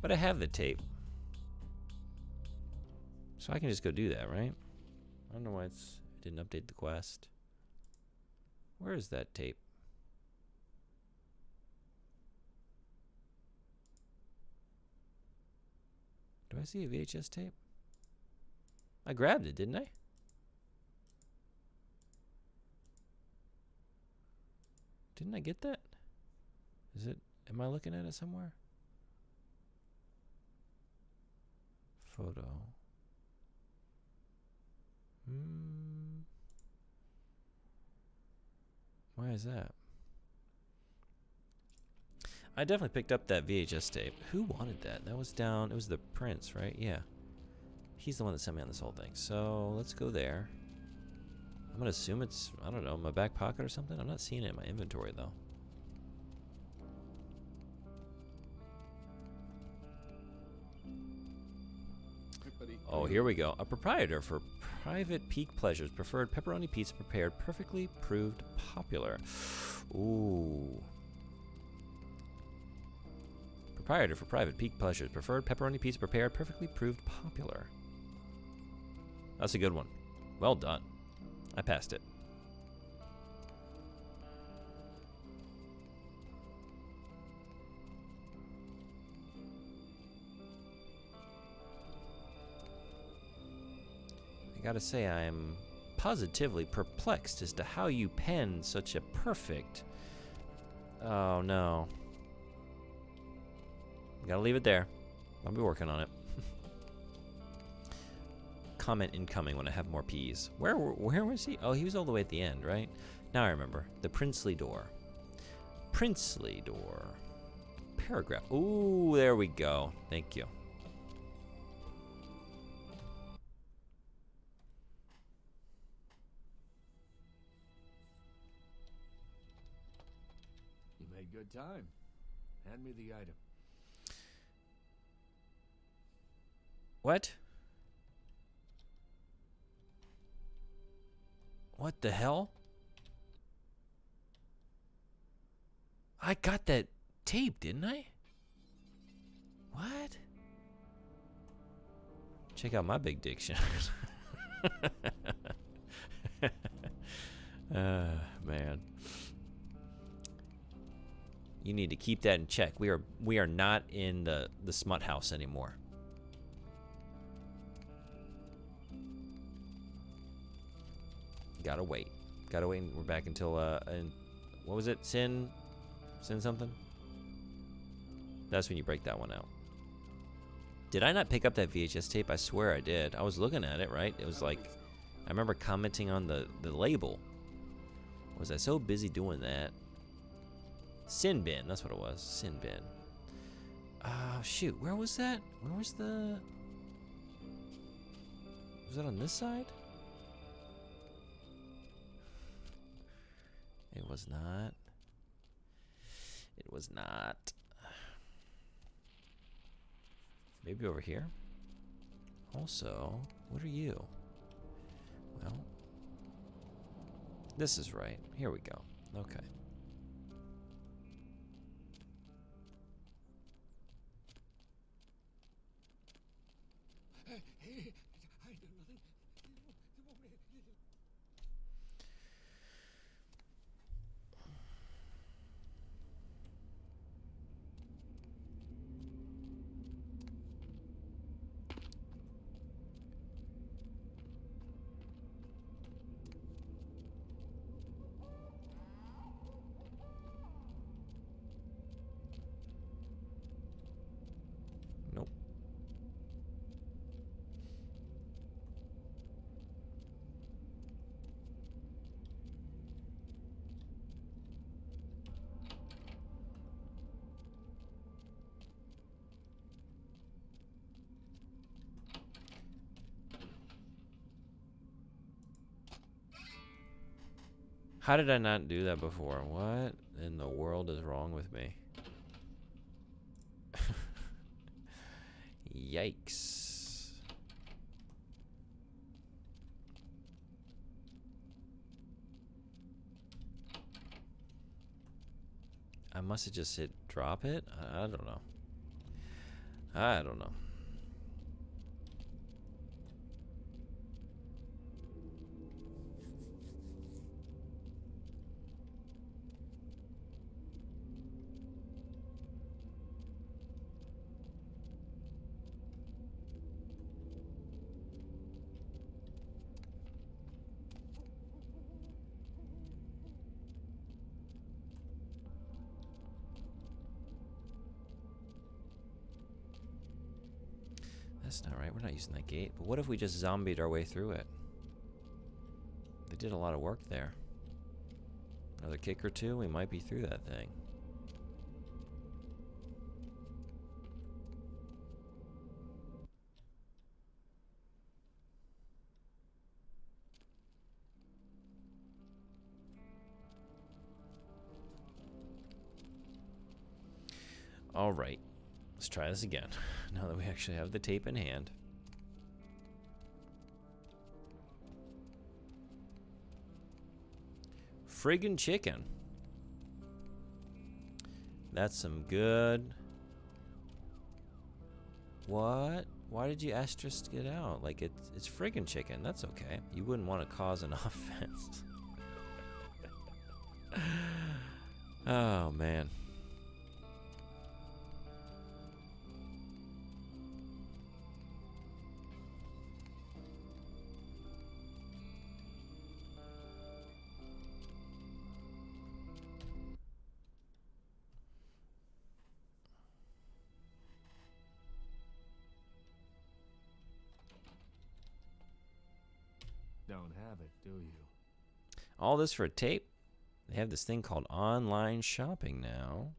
But I have the tape. So I can just go do that, right? I don't know why it didn't update the quest. Where is that tape? Do I see a VHS tape? I grabbed it, didn't I? Didn't I get that? Is it? Am I looking at it somewhere? Photo. Why is that? I definitely picked up that VHS tape. Who wanted that? That was down. It was the Prince, right? Yeah. He's the one that sent me on this whole thing. So let's go there. I'm going to assume it's, I don't know, in my back pocket or something. I'm not seeing it in my inventory, though. Oh, here we go. A proprietor for private peak pleasures. Preferred pepperoni pizza prepared perfectly. Proved popular. Ooh. Proprietor for private peak pleasures. Preferred pepperoni pizza prepared perfectly. Proved popular. That's a good one. Well done. I passed it. I gotta say, I am positively perplexed as to how you penned such a perfect... Oh, no. Gotta leave it there. I'll be working on it. Comment incoming when I have more peas. Where was he? Oh, he was all the way at the end, right? Now I remember. The princely door. Princely door. Paragraph. Ooh, there we go. Thank you. You made good time. Hand me the item. What? What the hell? I got that tape, didn't I? What? Check out my big dictionary. Man. You need to keep that in check. We are not in the smut house anymore. Gotta wait. Gotta wait. We're back until and what was it? Sin something? That's when you break that one out. Did I not pick up that VHS tape? I swear I did. I was looking at it, right? It was like, I remember commenting on the label. Was I so busy doing that? Sin bin, that's what it was. Sin bin. Shoot, where was that? Where was the... Was that on this side? It was not. It was not. Maybe over here? Also, what are you? Well, this is right. Here we go. Okay. Nope. How did I not do that before? What in the world is wrong with me? Yikes. I must have just hit drop it? I don't know. I don't know. That's not right. We're not using that gate. But what if we just zombied our way through it? They did a lot of work there. Another kick or two, we might be through that thing. All right, let's try this again. Now that we actually have the tape in hand. Friggin' chicken. That's some good. What? Why did you asterisk it out? Like it's friggin' chicken. That's okay. You wouldn't want to cause an offense. Oh man. Don't have it, do you? All this for a tape? They have this thing called online shopping now.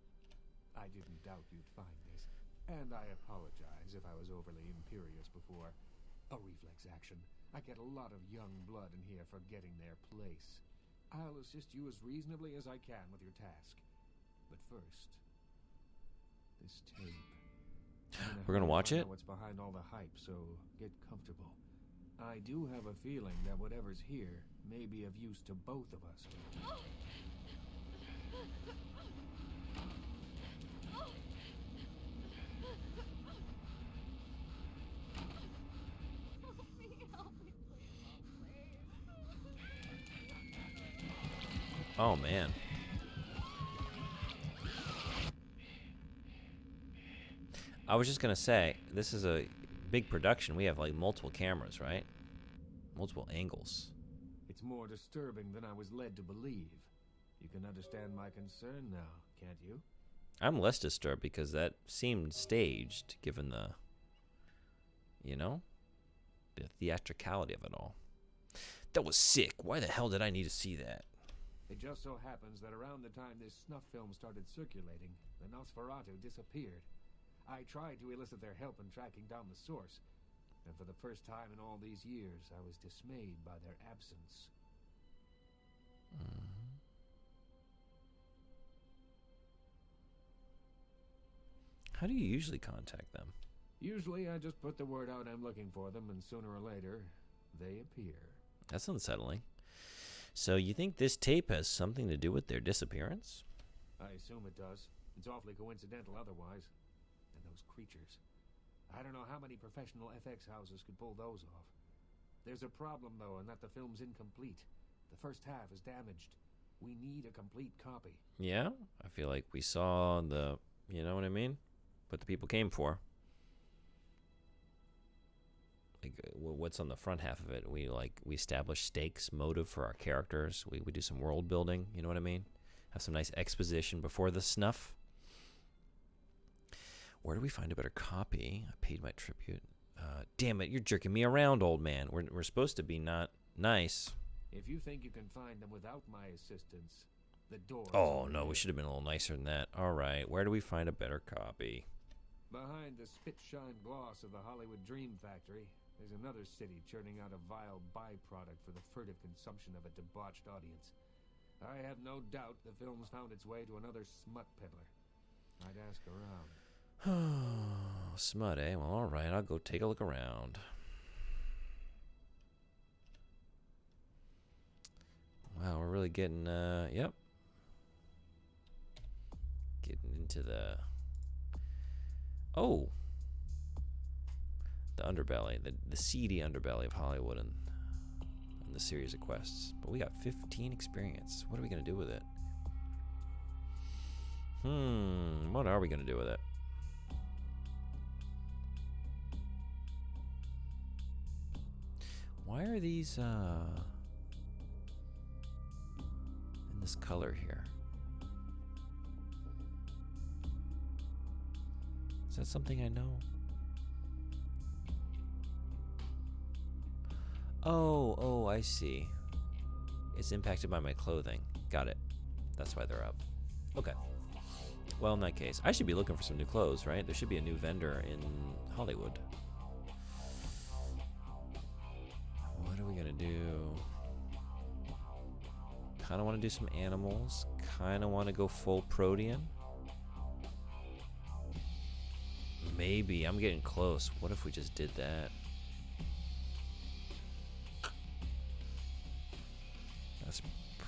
I didn't doubt you'd find this, and I apologize if I was overly imperious before. A reflex action. I get a lot of young blood in here forgetting their place. I'll assist you as reasonably as I can with your task. But first, this tape. We're gonna watch it? I know what's behind all the hype, so get comfortable. I do have a feeling that whatever's here may be of use to both of us. Oh man. I was just gonna say, this is a big production. We have like multiple cameras, right? Multiple angles. It's more disturbing than I was led to believe. You can understand my concern now, can't you? I'm less disturbed because that seemed staged, given the, you know, the theatricality of it all. That was sick. Why the hell did I need to see that? It just so happens that around the time this snuff film started circulating, the Nosferatu disappeared. I tried to elicit their help in tracking down the source, and for the first time in all these years, I was dismayed by their absence. How do you usually contact them? Usually, I just put the word out I'm looking for them, and sooner or later, they appear. That's unsettling. So you think this tape has something to do with their disappearance? I assume it does. It's awfully coincidental otherwise. And those creatures. I don't know how many professional FX houses could pull those off. There's a problem, though, in that the film's incomplete. The first half is damaged. We need a complete copy. Yeah, I feel like we saw the, you know what I mean? What the people came for. Like, what's on the front half of it? We establish stakes, motive for our characters. We do some world building, you know what I mean? Have some nice exposition before the snuff. Where do we find a better copy? I paid my tribute. Damn it, you're jerking me around, old man. We're supposed to be not nice. If you think you can find them without my assistance, the door. Oh, no, we should have been a little nicer than that. All right, where do we find a better copy? Behind the spit-shine gloss of the Hollywood Dream Factory, there's another city churning out a vile byproduct for the furtive consumption of a debauched audience. I have no doubt the film's found its way to another smut peddler. I'd ask around. Smut, eh? Well, all right, I'll go take a look around. Wow, we're really getting, yep. Getting into the... Oh! The underbelly, the seedy underbelly of Hollywood and the series of quests. But we got 15 experience. What are we going to do with it? What are we going to do with it? Why are these, in this color here? Is that something I know? Oh, I see. It's impacted by my clothing. Got it. That's why they're up. Okay. Well, in that case, I should be looking for some new clothes, right? There should be a new vendor in Hollywood. What are we gonna do? Kind of want to do some animals. Kind of want to go full Protean. Maybe. I'm getting close. What if we just did that? That's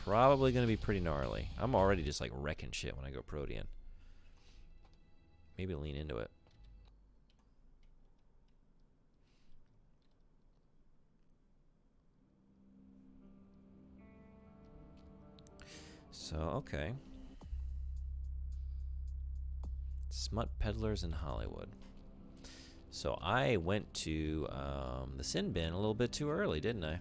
probably going to be pretty gnarly. I'm already just like wrecking shit when I go Protean. Maybe lean into it. So, okay. Smut peddlers in Hollywood. So I went to the sin bin a little bit too early, didn't I?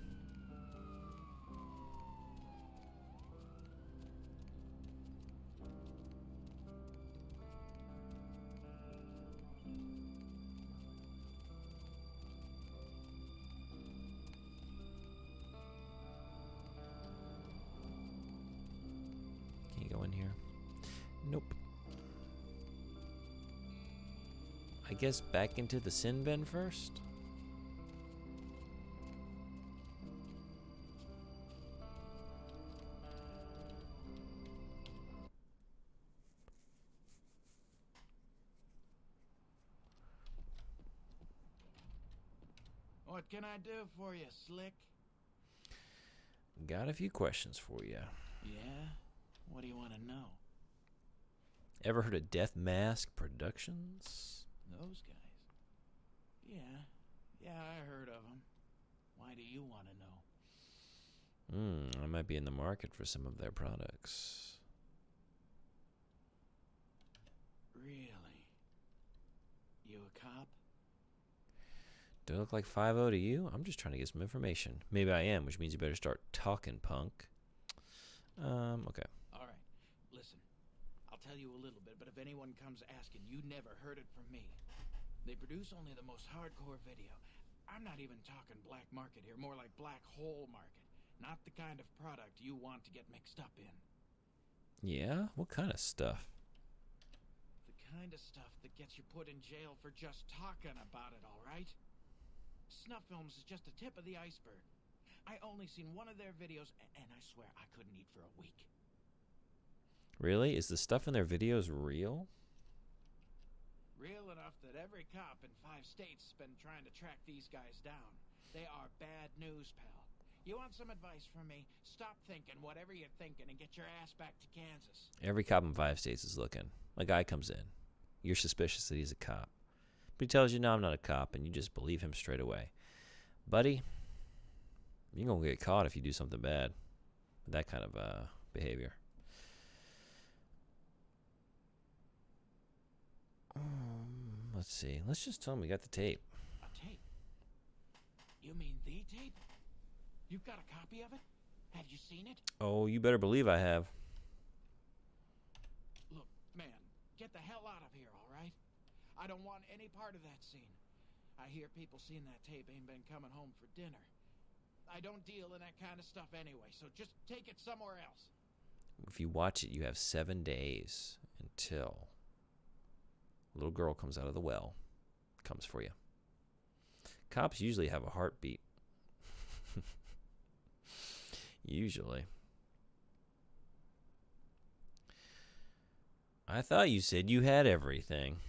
Can you go in here? Nope. I guess back into the sin bin first? What can I do for you, Slick? Got a few questions for you. Yeah? What do you want to know? Ever heard of Death Mask Productions? Those guys? Yeah, I heard of them. Why do you want to know? I might be in the market for some of their products. Really? You a cop? Do I look like 5-0 to you? I'm just trying to get some information. Maybe I am, which means you better start talking, punk. Okay. All right, listen. I'll tell you a little bit, but if anyone comes asking, you never heard it from me. They produce only the most hardcore video. I'm not even talking black market here, more like black hole market. Not the kind of product you want to get mixed up in. Yeah? What kind of stuff? The kind of stuff that gets you put in jail for just talking about it, all right? Snuff films is just the tip of the iceberg. I only seen one of their videos, and I swear I couldn't eat for a week. Really? Is the stuff in their videos real? Real enough that every cop in 5 states has been trying to track these guys down. They are bad news, pal. You want some advice from me? Stop thinking whatever you're thinking and get your ass back to Kansas. Every cop in 5 states is looking. A guy comes in. You're suspicious that he's a cop. But he tells you, no, I'm not a cop, and you just believe him straight away. Buddy, you're going to get caught if you do something bad. That kind of behavior. Let's see. Let's just tell him we got the tape. A tape? You mean the tape? You've got a copy of it? Have you seen it? Oh, you better believe I have. Look, man, get the hell out of here, all right? I don't want any part of that scene. I hear people seeing that tape ain't been coming home for dinner. I don't deal in that kind of stuff anyway, so just take it somewhere else. If you watch it, you have 7 days until a little girl comes out of the well, comes for you. Cops usually have a heartbeat. Usually. I thought you said you had everything.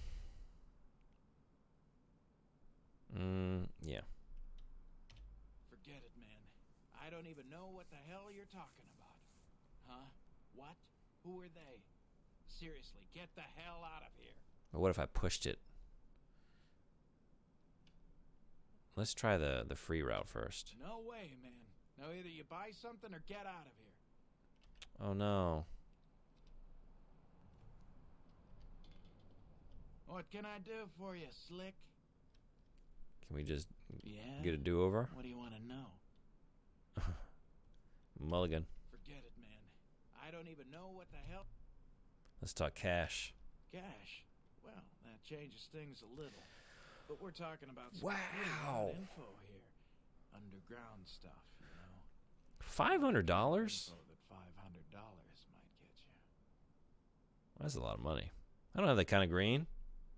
Yeah. Forget it, man. I don't even know what the hell you're talking about. Huh? What? Who are they? Seriously, get the hell out of here. But what if I pushed it? Let's try the free route first. No way, man. Now either you buy something or get out of here. Oh no. What can I do for you, Slick? Can we just Yeah? get a do-over? What do you want to know? Mulligan. Forget it, man. I don't even know what the hell... Let's talk cash. Cash? Well, that changes things a little. But we're talking about some Wow. pretty hot info here. underground stuff, you know. $500? Info that $500 might get you. That's a lot of money. I don't have that kind of green.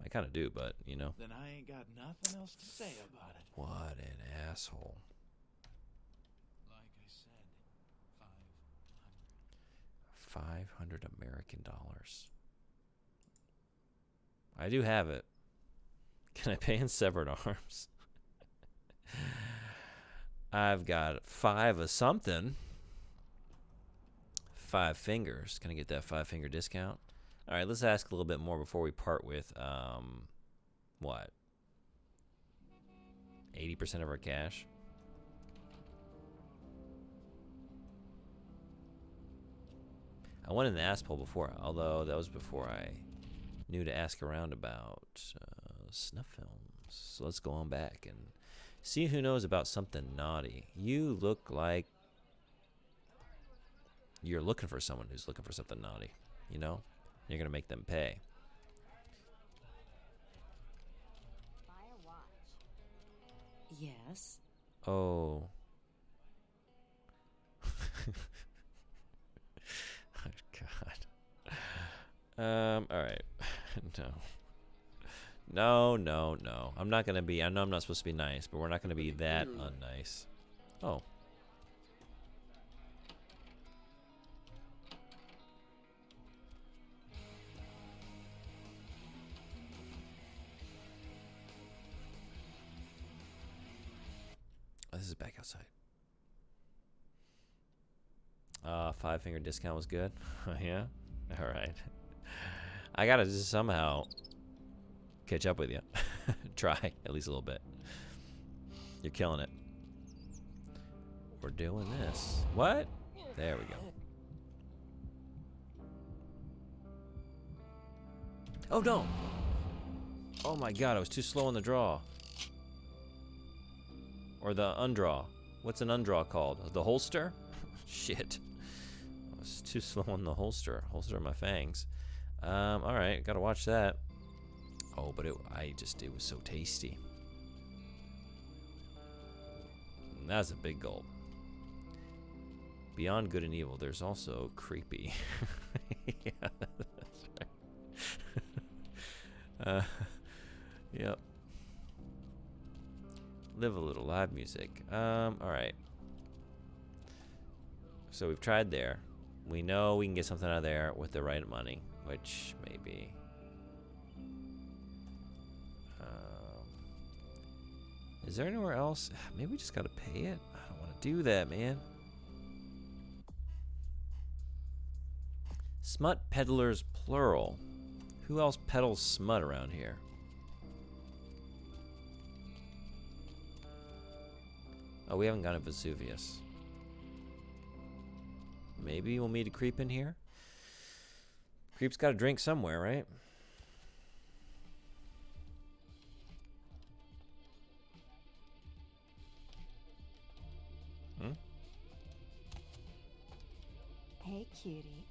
I kind of do, but, you know. Then I ain't got nothing else to say about it. What an asshole. Like I said, 500 American dollars. I do have it. Can I pay in severed arms? I've got 5 of something. 5 fingers. Can I get that 5-finger discount? All right, let's ask a little bit more before we part with, what? 80% of our cash? I went in the ask poll before, although that was before I knew to ask around about snuff films. So let's go on back and see who knows about something naughty. You look like you're looking for someone who's looking for something naughty, you know? You're going to make them pay. Buy a watch. Yes. Oh. Oh, God. All right. No. I'm not going to be, I know I'm not supposed to be nice, but we're not going to be that unnice. Oh. This is back outside. 5-finger discount was good. Yeah? All right. I got to just somehow catch up with you. Try at least a little bit. You're killing it. We're doing this. What? There we go. Oh, no. Oh, my God. I was too slow on the draw. Or the undraw. What's an undraw called? The holster? Shit. I was too slow on the holster. Holster my fangs. Alright, gotta watch that. Oh, but it was so tasty. That was a big gulp. Beyond good and evil, there's also creepy. Yeah, that's right. Yep. Live a little live music. Alright. So we've tried there. We know we can get something out of there with the right money, which maybe. Is there anywhere else? Maybe we just gotta pay it. I don't want to do that, man. Smut peddlers, plural. Who else peddles smut around here? Oh, we haven't gone to Vesuvius. Maybe we'll meet a creep in here. Creep's got to drink somewhere, right? Hey, cutie.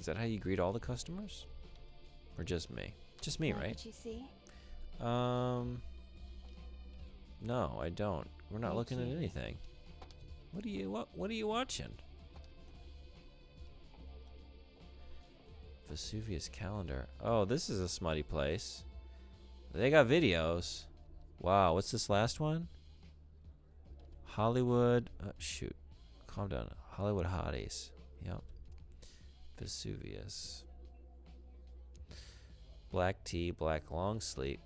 Is that how you greet all the customers? Or just me? Just me, Like right? what you see? No, I don't. We're not Hey, looking at cutie. anything. What are you watching? Vesuvius calendar. Oh, this is a smutty place. They got videos. Wow, what's this last one? Hollywood. Shoot. Calm down. Hollywood hotties. Yep. Vesuvius. Black tea, black long sleeve.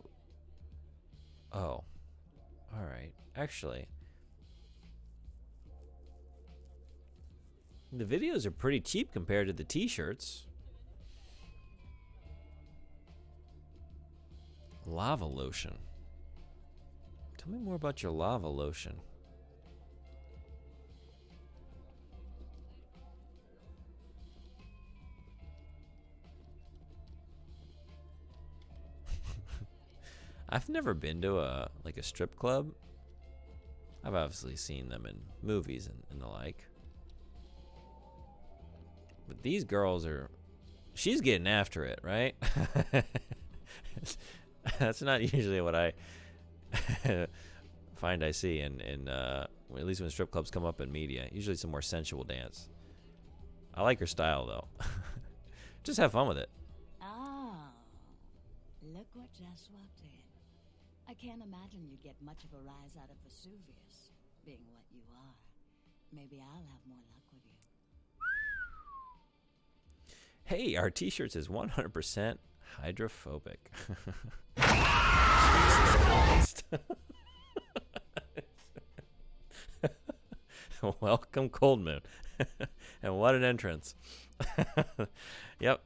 Oh. Alright. Actually, the videos are pretty cheap compared to the t-shirts. Lava lotion. Tell me more about your lava lotion. I've never been to a strip club. I've obviously seen them in movies and the like. But these girls are... She's getting after it, right? That's not usually what I find I see in at least when strip clubs come up in media. Usually it's a more sensual dance. I like her style though. Just have fun with it. Oh, look what just walked in. I can't imagine you'd get much of a rise out of Vesuvius, being what you are. Maybe I'll have more luck with you. Hey, our t-shirt is 100% hydrophobic. Welcome, Cold Moon. And what an entrance. Yep.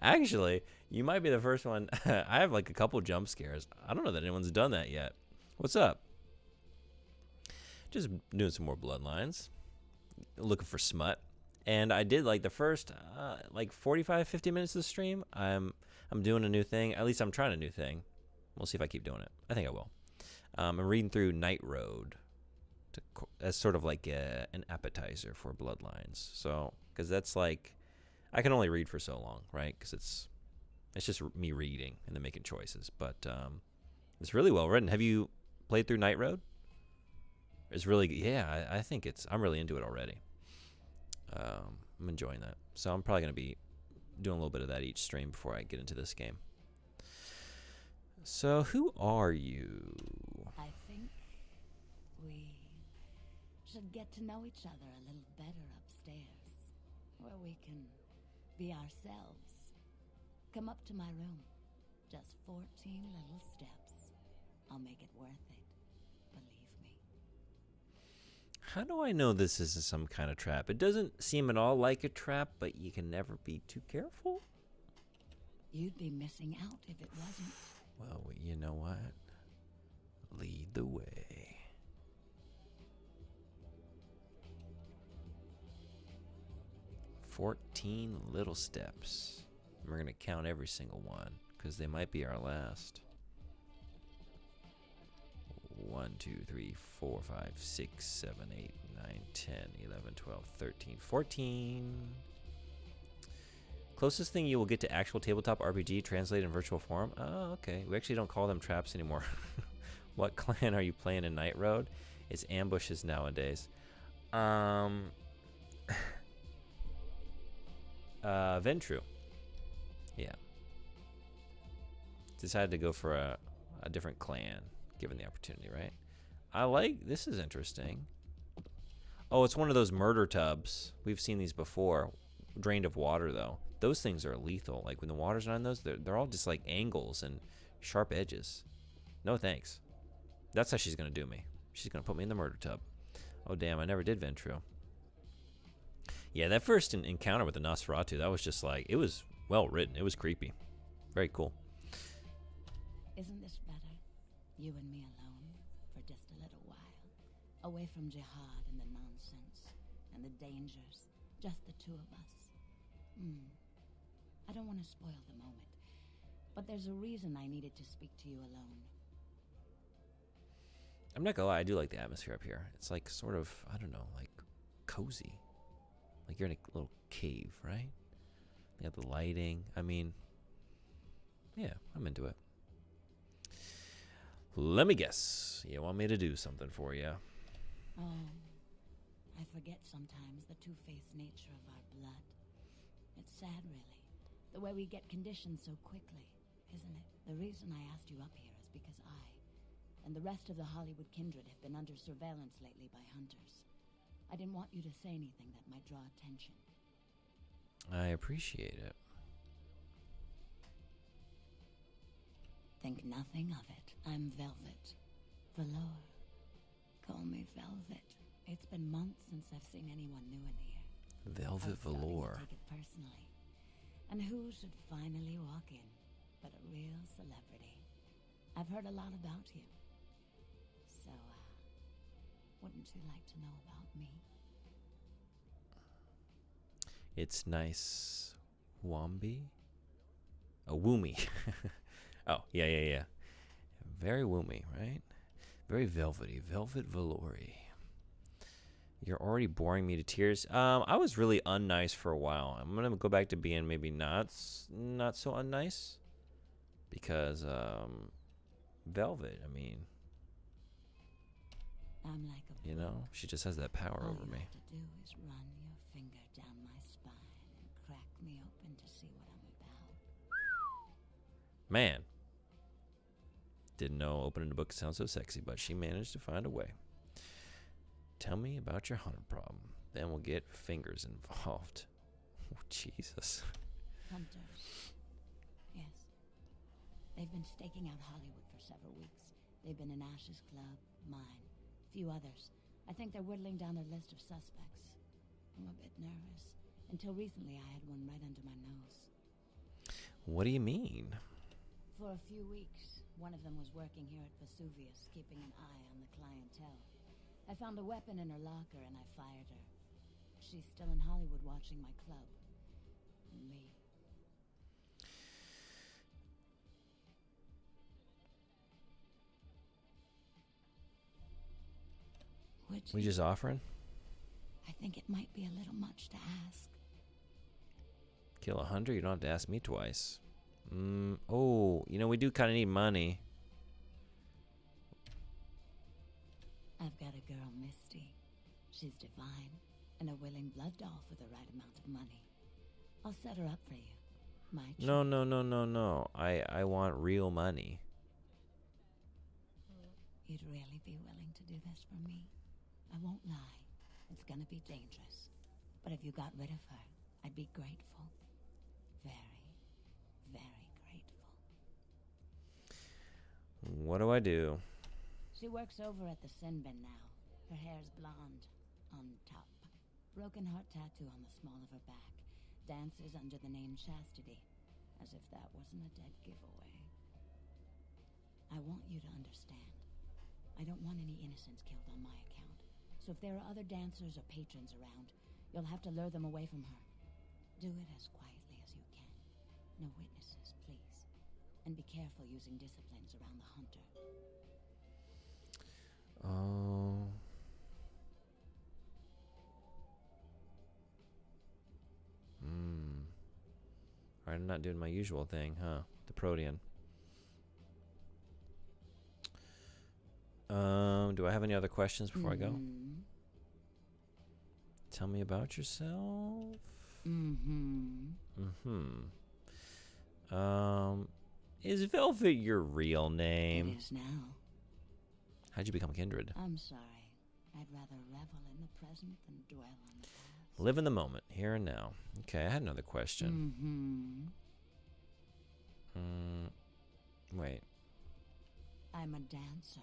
Actually, you might be the first one. I have like a couple jump scares. I don't know that anyone's done that yet. What's up? Just doing some more Bloodlines. Looking for smut. And I did like the first like 45, 50 minutes of the stream. I'm doing a new thing. At least I'm trying a new thing. We'll see if I keep doing it. I think I will. I'm reading through Night Road as sort of like an appetizer for Bloodlines. So, because that's like, I can only read for so long, right? Because it's just me reading and then making choices. But it's really well written. Have you played through Night Road? It's really, yeah, I think I'm really into it already. I'm enjoying that. So I'm probably going to be doing a little bit of that each stream before I get into this game. So who are you? I think we should get to know each other a little better upstairs, where we can be ourselves. Come up to my room. Just 14 little steps. I'll make it worth it. Believe me. How do I know this isn't some kind of trap? It doesn't seem at all like a trap, but you can never be too careful. You'd be missing out if it wasn't. Well, you know what? Lead the way. "14 little steps." And we're going to count every single one, because they might be our last. 1, 2, 3, 4, 5, 6, 7, 8, 9, 10, 11, 12, 13, 14. Closest thing you will get to actual tabletop RPG translated in virtual form. Oh, okay. We actually don't call them traps anymore. What clan are you playing in Night Road? It's ambushes nowadays. Ventru. Yeah. Decided to go for a different clan, given the opportunity, right? This is interesting. Oh, it's one of those murder tubs. We've seen these before. Drained of water, though. Those things are lethal. Like, when the water's not in those, they're all just like angles and sharp edges. No thanks. That's how she's going to do me. She's going to put me in the murder tub. Oh, damn, I never did Ventru. Yeah, that first encounter with the Nosferatu, that was just like, it was well written. It was creepy. Very cool. Isn't this better? You and me alone for just a little while. Away from jihad and the nonsense and the dangers. Just the two of us. I don't want to spoil the moment, but there's a reason I needed to speak to you alone. I'm not gonna lie, I do like the atmosphere up here. It's like sort of, I don't know, like cozy. Like you're in a little cave, right? You have the lighting. I mean, yeah, I'm into it. Let me guess. You want me to do something for you? Oh, I forget sometimes the two-faced nature of our blood. It's sad, really, the way we get conditioned so quickly, isn't it? The reason I asked you up here is because I and the rest of the Hollywood kindred have been under surveillance lately by hunters. I didn't want you to say anything that might draw attention. I appreciate it. Think nothing of it. I'm Velvet. Valor. Call me Velvet. It's been months since I've seen anyone new in here. Velvet Valor. Take it personally. And who should finally walk in but a real celebrity? I've heard a lot about you. So, wouldn't you like to know about me? It's nice. Wombi? Oh, woomy. Oh, yeah. Very woomy, right? Very velvety. Velvet Valori. You're already boring me to tears. I was really unnice for a while. I'm gonna go back to being maybe not so unnice, because Velvet. I mean, I'm like a You know, she just has that power All over you me. have to do is run your finger down my spine and crack me open to see what I'm about. Man. Didn't know opening a book sounds so sexy, but she managed to find a way. Tell me about your hunter problem. Then we'll get fingers involved. Oh, Jesus. Hunters. Yes. They've been staking out Hollywood for several weeks. They've been in Ash's club, mine, a few others. I think they're whittling down their list of suspects. I'm a bit nervous. Until recently, I had one right under my nose. What do you mean? For a few weeks, one of them was working here at Vesuvius, keeping an eye on the clientele. I found a weapon in her locker and I fired her. She's still in Hollywood watching my club. And me. We just offering? I think it might be a little much to ask. Kill 100? You don't have to ask me twice. Oh, you know, we do kind of need money. I've got a girl, Misty. She's divine and a willing blood doll for the right amount of money. I'll set her up for you. My No. I want real money. You'd really be willing to do this for me? I won't lie. It's gonna be dangerous. But if you got rid of her, I'd be grateful. Very, very grateful. What do I do? She works over at the Sin Bin now. Her hair's blonde. On top. Broken heart tattoo on the small of her back. Dances under the name Chastity. As if that wasn't a dead giveaway. I want you to understand. I don't want any innocents killed on my account. So if there are other dancers or patrons around, you'll have to lure them away from her. Do it as quietly as you can. No witnesses, please. And be careful using disciplines around the hunter. Oh. Alright, I'm not doing my usual thing, huh? The Protean. Do I have any other questions before I go? Tell me about yourself. Is Velvet your real name? It is now. How'd you become kindred? I'm sorry. I'd rather revel in the present than dwell on the past. Live in the moment, here and now. Okay, I had another question. Wait. I'm a dancer.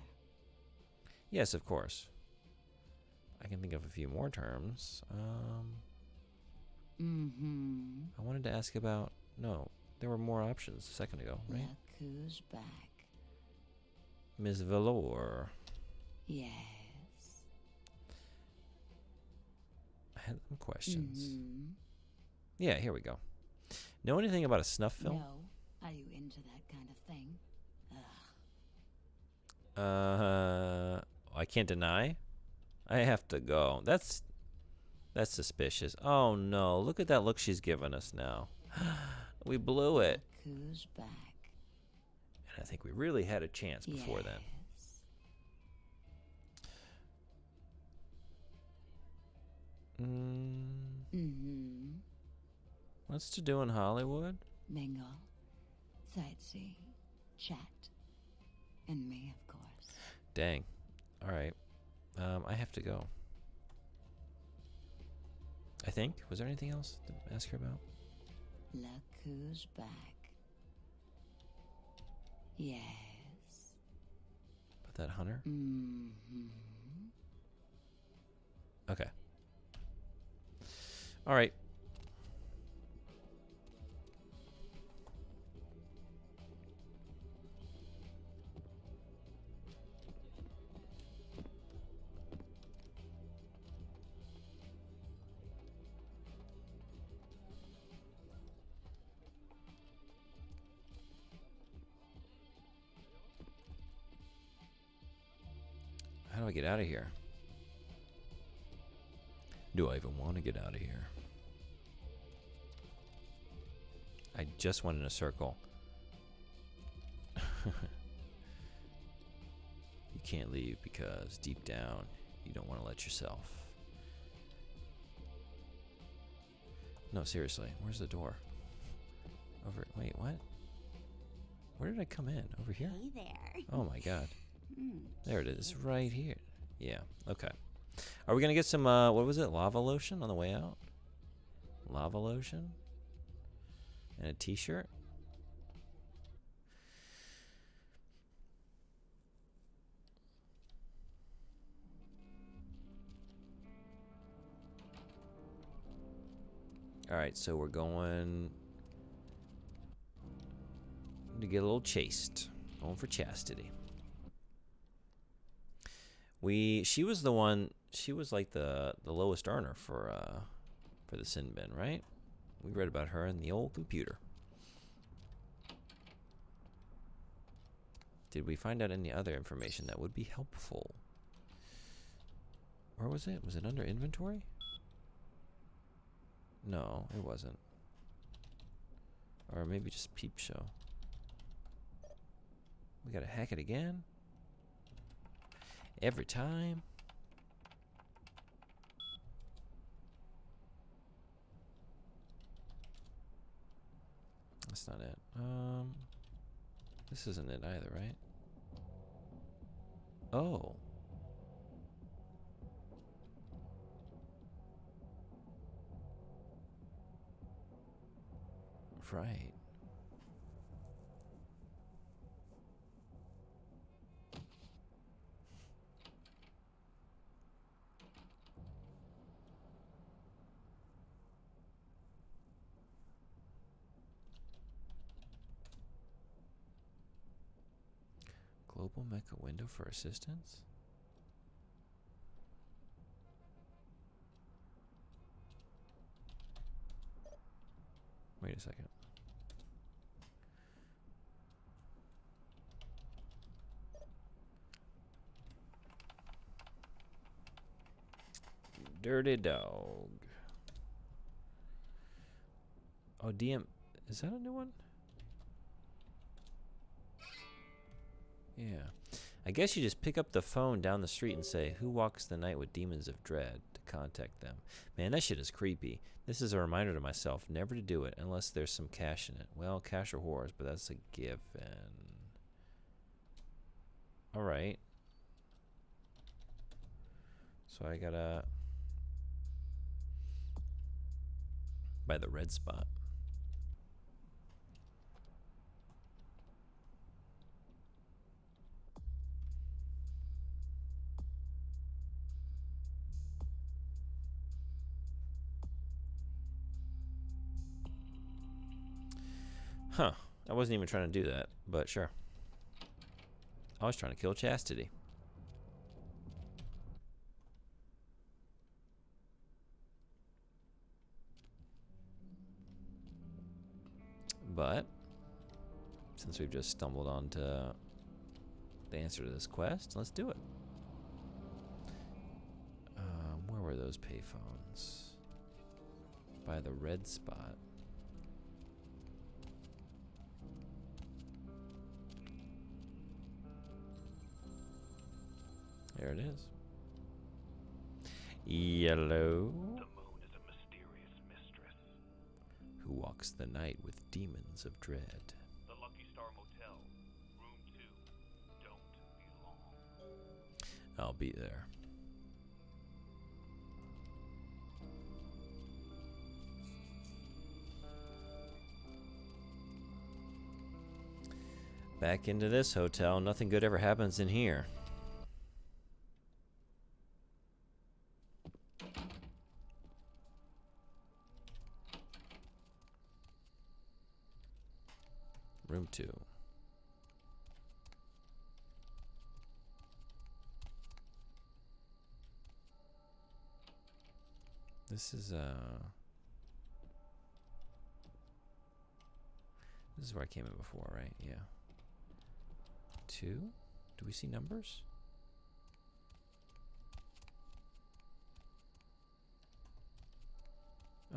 Yes, of course. I can think of a few more terms. I wanted to ask about... No, there were more options a second ago, right? Look who's back. Ms. Velour. Yes. I had some questions. Yeah, here we go. Know anything about a snuff film? No. Are you into that kind of thing? I can't deny. I have to go. That's suspicious. Oh no, look at that look she's given us now. We blew it. Look who's back. And I think we really had a chance before then. What's to do in Hollywood? Mingle, sightsee, chat, and me, of course. Dang. All right. I have to go. I think. Was there anything else to ask her about? Look who's back. Yes. About that hunter? Okay. All right. How do I get out of here? Do I even want to get out of here? I just went in a circle. You can't leave because deep down, you don't want to let yourself. No, seriously, where's the door? Over, wait, what? Where did I come in? Over here? Hey there. Oh my god. There it is, right here. Yeah, okay. Are we gonna get some, what was it, lava lotion on the way out? Lava lotion? And a t-shirt? Alright, so we're going to get a little chaste. Going for chastity. She was the one, she was like the lowest earner for the sin bin, right? We read about her in the old computer. Did we find out any other information that would be helpful? Where was it? Was it under inventory? No, it wasn't. Or maybe just peep show. We gotta hack it again? Every time? That's not it. This isn't it either, right? Oh. Right. Global Mecha window for assistance? Wait a second. Dirty dog. Oh, DM. Is that a new one? Yeah. I guess you just pick up the phone down the street and say, "Who walks the night with demons of dread?" to contact them. Man, that shit is creepy. This is a reminder to myself never to do it unless there's some cash in it. Well, cash or whores, but that's a given. Alright. So I gotta buy the red spot. Huh. I wasn't even trying to do that, but sure. I was trying to kill Chastity. But since we've just stumbled onto the answer to this quest, let's do it. Where were those payphones? By the red spot. There it is. Yellow. The moon is a mysterious mistress. Who walks the night with demons of dread. The Lucky Star Motel, room 2. Don't be long. I'll be there. Back into this hotel. Nothing good ever happens in here. Room 2. This is where I came in before, right? Yeah. 2? Do we see numbers?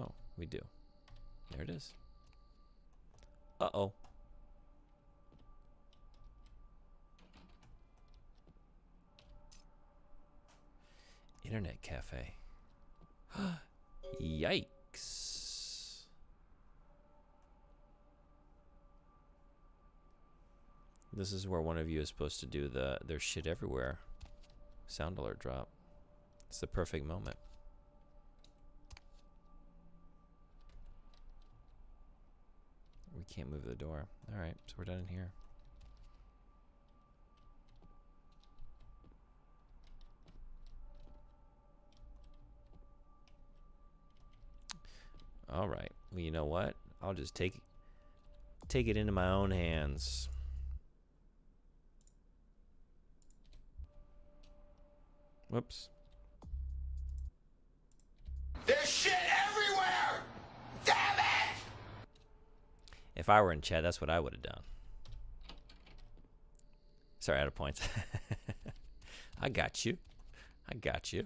Oh, we do. There it is. Uh-oh. Internet cafe. Yikes. This is where one of you is supposed to do the there's shit everywhere sound alert drop. It's the perfect moment. We can't move the door. All right, so we're done in here. All right. Well, you know what? I'll just take it into my own hands. Whoops. There's shit everywhere! Damn it! If I were in chat, that's what I would have done. Sorry, out of points. I got you. I got you.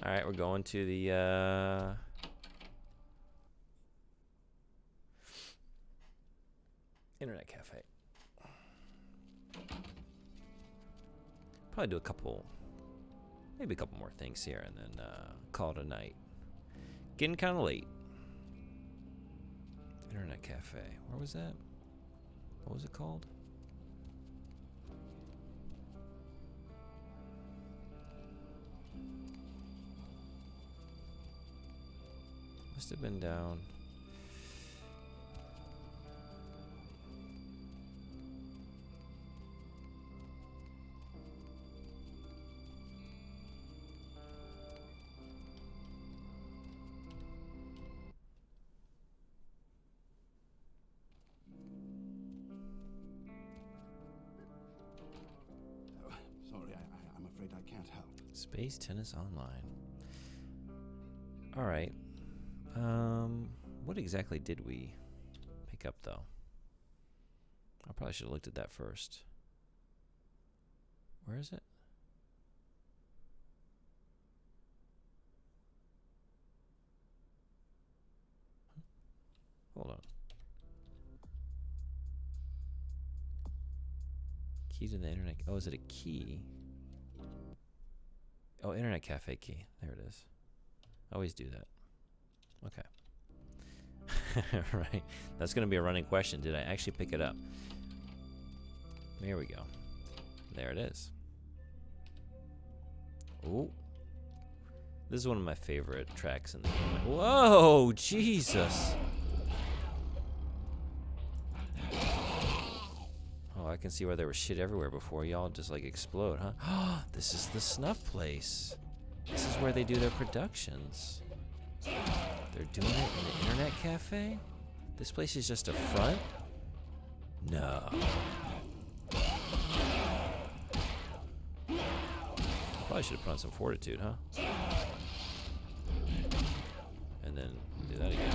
All right, we're going to the internet cafe. Probably do maybe a couple more things here, and then call it a night. Getting kind of late. Internet cafe. Where was that? What was it called? Must have been down. Sorry, I'm afraid I can't help. Space Tennis Online. All right. What exactly did we pick up, though? I probably should have looked at that first. Where is it? Hold on. Key to the internet. Oh, is it a key? Oh, internet cafe key. There it is. Always do that. Okay. Right. That's going to be a running question. Did I actually pick it up? There we go. There it is. Oh. This is one of my favorite tracks in the game. Whoa, Jesus. Oh, I can see where there was shit everywhere before. Y'all just like explode, huh? This is the snuff place. This is where they do their productions. They're doing it in the internet cafe? This place is just a front? No. Probably should have put on some fortitude, huh? And then do that again.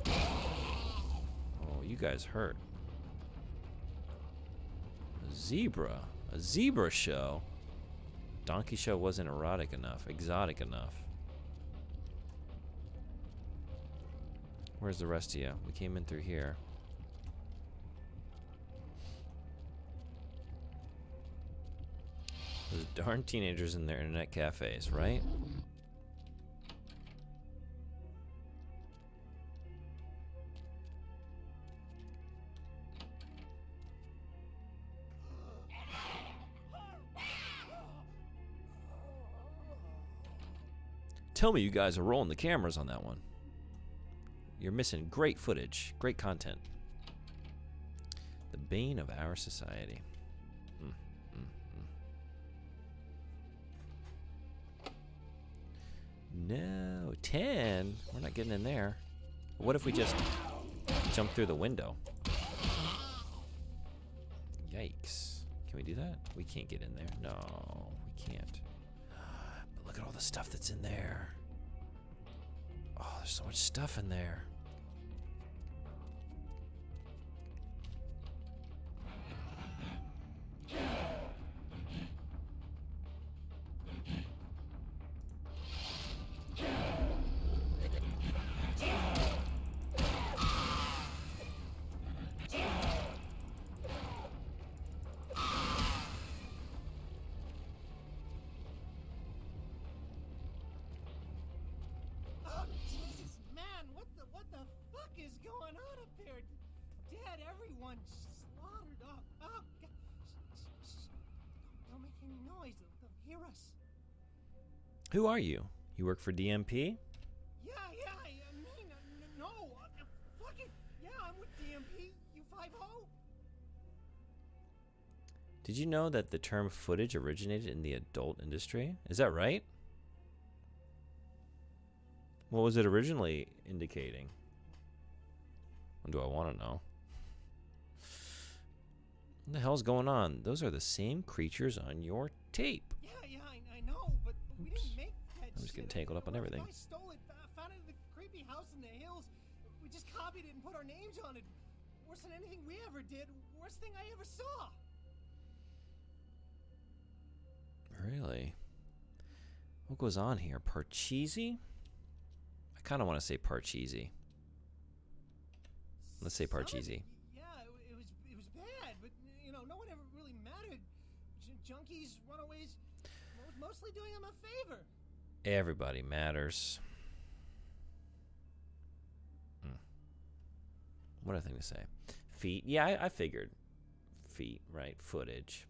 Oh, you guys hurt. A zebra show. Donkey show wasn't erotic enough, exotic enough. Where's the rest of you? We came in through here. Those darn teenagers in their internet cafes, right? Tell me you guys are rolling the cameras on that one. You're missing great footage, great content. The bane of our society. No, 10. We're not getting in there. What if we just jump through the window? Yikes. Can we do that? We can't get in there. No, we can't. But look at all the stuff that's in there. Oh, there's so much stuff in there. dead. Everyone slaughtered. Oh, God. Don't make any noise. They'll hear us. Who are you? You work for DMP? Yeah, no. Fuck it. Yeah, I'm with DMP. You 5-0? Did you know that the term footage originated in the adult industry? Is that right? What was it originally indicating? Do I want to know? What the hell's going on? Those are the same creatures on your tape. Yeah, I know, but we didn't make that I'm just getting shit. tangled up on everything. I stole it, found it in the creepy house in the hills. We just copied it and put our names on it. Worse than anything we ever did. Worst thing I ever saw. Really? What goes on here? Parcheesi? I kind of want to say Parcheesi. Let's say Parcheesi. Yeah, it was bad, but no one ever really mattered. Junkies, runaways, mostly doing them a favor. Everybody matters. What a thing to say. Feet. Yeah, I figured. Feet, right? Footage.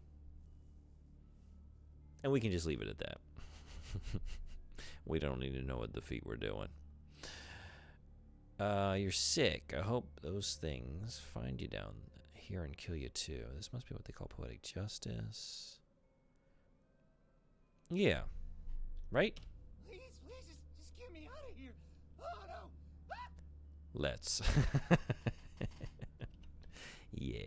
And we can just leave it at that. We don't need to know what the feet were doing. You're sick. I hope those things find you down here and kill you too. This must be what they call poetic justice. Yeah. Right? Please, just get me out of here. Oh, no. Ah! Let's. Yeah.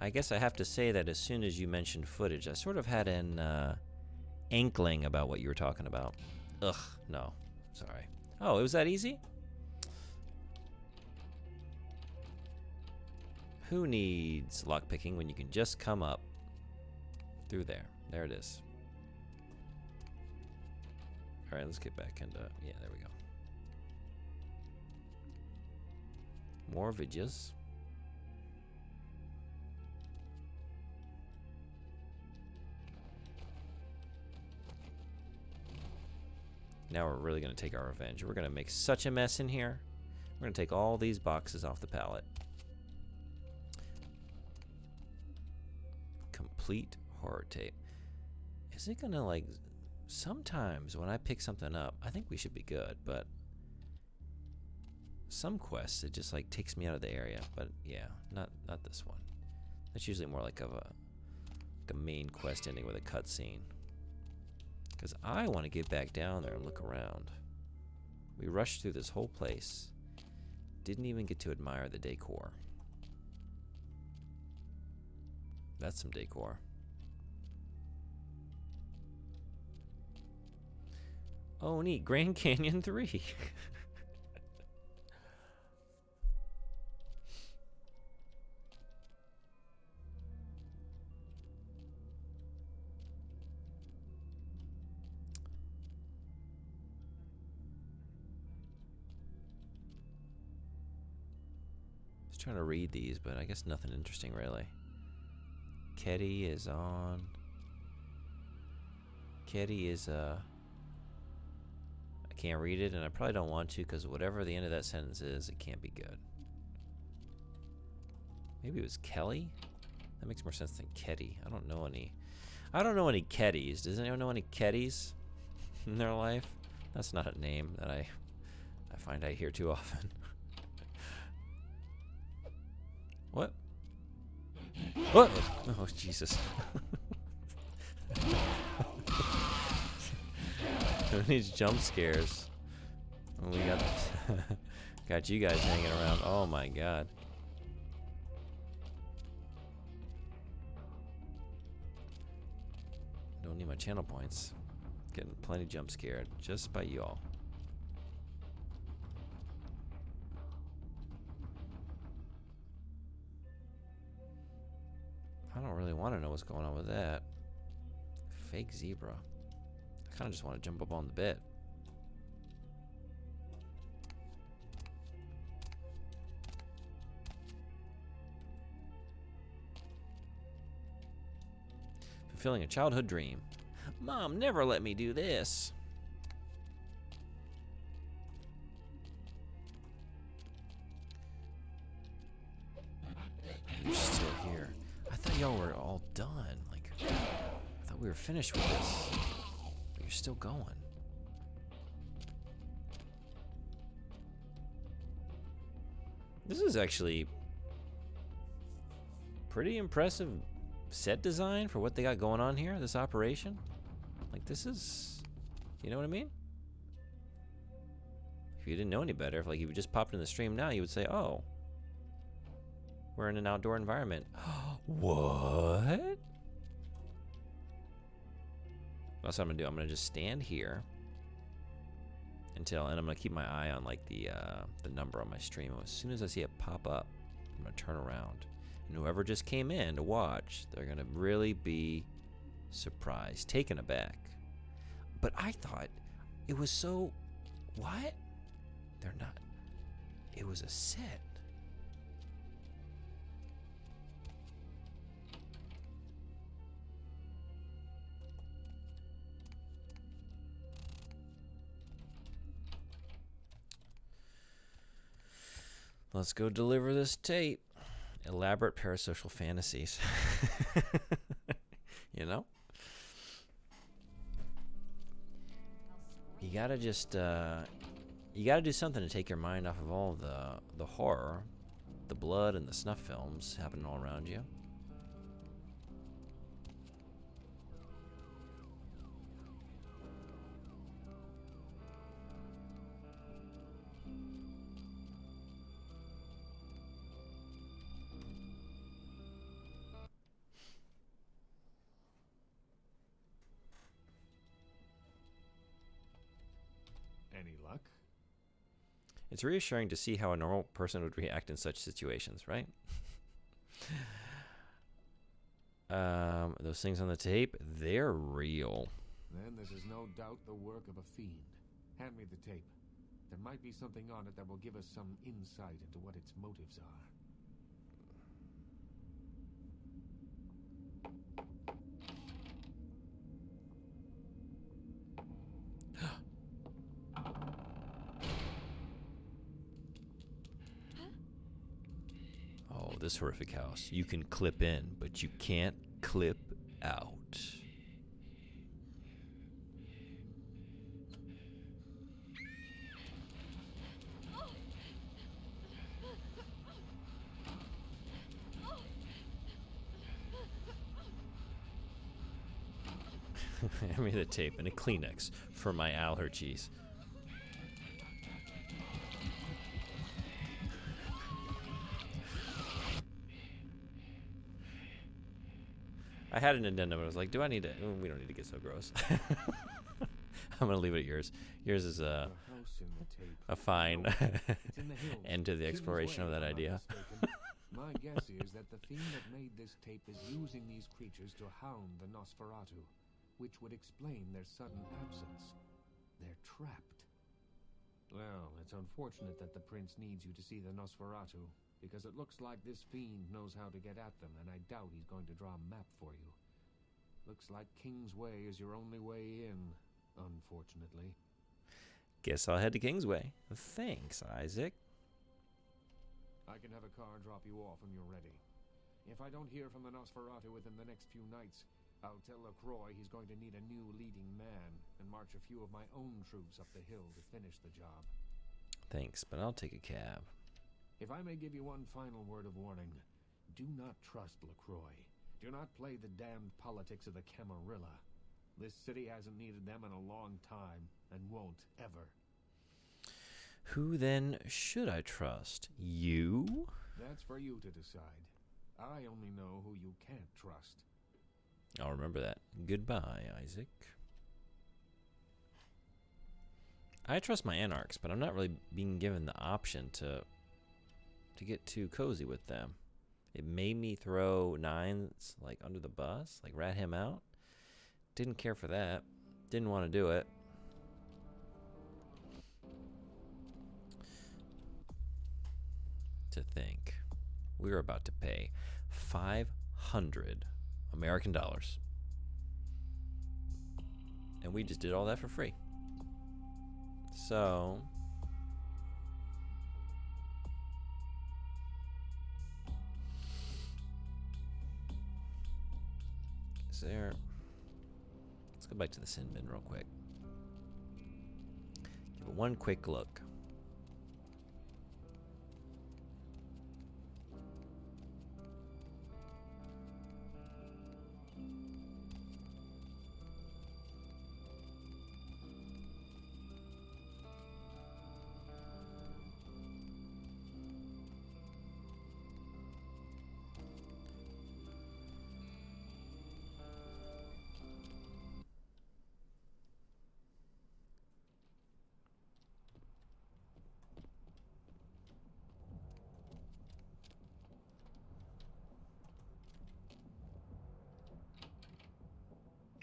I guess I have to say that as soon as you mentioned footage, I sort of had an inkling about what you were talking about. Ugh, no. Sorry. Oh, it was that easy? Who needs lockpicking when you can just come up through there? There it is. All right, let's get back into... Yeah, there we go. More videos. Now we're really going to take our revenge. We're going to make such a mess in here. We're going to take all these boxes off the pallet. Complete horror tape. Is it going to, like... Sometimes when I pick something up, I think we should be good, but... Some quests, it just, like, takes me out of the area. But, yeah, not this one. That's usually more like a main quest ending with a cutscene. Because I want to get back down there and look around. We rushed through this whole place. Didn't even get to admire the decor. That's some decor. Oh, neat. Grand Canyon 3. Trying to read these, but I guess nothing interesting really. Ketty is on. Ketty is I can't read it, and I probably don't want to, because whatever the end of that sentence is, it can't be good. Maybe it was Kelly? That makes more sense than Ketty. I don't know any Kettys. Does anyone know any Kettys in their life? That's not a name that I find I hear too often. What? What? Oh, Jesus. Who needs jump scares? Well, we got you guys hanging around. Oh my God. Don't need my channel points. Getting plenty jump scared just by y'all. I don't really want to know what's going on with that. Fake zebra. I kind of just want to jump up on the bed. Fulfilling a childhood dream. Mom never let me do this. You're still here. I thought y'all were all done. Like, I thought we were finished with this. But you're still going. This is actually pretty impressive set design for what they got going on here, this operation. Like, this is, you know what I mean? If you didn't know any better, if like you just popped in the stream now, you would say, oh, we're in an outdoor environment. What? That's what I'm gonna do. I'm gonna just stand here and I'm gonna keep my eye on like the number on my stream. As soon as I see it pop up, I'm gonna turn around. And whoever just came in to watch, they're gonna really be surprised, taken aback. But I thought it was so... What? They're not. It was a set. Let's go deliver this tape. Elaborate parasocial fantasies. You know? You gotta just, you gotta do something to take your mind off of all the horror, the blood, and the snuff films happening all around you. Any luck? It's reassuring to see how a normal person would react in such situations, right? Those things on the tape, they're real. Then this is no doubt the work of a fiend. Hand me the tape. There might be something on it that will give us some insight into what its motives are. Oh, this horrific house. You can clip in, but you can't clip out. Hand me the tape and a Kleenex for my allergies. I had a Nintendo, but I was like, do I need to? We don't need to get so gross. I'm going to leave it at yours. Yours is a fine end to the exploration of that idea. My guess is that the fiend that made this tape is using these creatures to hound the Nosferatu, which would explain their sudden absence. They're trapped. Well, it's unfortunate that the prince needs you to see the Nosferatu, because it looks like this fiend knows how to get at them, and I doubt he's going to draw a map for you. Looks like Kingsway is your only way in, unfortunately. Guess I'll head to Kingsway. Thanks, Isaac. I can have a car drop you off when you're ready. If I don't hear from the Nosferatu within the next few nights, I'll tell LaCroix he's going to need a new leading man and march a few of my own troops up the hill to finish the job. Thanks, but I'll take a cab. If I may give you one final word of warning, do not trust LaCroix. Do not play the damned politics of the Camarilla. This city hasn't needed them in a long time, and won't ever. Who then should I trust? You? That's for you to decide. I only know who you can't trust. I'll remember that. Goodbye, Isaac. I trust my anarchs, but I'm not really being given the option to get too cozy with them. It made me throw Nines like under the bus, like rat him out. Didn't care for that. Didn't want to do it. To think we were about to pay 500 American dollars. And we just did all that for free. So is there, let's go back to the sin bin real quick. Give it one quick look.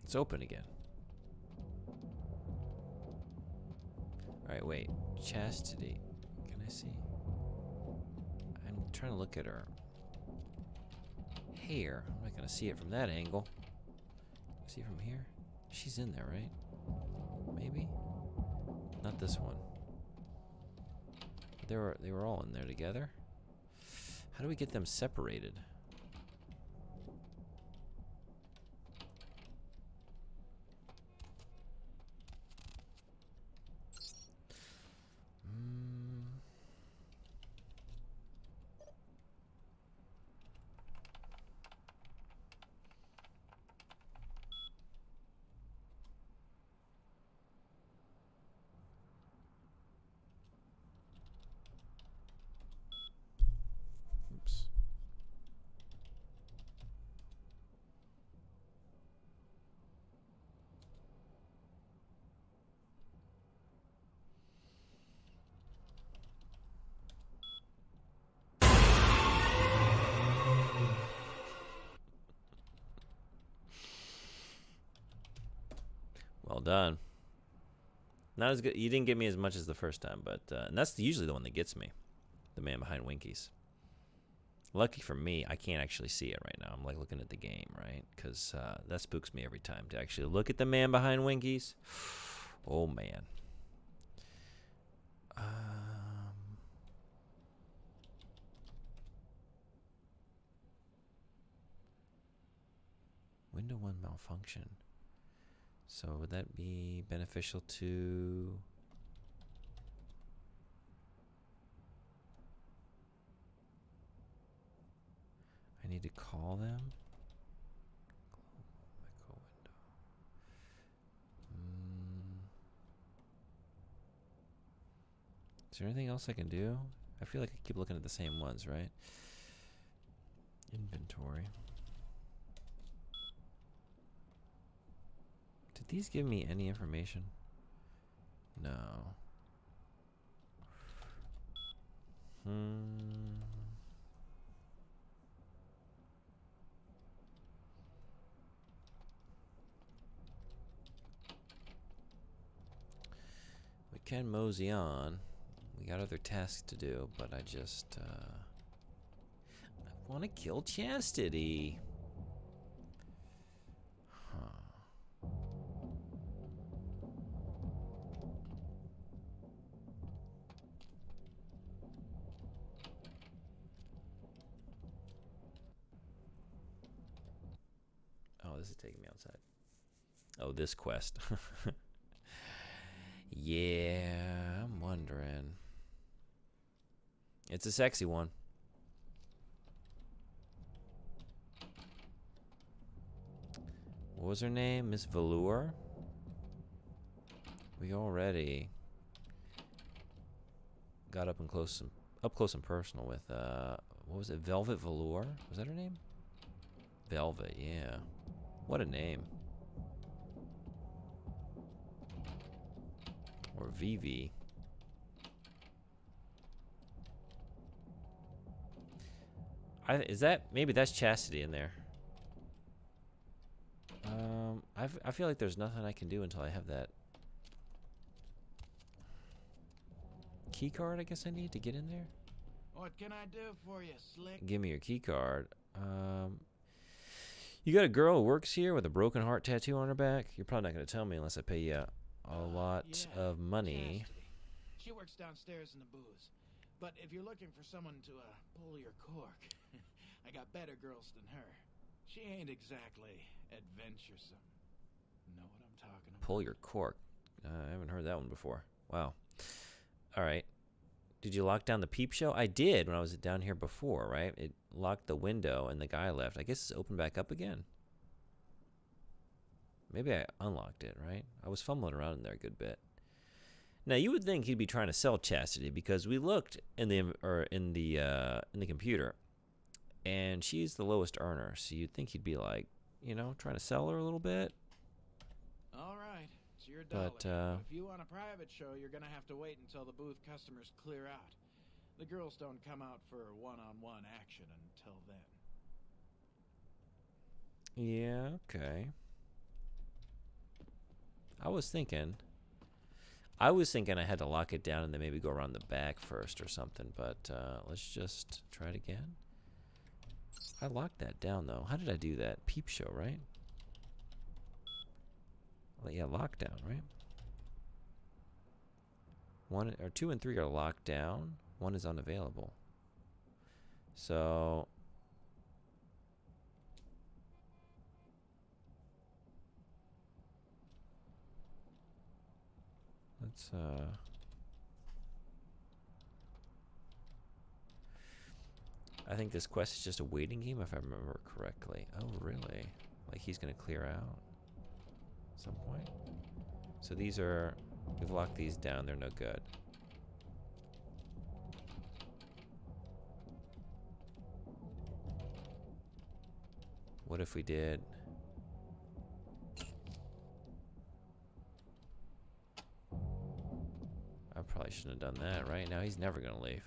It's open again. Alright, wait. Chastity. Can I see? I'm trying to look at her hair. I'm not going to see it from that angle. See from here? She's in there, right? Maybe? Not this one. They were all in there together. How do we get them separated? Oops. Well done. Not as good. You didn't get me as much as the first time, but and that's usually the one that gets me. The man behind Winkies. Lucky for me, I can't actually see it right now. I'm like looking at the game, right? Because that spooks me every time to actually look at the man behind Winkies. Oh, man. Window 1 malfunction. So would that be beneficial to... I need to call them? Echo window. Is there anything else I can do? I feel like I keep looking at the same ones, right? Inventory. Did these give me any information? No. We can mosey on. We got other tasks to do, but I just I want to kill Chastity. Oh, this is taking me outside. Oh, this quest. Yeah, I'm wondering. It's a sexy one. What was her name? Miss Velour? We already got up close and personal with what was it? Velvet Velour? Was that her name? Velvet, yeah. What a name. Or Vivi. Is that maybe that's Chastity in there? I feel like there's nothing I can do until I have that key card. I guess I need to get in there. What can I do for you, Slick? Give me your key card. You got a girl who works here with a broken heart tattoo on her back? You're probably not going to tell me unless I pay you a lot of money. Chastity. She works downstairs in the booze. But if you're looking for someone to pull your cork, I got better girls than her. She ain't exactly adventuresome. Know what I'm talking about? Pull your cork. I haven't heard that one before. Wow. All right. Did you lock down the peep show? I did when I was down here before, right? It locked the window and the guy left. I guess it's opened back up again. Maybe I unlocked it, right? I was fumbling around in there a good bit. Now you would think he'd be trying to sell Chastity because we looked in the computer, and she's the lowest earner. So you'd think he'd be like, you know, trying to sell her a little bit. All right, it's your dollar. But if you want a private show, you're gonna have to wait until the booth customers clear out. The girls don't come out for one-on-one action until then. Yeah, okay. I was thinking I had to lock it down and then maybe go around the back first or something, but let's just try it again. I locked that down, though. How did I do that? Peep show, right? Well, yeah, lockdown, right? 1 or 2 and 3 are locked down. 1 is unavailable. So let's I think this quest is just a waiting game if I remember correctly. Oh, really? Like he's gonna clear out at some point? So these are, we've locked these down, they're no good. What if we did? I probably shouldn't have done that, right? Now he's never gonna leave.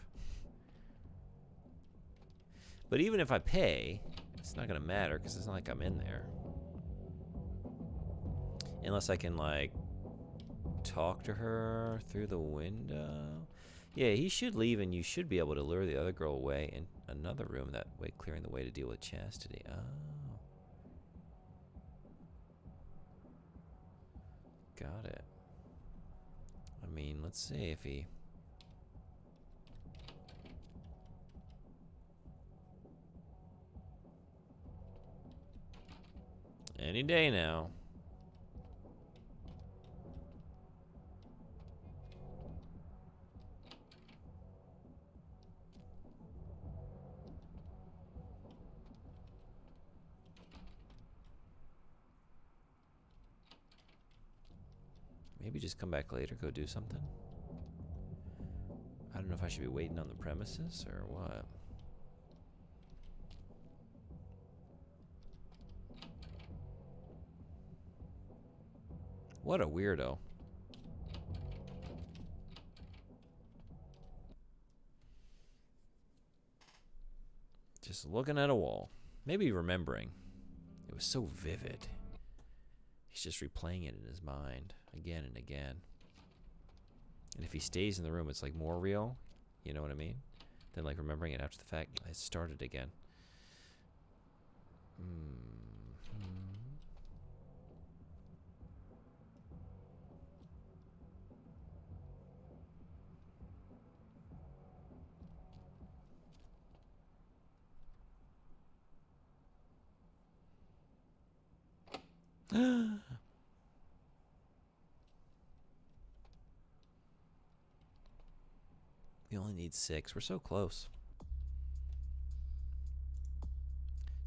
But even if I pay, it's not gonna matter because it's not like I'm in there. Unless I can like talk to her through the window. Yeah, he should leave and you should be able to lure the other girl away in another room, that way clearing the way to deal with Chastity. Oh. Got it. I mean, let's see if he... Any day now. Maybe just come back later, go do something. I don't know if I should be waiting on the premises or what. What a weirdo. Just looking at a wall. Maybe remembering. It was so vivid. He's just replaying it in his mind again and again. And if he stays in the room, it's like more real. You know what I mean? Than like remembering it after the fact. It started again. We only need 6. We're so close.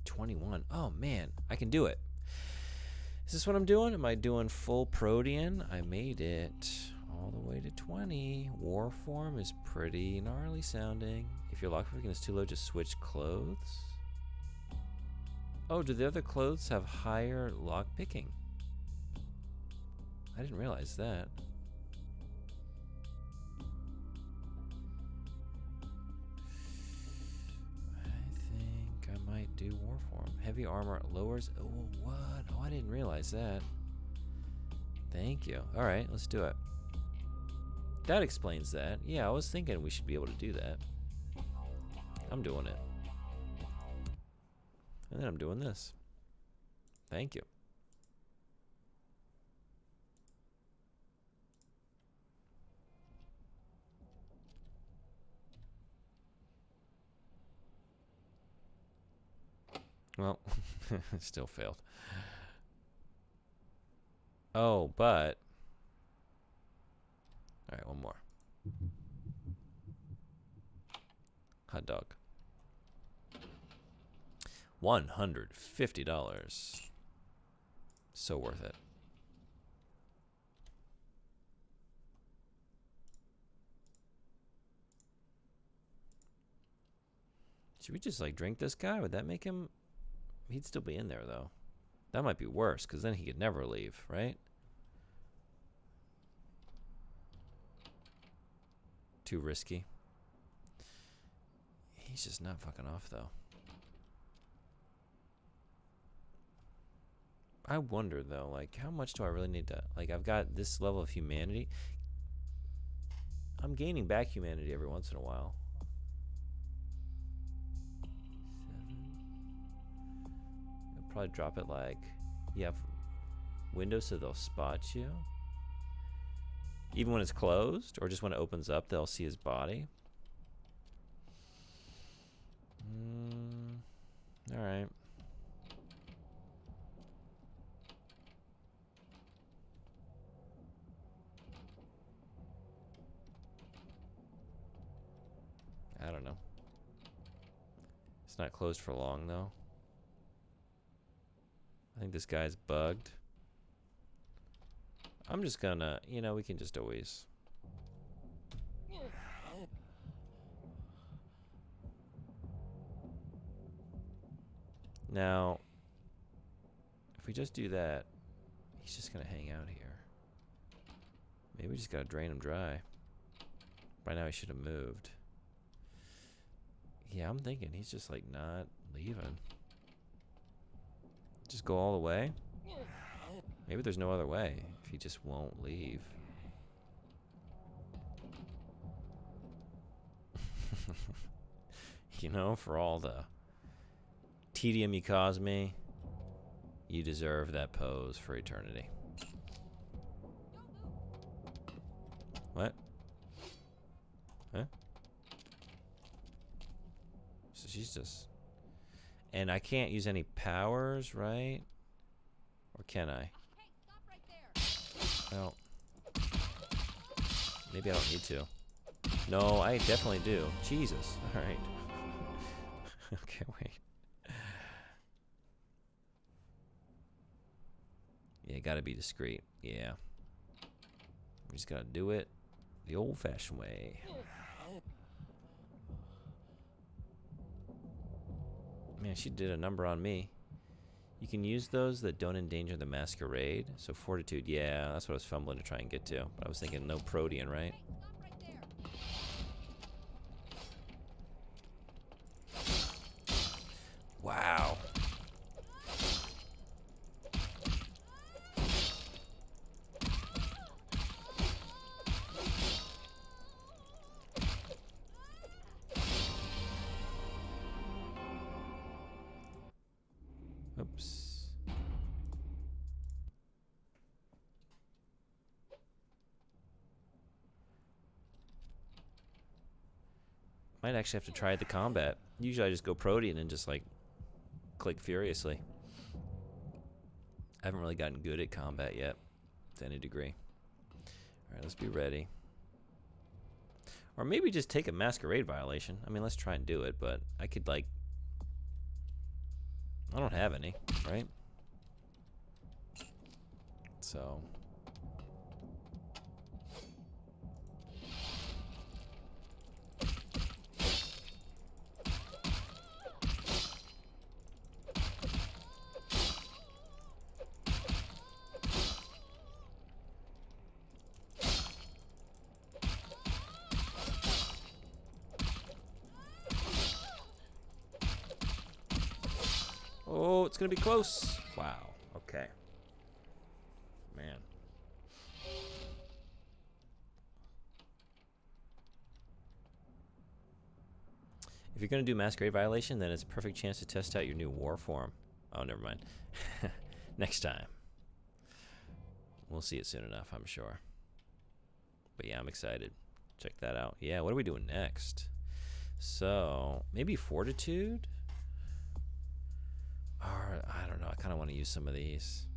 21. Oh, man. I can do it. Is this what I'm doing? Am I doing full Protean? I made it all the way to 20. War form is pretty gnarly sounding. If your lock picking is too low, just switch clothes. Oh, do the other clothes have higher lock picking? I didn't realize that. I think do war form. Heavy armor lowers. Oh, what? Oh, I didn't realize that. Thank you. All right, let's do it. That explains that. Yeah, I was thinking we should be able to do that. I'm doing it. And then I'm doing this. Thank you. Well, still failed. Oh, but... All right, one more. Hot dog. $150. So worth it. Should we just like drink this guy? Would that make him... He'd still be in there though. That might be worse because then he could never leave, right? Too risky. He's just not fucking off though. I wonder though, like how much do I really need to, like I've got this level of humanity. I'm gaining back humanity every once in a while. 7. I'll probably drop it like, you have windows so they'll spot you. Even when it's closed, or just when it opens up, they'll see his body. All right. I don't know. It's not closed for long, though. I think this guy's bugged. I'm just gonna, you know, we can just always... Now, if we just do that, he's just gonna hang out here. Maybe we just gotta drain him dry. By now he should have moved. Yeah, I'm thinking he's just like not leaving. Just go all the way? Maybe there's no other way if he just won't leave. You know, for all the tedium you caused me, you deserve that pose for eternity. What? Huh? So she's just... And I can't use any powers, right? Or can I? Hey, stop right there. Well, maybe I don't need to. No, I definitely do. Jesus. All right. Okay, wait. Yeah, gotta be discreet. Yeah. We just gotta do it the old-fashioned way. Man, she did a number on me. You can use those that don't endanger the Masquerade. So Fortitude, yeah, that's what I was fumbling to try and get to. But I was thinking no Protean, right? Hey, stop right there. Wow. Oops. Might actually have to try the combat. Usually I just go Protean and just like click furiously. I haven't really gotten good at combat yet to any degree. Alright, let's be ready. Or maybe just take a Masquerade violation. I mean, let's try and do it, but I could like... I don't have any, right? So... Oh, it's going to be close. Wow. Okay. Man. If you're going to do Masquerade Violation, then it's a perfect chance to test out your new war form. Oh, never mind. Next time. We'll see it soon enough, I'm sure. But yeah, I'm excited. Check that out. Yeah, what are we doing next? So, maybe Fortitude? Or, I don't know. I kind of want to use some of these.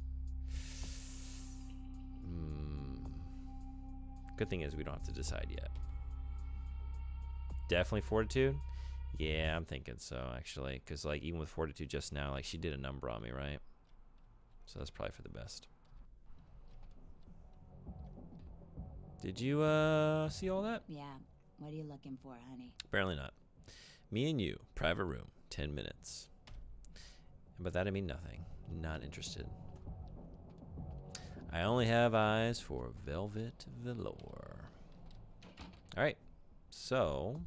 Good thing is we don't have to decide yet. Definitely Fortitude? Yeah, I'm thinking so, actually. Because, like, even with Fortitude just now, like, she did a number on me, right? So that's probably for the best. Did you, see all that? Yeah. What are you looking for, honey? Apparently not. Me and you, private room, 10 minutes. And by that I mean nothing. Not interested. I only have eyes for velvet velour. Alright, so...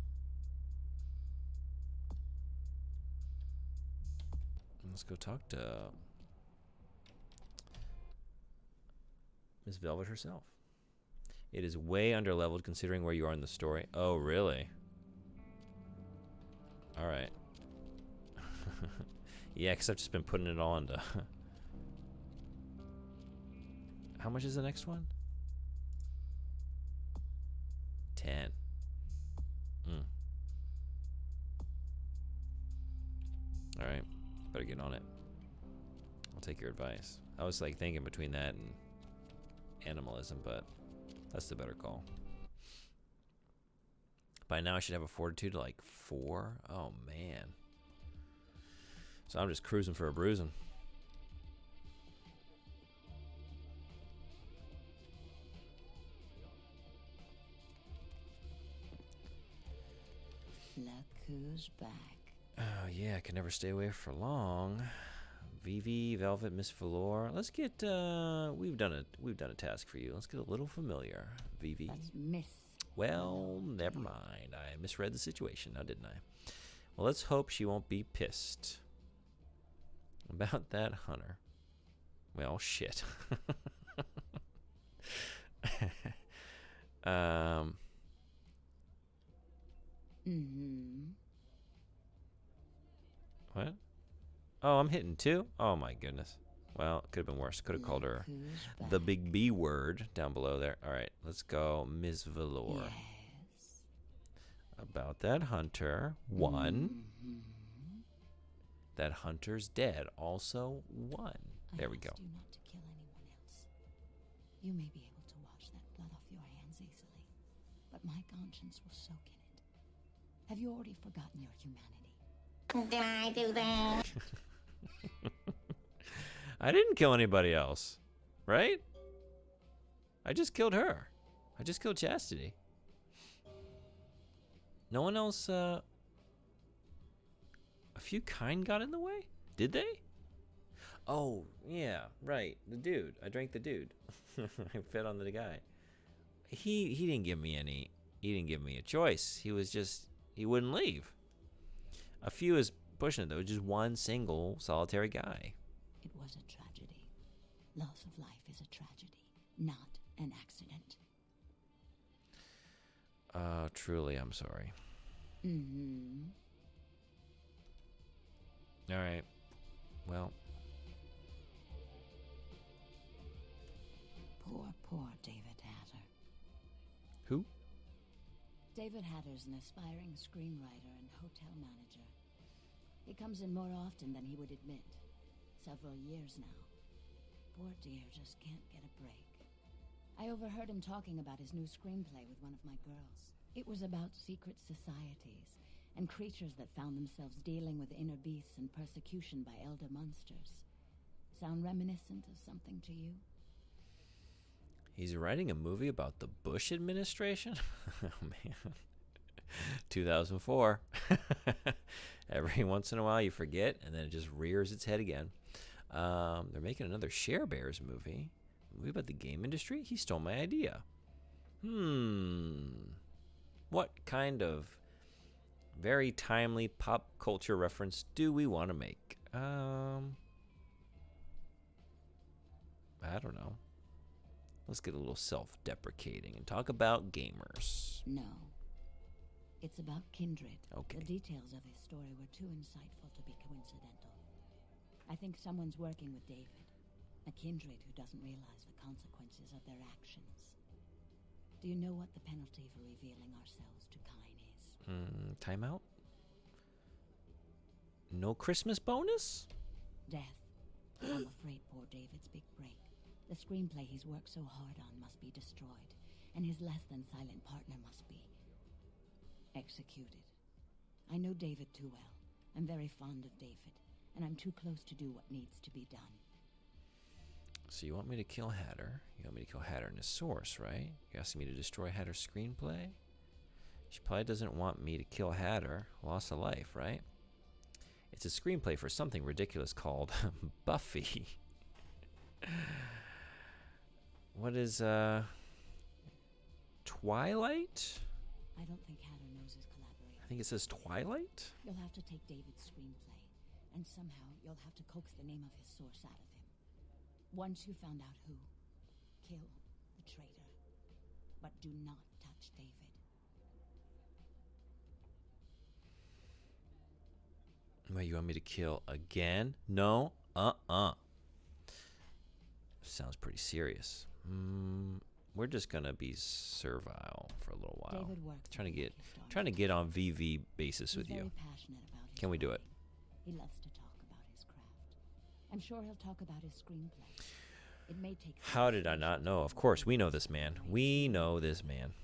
let's go talk to Miss Velvet herself. It is way underleveled considering where you are in the story. Oh, really? Alright. Yeah, because I've just been putting it all into... How much is the next one? 10. Alright. Better get on it. I'll take your advice. I was like thinking between that and animalism, but that's the better call. By now I should have a fortitude to like 4. Oh man. So I'm just cruising for a bruising. Look who's back. Oh yeah, I can never stay away for long. Vivi, Velvet, Miss Velour. Let's get we've done a task for you. Let's get a little familiar. Vivi. That's Miss. Well, never mind. I misread the situation now, didn't I? Well, let's hope she won't be pissed about that hunter. Well, shit. What? Oh, I'm hitting 2? Oh my goodness. Well, it could have been worse. Could have called her the big B word down below there. All right, let's go Ms. Velour. Yes. About that hunter, 1. That hunter's dead, also 1. There we go. I asked you not to kill anyone else. You may be able to wash that blood off your hands easily, but my conscience will soak in it. Have you already forgotten your humanity? Did I do that? I didn't kill anybody else, right? I just killed her. I just killed Chastity. No one else, a few kind got in the way? Did they? Oh, yeah, right. The dude. I drank the dude. I fed on the guy. He didn't give me a choice. He was just, he wouldn't leave. A few is pushing it though, just one single solitary guy. It was a tragedy. Loss of life is a tragedy, not an accident. Truly, I'm sorry. All right. Well. Poor David Hatter. Who? David Hatter's an aspiring screenwriter and hotel manager. He comes in more often than he would admit. Several years now. Poor dear just can't get a break. I overheard him talking about his new screenplay with one of my girls. It was about secret societies and creatures that found themselves dealing with inner beasts and persecution by elder monsters. Sound reminiscent of something to you? He's writing a movie about the Bush administration? Oh, man. 2004. Every once in a while you forget, and then it just rears its head again. They're making another Share Bears movie. A movie about the game industry? He stole my idea. What kind of very timely pop culture reference do we want to make? I don't know. Let's get a little self-deprecating and talk about gamers. No. It's about Kindred. Okay. The details of his story were too insightful to be coincidental. I think someone's working with David. A Kindred who doesn't realize the consequences of their actions. Do you know what the penalty for revealing ourselves to Kine is? Timeout? No Christmas bonus? Death. I'm afraid poor David's big break. The screenplay he's worked so hard on must be destroyed, and his less-than-silent partner must be executed. I know David too well. I'm very fond of David, and I'm too close to do what needs to be done. So you want me to kill Hatter? You want me to kill Hatter and his source, right? You're asking me to destroy Hatter's screenplay? She probably doesn't want me to kill Hatter. Loss of life, right? It's a screenplay for something ridiculous called Buffy. What is, Twilight? I don't think Hatter knows his collaborator. I think it says Twilight? You'll have to take David's screenplay, and somehow you'll have to coax the name of his source out of him. Once you found out who, kill the traitor. But do not touch David. Wait, you want me to kill again? No? Sounds pretty serious. We're just gonna be servile for a little while. David works Trying to get on VV basis with He's you. very passionate about his Can we do it? craft. He loves to talk about his craft. I'm sure he'll talk about his screenplay. It may take. How did I not know? Of course, we know this man. We know this man.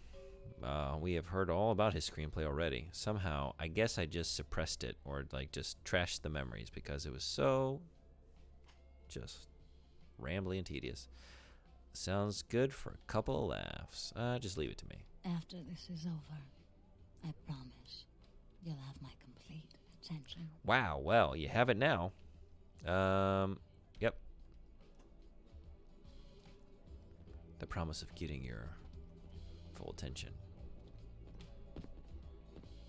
We have heard all about his screenplay already. Somehow, I guess I just suppressed it or like just trashed the memories because it was so just rambly and tedious. Sounds good for a couple of laughs. Just leave it to me. After this is over, I promise you'll have my complete attention. Wow, well, you have it now. Yep. The promise of getting your full attention.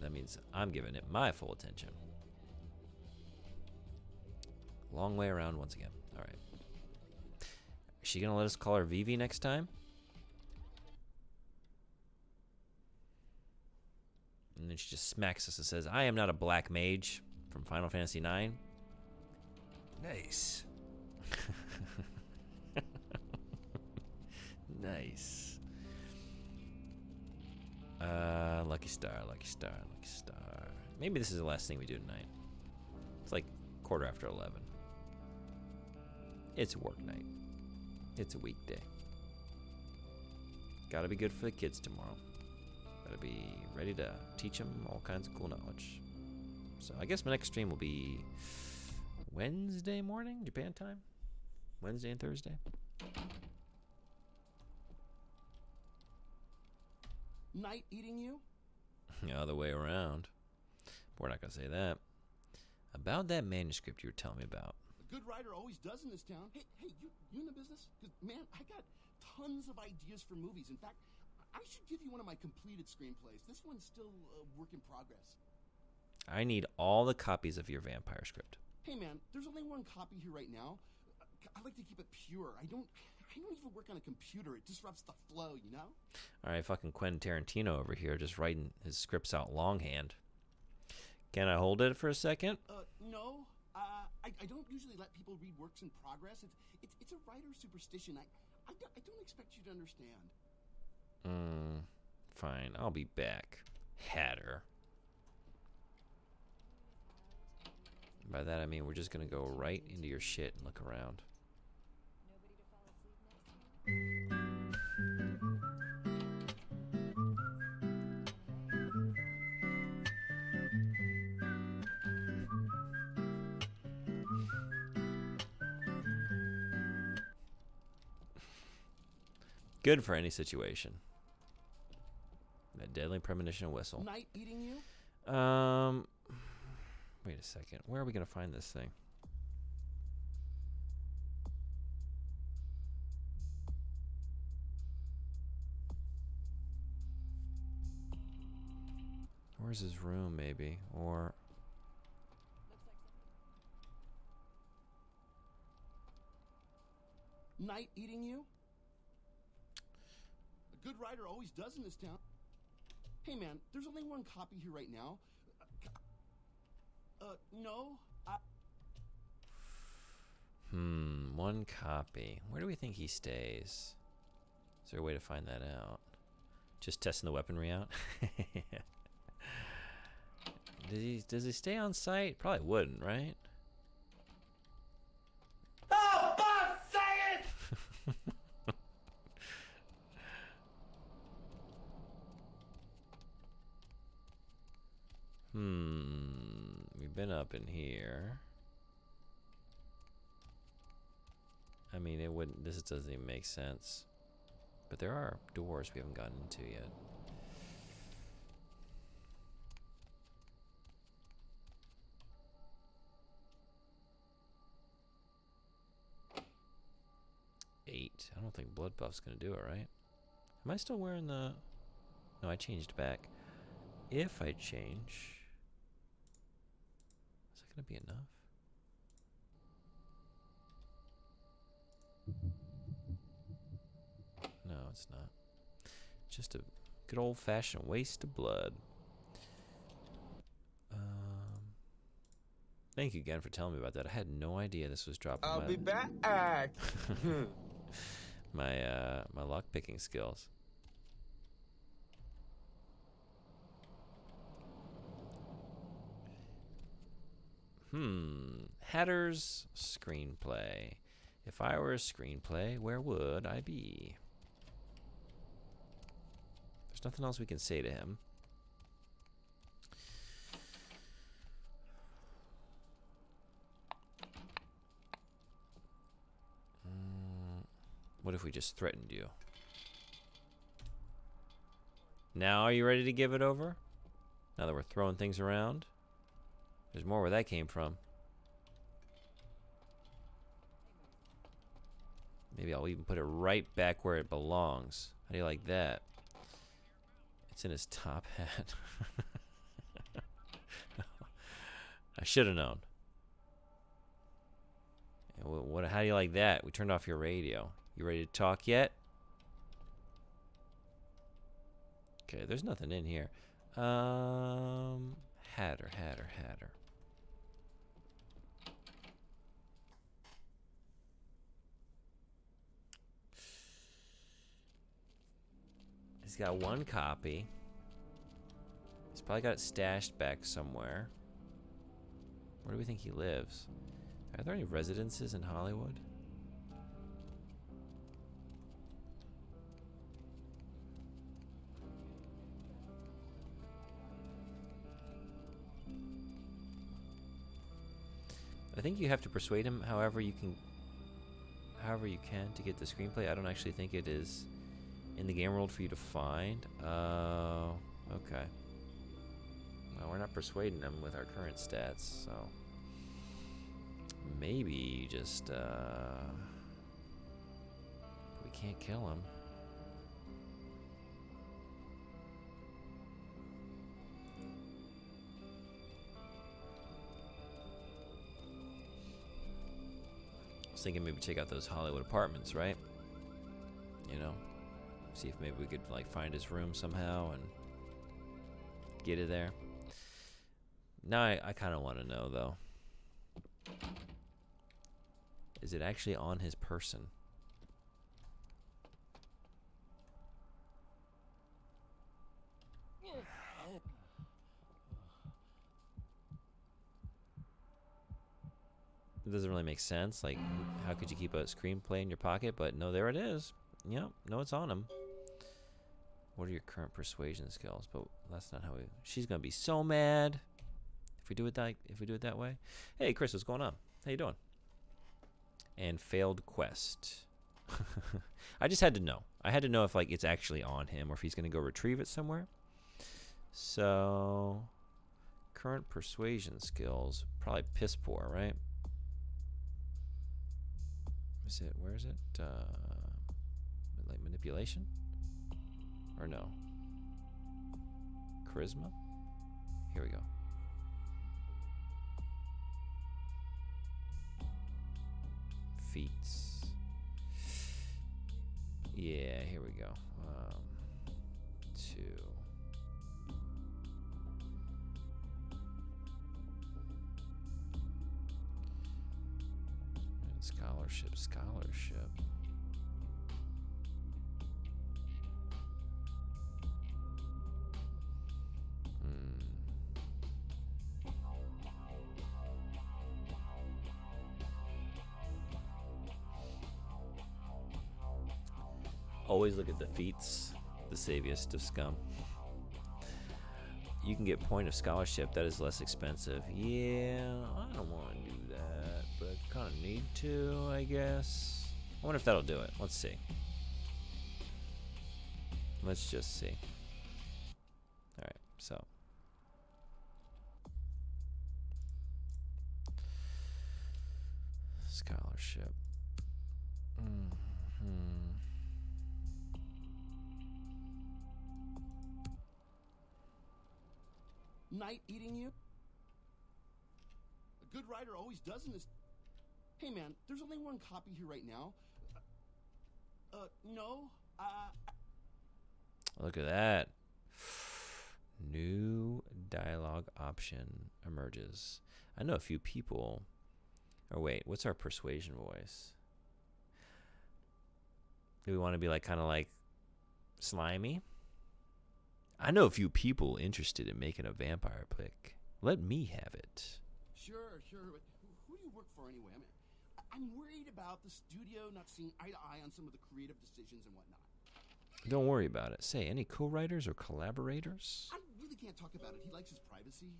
That means I'm giving it my full attention. Long way around once again. All right. Is she going to let us call her Vivi next time? And then she just smacks us and says, I am not a black mage from Final Fantasy IX. Nice. Nice. Lucky star, lucky star, lucky star. Maybe this is the last thing we do tonight. It's like 11:15. It's a work night. It's a weekday. Gotta be good for the kids tomorrow. Gotta be ready to teach them all kinds of cool knowledge. So I guess my next stream will be Wednesday morning, Japan time. Wednesday and Thursday. Night eating you? The other way around. We're not gonna say that. About that manuscript you were telling me about. A good writer always does in this town. Hey, you in the business? Because, man, I got tons of ideas for movies. In fact, I should give you one of my completed screenplays. This one's still a work in progress. I need all the copies of your vampire script. Hey, man, there's only one copy here right now. I like to keep it pure. I don't even work on a computer. It disrupts the flow, you know? All right, fucking Quentin Tarantino over here just writing his scripts out longhand. Can I hold it for a second? No. I don't usually let people read works in progress. It's a writer's superstition. I don't expect you to understand. Fine. I'll be back. Hatter. By that I mean we're just gonna go right into your shit and look around. Good for any situation. That deadly premonition whistle. Night eating you? Wait a second. Where are we gonna find this thing? Where's his room, maybe? Or night eating you? A good writer always does in this town. Hey man, there's only one copy here right now. No, One copy. Where do we think he stays? Is there a way to find that out? Just testing the weaponry out? Does he stay on site? Probably wouldn't, right? Oh, boss, say it! We've been up in here. I mean, it wouldn't. This doesn't even make sense. But there are doors we haven't gotten into yet. Eight. I don't think blood buff's gonna do it, right? Am I still wearing the? No, I changed back. If I change, is that gonna be enough? No, it's not. Just a good old-fashioned waste of blood. Thank you again for telling me about that. I had no idea this was dropping. I'll be back. my lock-picking skills. Hatter's screenplay. If I were a screenplay, where would I be? There's nothing else we can say to him. What if we just threatened you? Now are you ready to give it over? Now that we're throwing things around? There's more where that came from. Maybe I'll even put it right back where it belongs. How do you like that? It's in his top hat. I should have known. How do you like that? We turned off your radio. You ready to talk yet? Okay, there's nothing in here. Hatter. He's got one copy. He's probably got it stashed back somewhere. Where do we think he lives? Are there any residences in Hollywood? I think you have to persuade him however you can to get the screenplay. I don't actually think it is in the game world for you to find. Okay. Well, we're not persuading him with our current stats, so maybe just we can't kill him. I was thinking maybe check out those Hollywood apartments, right? You know, see if maybe we could like find his room somehow and get it there. Now I kind of want to know though. Is it actually on his person? It doesn't really make sense. Like, how could you keep a screenplay in your pocket? But no, there it is. Yep, no, it's on him. What are your current persuasion skills? But that's not how we. She's gonna be so mad if we do it that way. Hey, Chris, what's going on? How you doing? And failed quest. I just had to know. I had to know if like it's actually on him or if he's gonna go retrieve it somewhere. So, current persuasion skills, probably piss poor, right? Is it? Where is it? Like manipulation? Or no? Charisma? Here we go. Feats. Yeah, here we go. 2. And scholarship. Always look at the feats, the saviest of scum. You can get point of scholarship. That is less expensive. Yeah, I don't want to do that, but I kind of need to, I guess. I wonder if that'll do it. Let's see. Let's just see. All right, so. Scholarship. Night eating you? A good writer always does in this. Hey man, there's only one copy here right now. No. Look at that. New dialogue option emerges. I know a few people. Or wait, what's our persuasion voice? Do we want to be like kind of like slimy? I know a few people interested in making a vampire pick. Let me have it. Sure. But who do you work for anyway? I mean, I'm worried about the studio not seeing eye to eye on some of the creative decisions and whatnot. Don't worry about it. Say, any co-writers or collaborators? I really can't talk about it. He likes his privacy.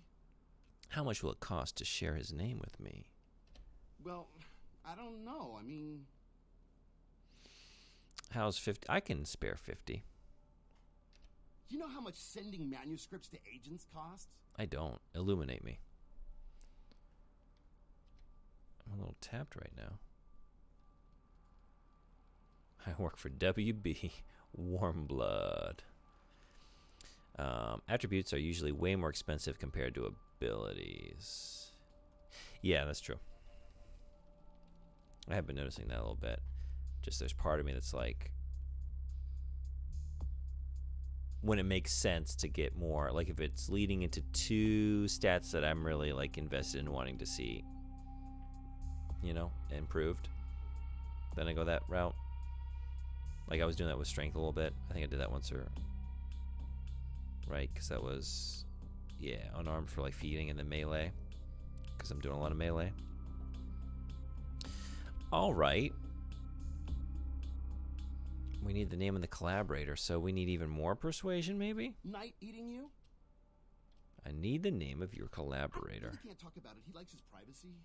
How much will it cost to share his name with me? Well, I don't know. I mean... How's 50? I can spare 50. You know how much sending manuscripts to agents costs? I don't. Illuminate me. I'm a little tapped right now. I work for WB. Warm blood. Attributes are usually way more expensive compared to abilities. Yeah, that's true. I have been noticing that a little bit. Just there's part of me that's like, when it makes sense to get more, like if it's leading into 2 stats that I'm really like invested in wanting to see, you know, improved, then I go that route. Like I was doing that with strength a little bit. I think I did that once, or right, because that was, yeah, unarmed for like feeding, and then melee, because I'm doing a lot of melee. All right. We need the name of the collaborator, so we need even more persuasion, maybe? Night eating you? I need the name of your collaborator. I really can't talk about it. He likes his privacy.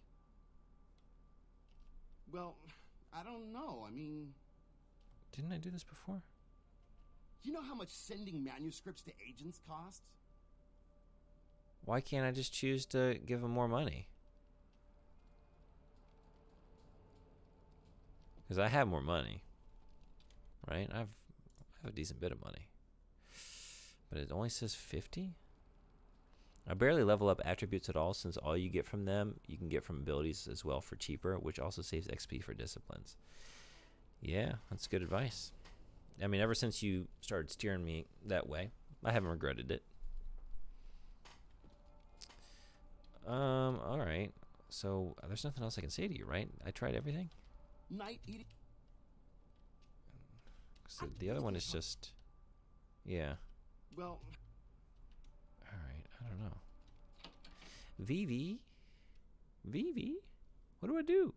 Well, I don't know. I mean... Didn't I do this before? You know how much sending manuscripts to agents costs? Why can't I just choose to give him more money? Because I have more money. Right? I have a decent bit of money. But it only says 50? I barely level up attributes at all, since all you get from them, you can get from abilities as well for cheaper, which also saves XP for disciplines. Yeah, that's good advice. I mean, ever since you started steering me that way, I haven't regretted it. Alright. So, there's nothing else I can say to you, right? I tried everything? Night eating... So the other one is just... Yeah. Well... Alright, I don't know. Vivi? Vivi? What do I do?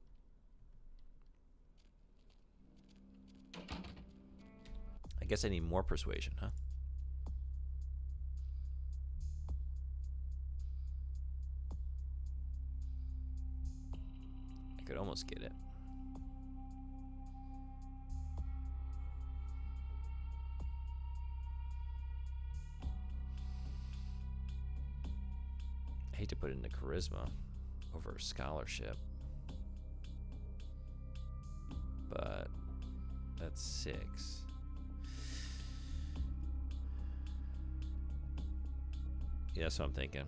I guess I need more persuasion, huh? I could almost get it. I hate to put it into charisma over scholarship, but that's 6. Yeah, that's what I'm thinking.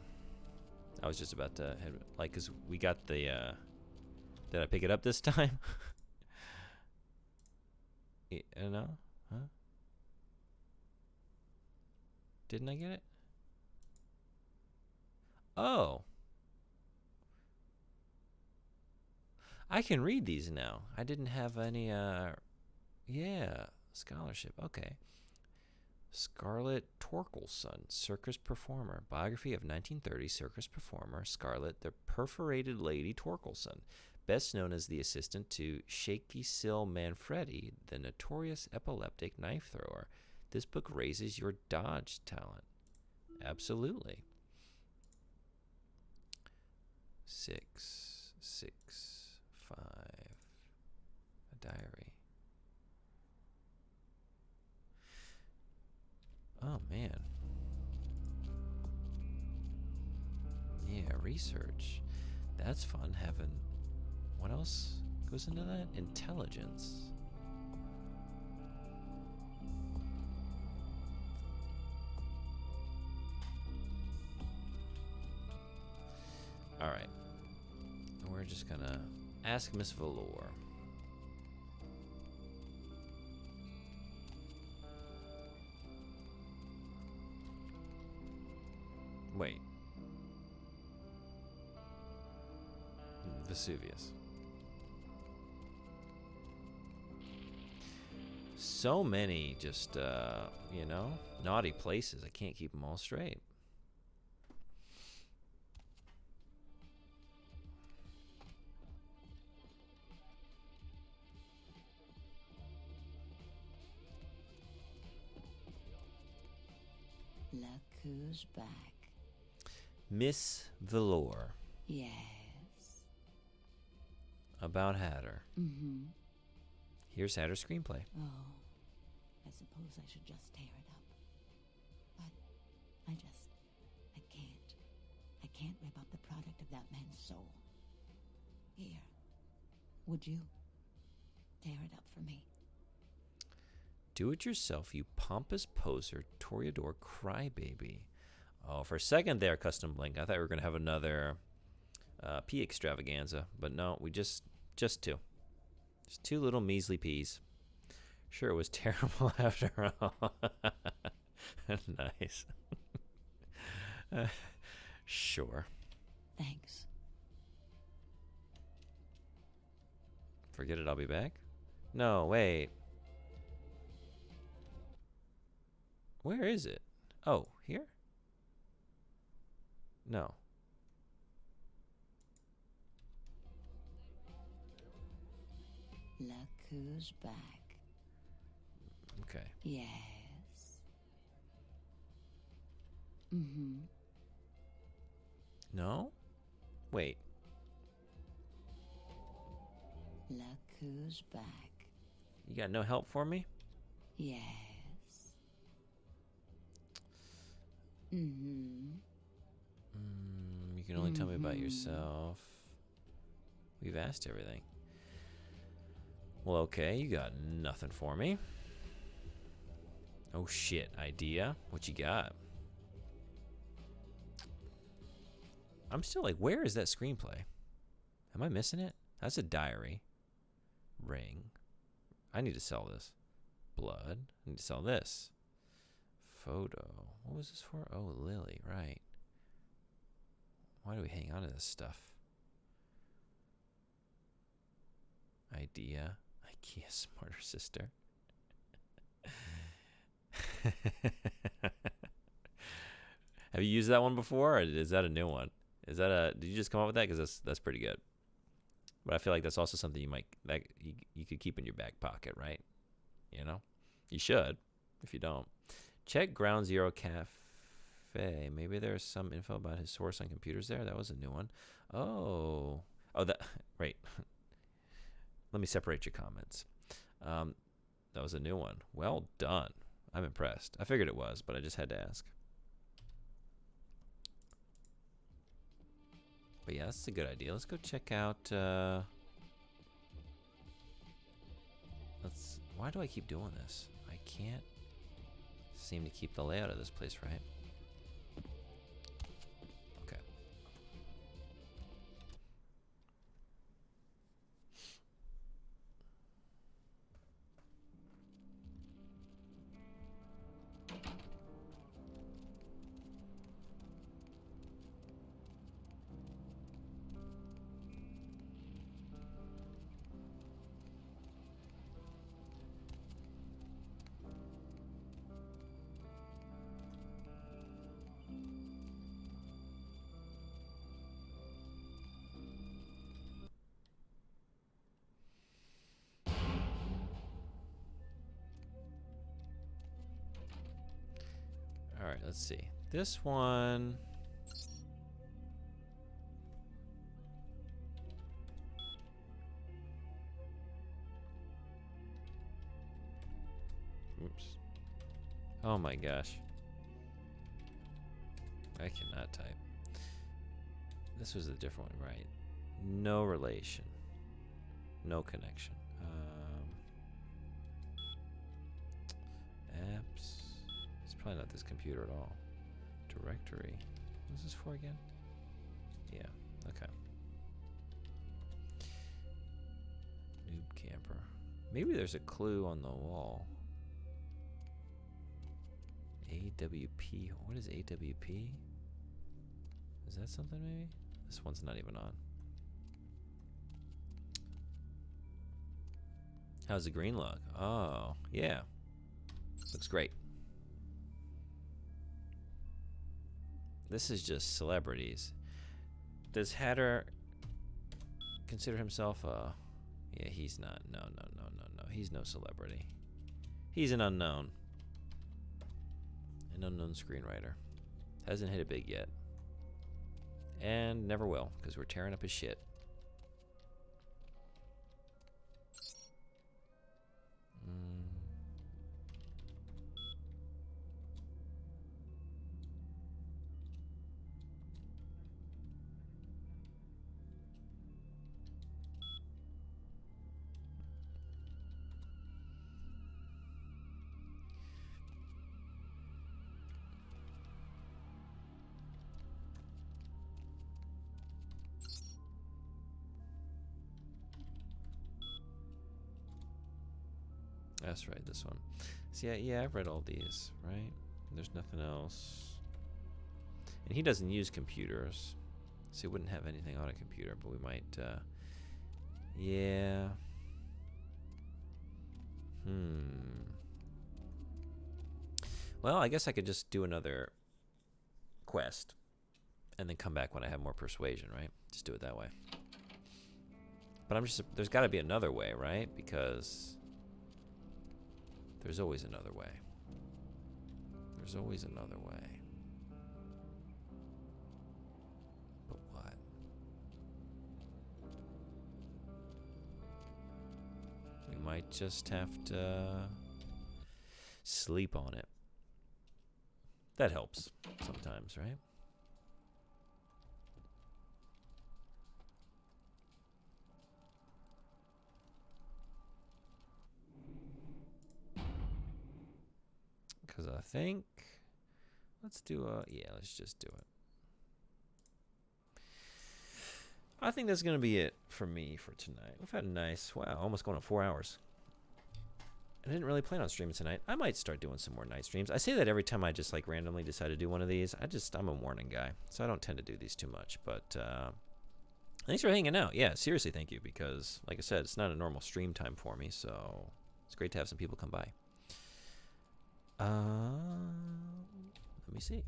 I was just about to head, like, cause we got the, did I pick it up this time? You know? Huh? Didn't I get it? Oh. I can read these now. I didn't have any, yeah, scholarship. Okay. Scarlett Torkelson, circus performer. Biography of 1930 circus performer Scarlett the Perforated Lady Torkelson, best known as the assistant to Shaky Sill Manfredi, the notorious epileptic knife thrower. This book raises your dodge talent. Absolutely. 665. A diary. Oh, man. Yeah, research. That's fun having... What else goes into that? Intelligence. All right. We're just gonna ask Miss Valor. Wait. Vesuvius. So many just, you know, naughty places. I can't keep them all straight. Look who's back. Miss Valor. Yes. About Hatter. Mm-hmm. Here's Hatter's screenplay. Oh, I suppose I should just tear it up. But I can't. I can't rip up the product of that man's soul. Here, would you tear it up for me? Do it yourself, you pompous poser, Toreador crybaby. Oh, for a second there, Custom Blink, I thought we were going to have another pea extravaganza, but no, we just two. Just two little measly peas. Sure, it was terrible after all. Nice. Sure. Thanks. Forget it, I'll be back? No, wait. Where is it? Oh, here? No. Look who's back. Okay. Yes. Mm-hmm. No? Wait. Look who's back. You got no help for me? Yes. Mm-hmm. You can only tell me about yourself. We've asked everything. Well, okay, you got nothing for me. Oh shit, idea? What you got? I'm still like, where is that screenplay? Am I missing it? That's a diary. Ring. I need to sell this. Blood. I need to sell this. Photo. What was this for? Oh, Lily, right. Why do we hang on to this stuff? Idea. IKEA Smarter Sister. Have you used that one before, or is that a new one? Is that a? Did you just come up with that? Because that's pretty good. But I feel like that's also something you might like. You could keep in your back pocket, right? You know, you should. If you don't, check Ground Zero Cafe. Maybe there's some info about his source on computers there. That was a new one. Oh, that right. Let me separate your comments. That was a new one. Well done. I'm impressed. I figured it was, but I just had to ask. But yeah, that's a good idea. Let's go check out. Why do I keep doing this? I can't seem to keep the layout of this place right. Okay. Alright, let's see. This one... Oops. Oh my gosh. I cannot type. This was a different one, right? No relation. No connection. Apps. It's probably not this computer at all. Directory. What is this for again? Yeah, okay. Noob camper. Maybe there's a clue on the wall. AWP. What is AWP? Is that something maybe? This one's not even on. How's the green look? Oh, yeah. Looks great. This is just celebrities. Does Hatter consider himself a... Yeah, he's not. No. He's no celebrity. He's an unknown. An unknown screenwriter. Hasn't hit it big yet. And never will, because we're tearing up his shit. That's right, this one. See, yeah, I've read all these, right? There's nothing else. And he doesn't use computers, so he wouldn't have anything on a computer, but we might, yeah. Well, I guess I could just do another quest and then come back when I have more persuasion, right? Just do it that way. But there's got to be another way, right? Because there's always another way. There's always another way. But what? We might just have to sleep on it. That helps sometimes, right? Because I think, let's just do it. I think that's going to be it for me for tonight. We've had a nice, wow, almost going on 4 hours. I didn't really plan on streaming tonight. I might start doing some more night streams. I say that every time I just like randomly decide to do one of these. I'm a morning guy, so I don't tend to do these too much. But thanks for hanging out. Yeah, seriously, thank you. Because, like I said, it's not a normal stream time for me, so it's great to have some people come by. Let me see.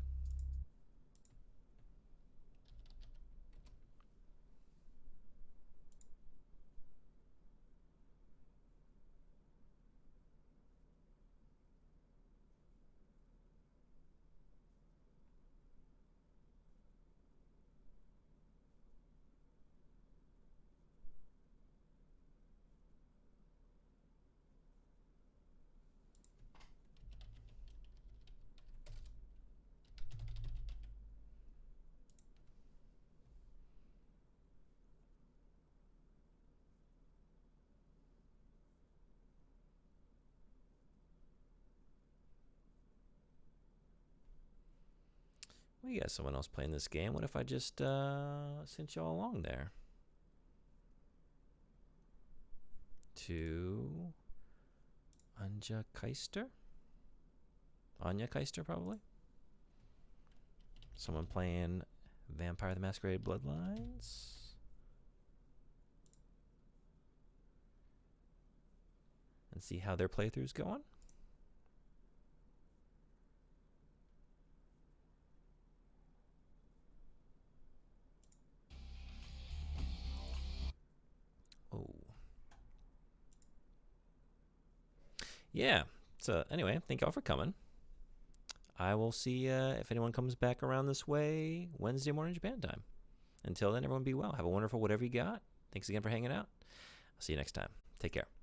We got someone else playing this game. What if I just sent y'all along there? To Anja Keister? Anya Keister, probably? Someone playing Vampire the Masquerade Bloodlines? And see how their playthrough's going? Oh. Yeah. So anyway, thank y'all for coming. I will see if anyone comes back around this way Wednesday morning Japan time. Until then, everyone be well. Have a wonderful whatever you got. Thanks again for hanging out. I'll see you next time. Take care.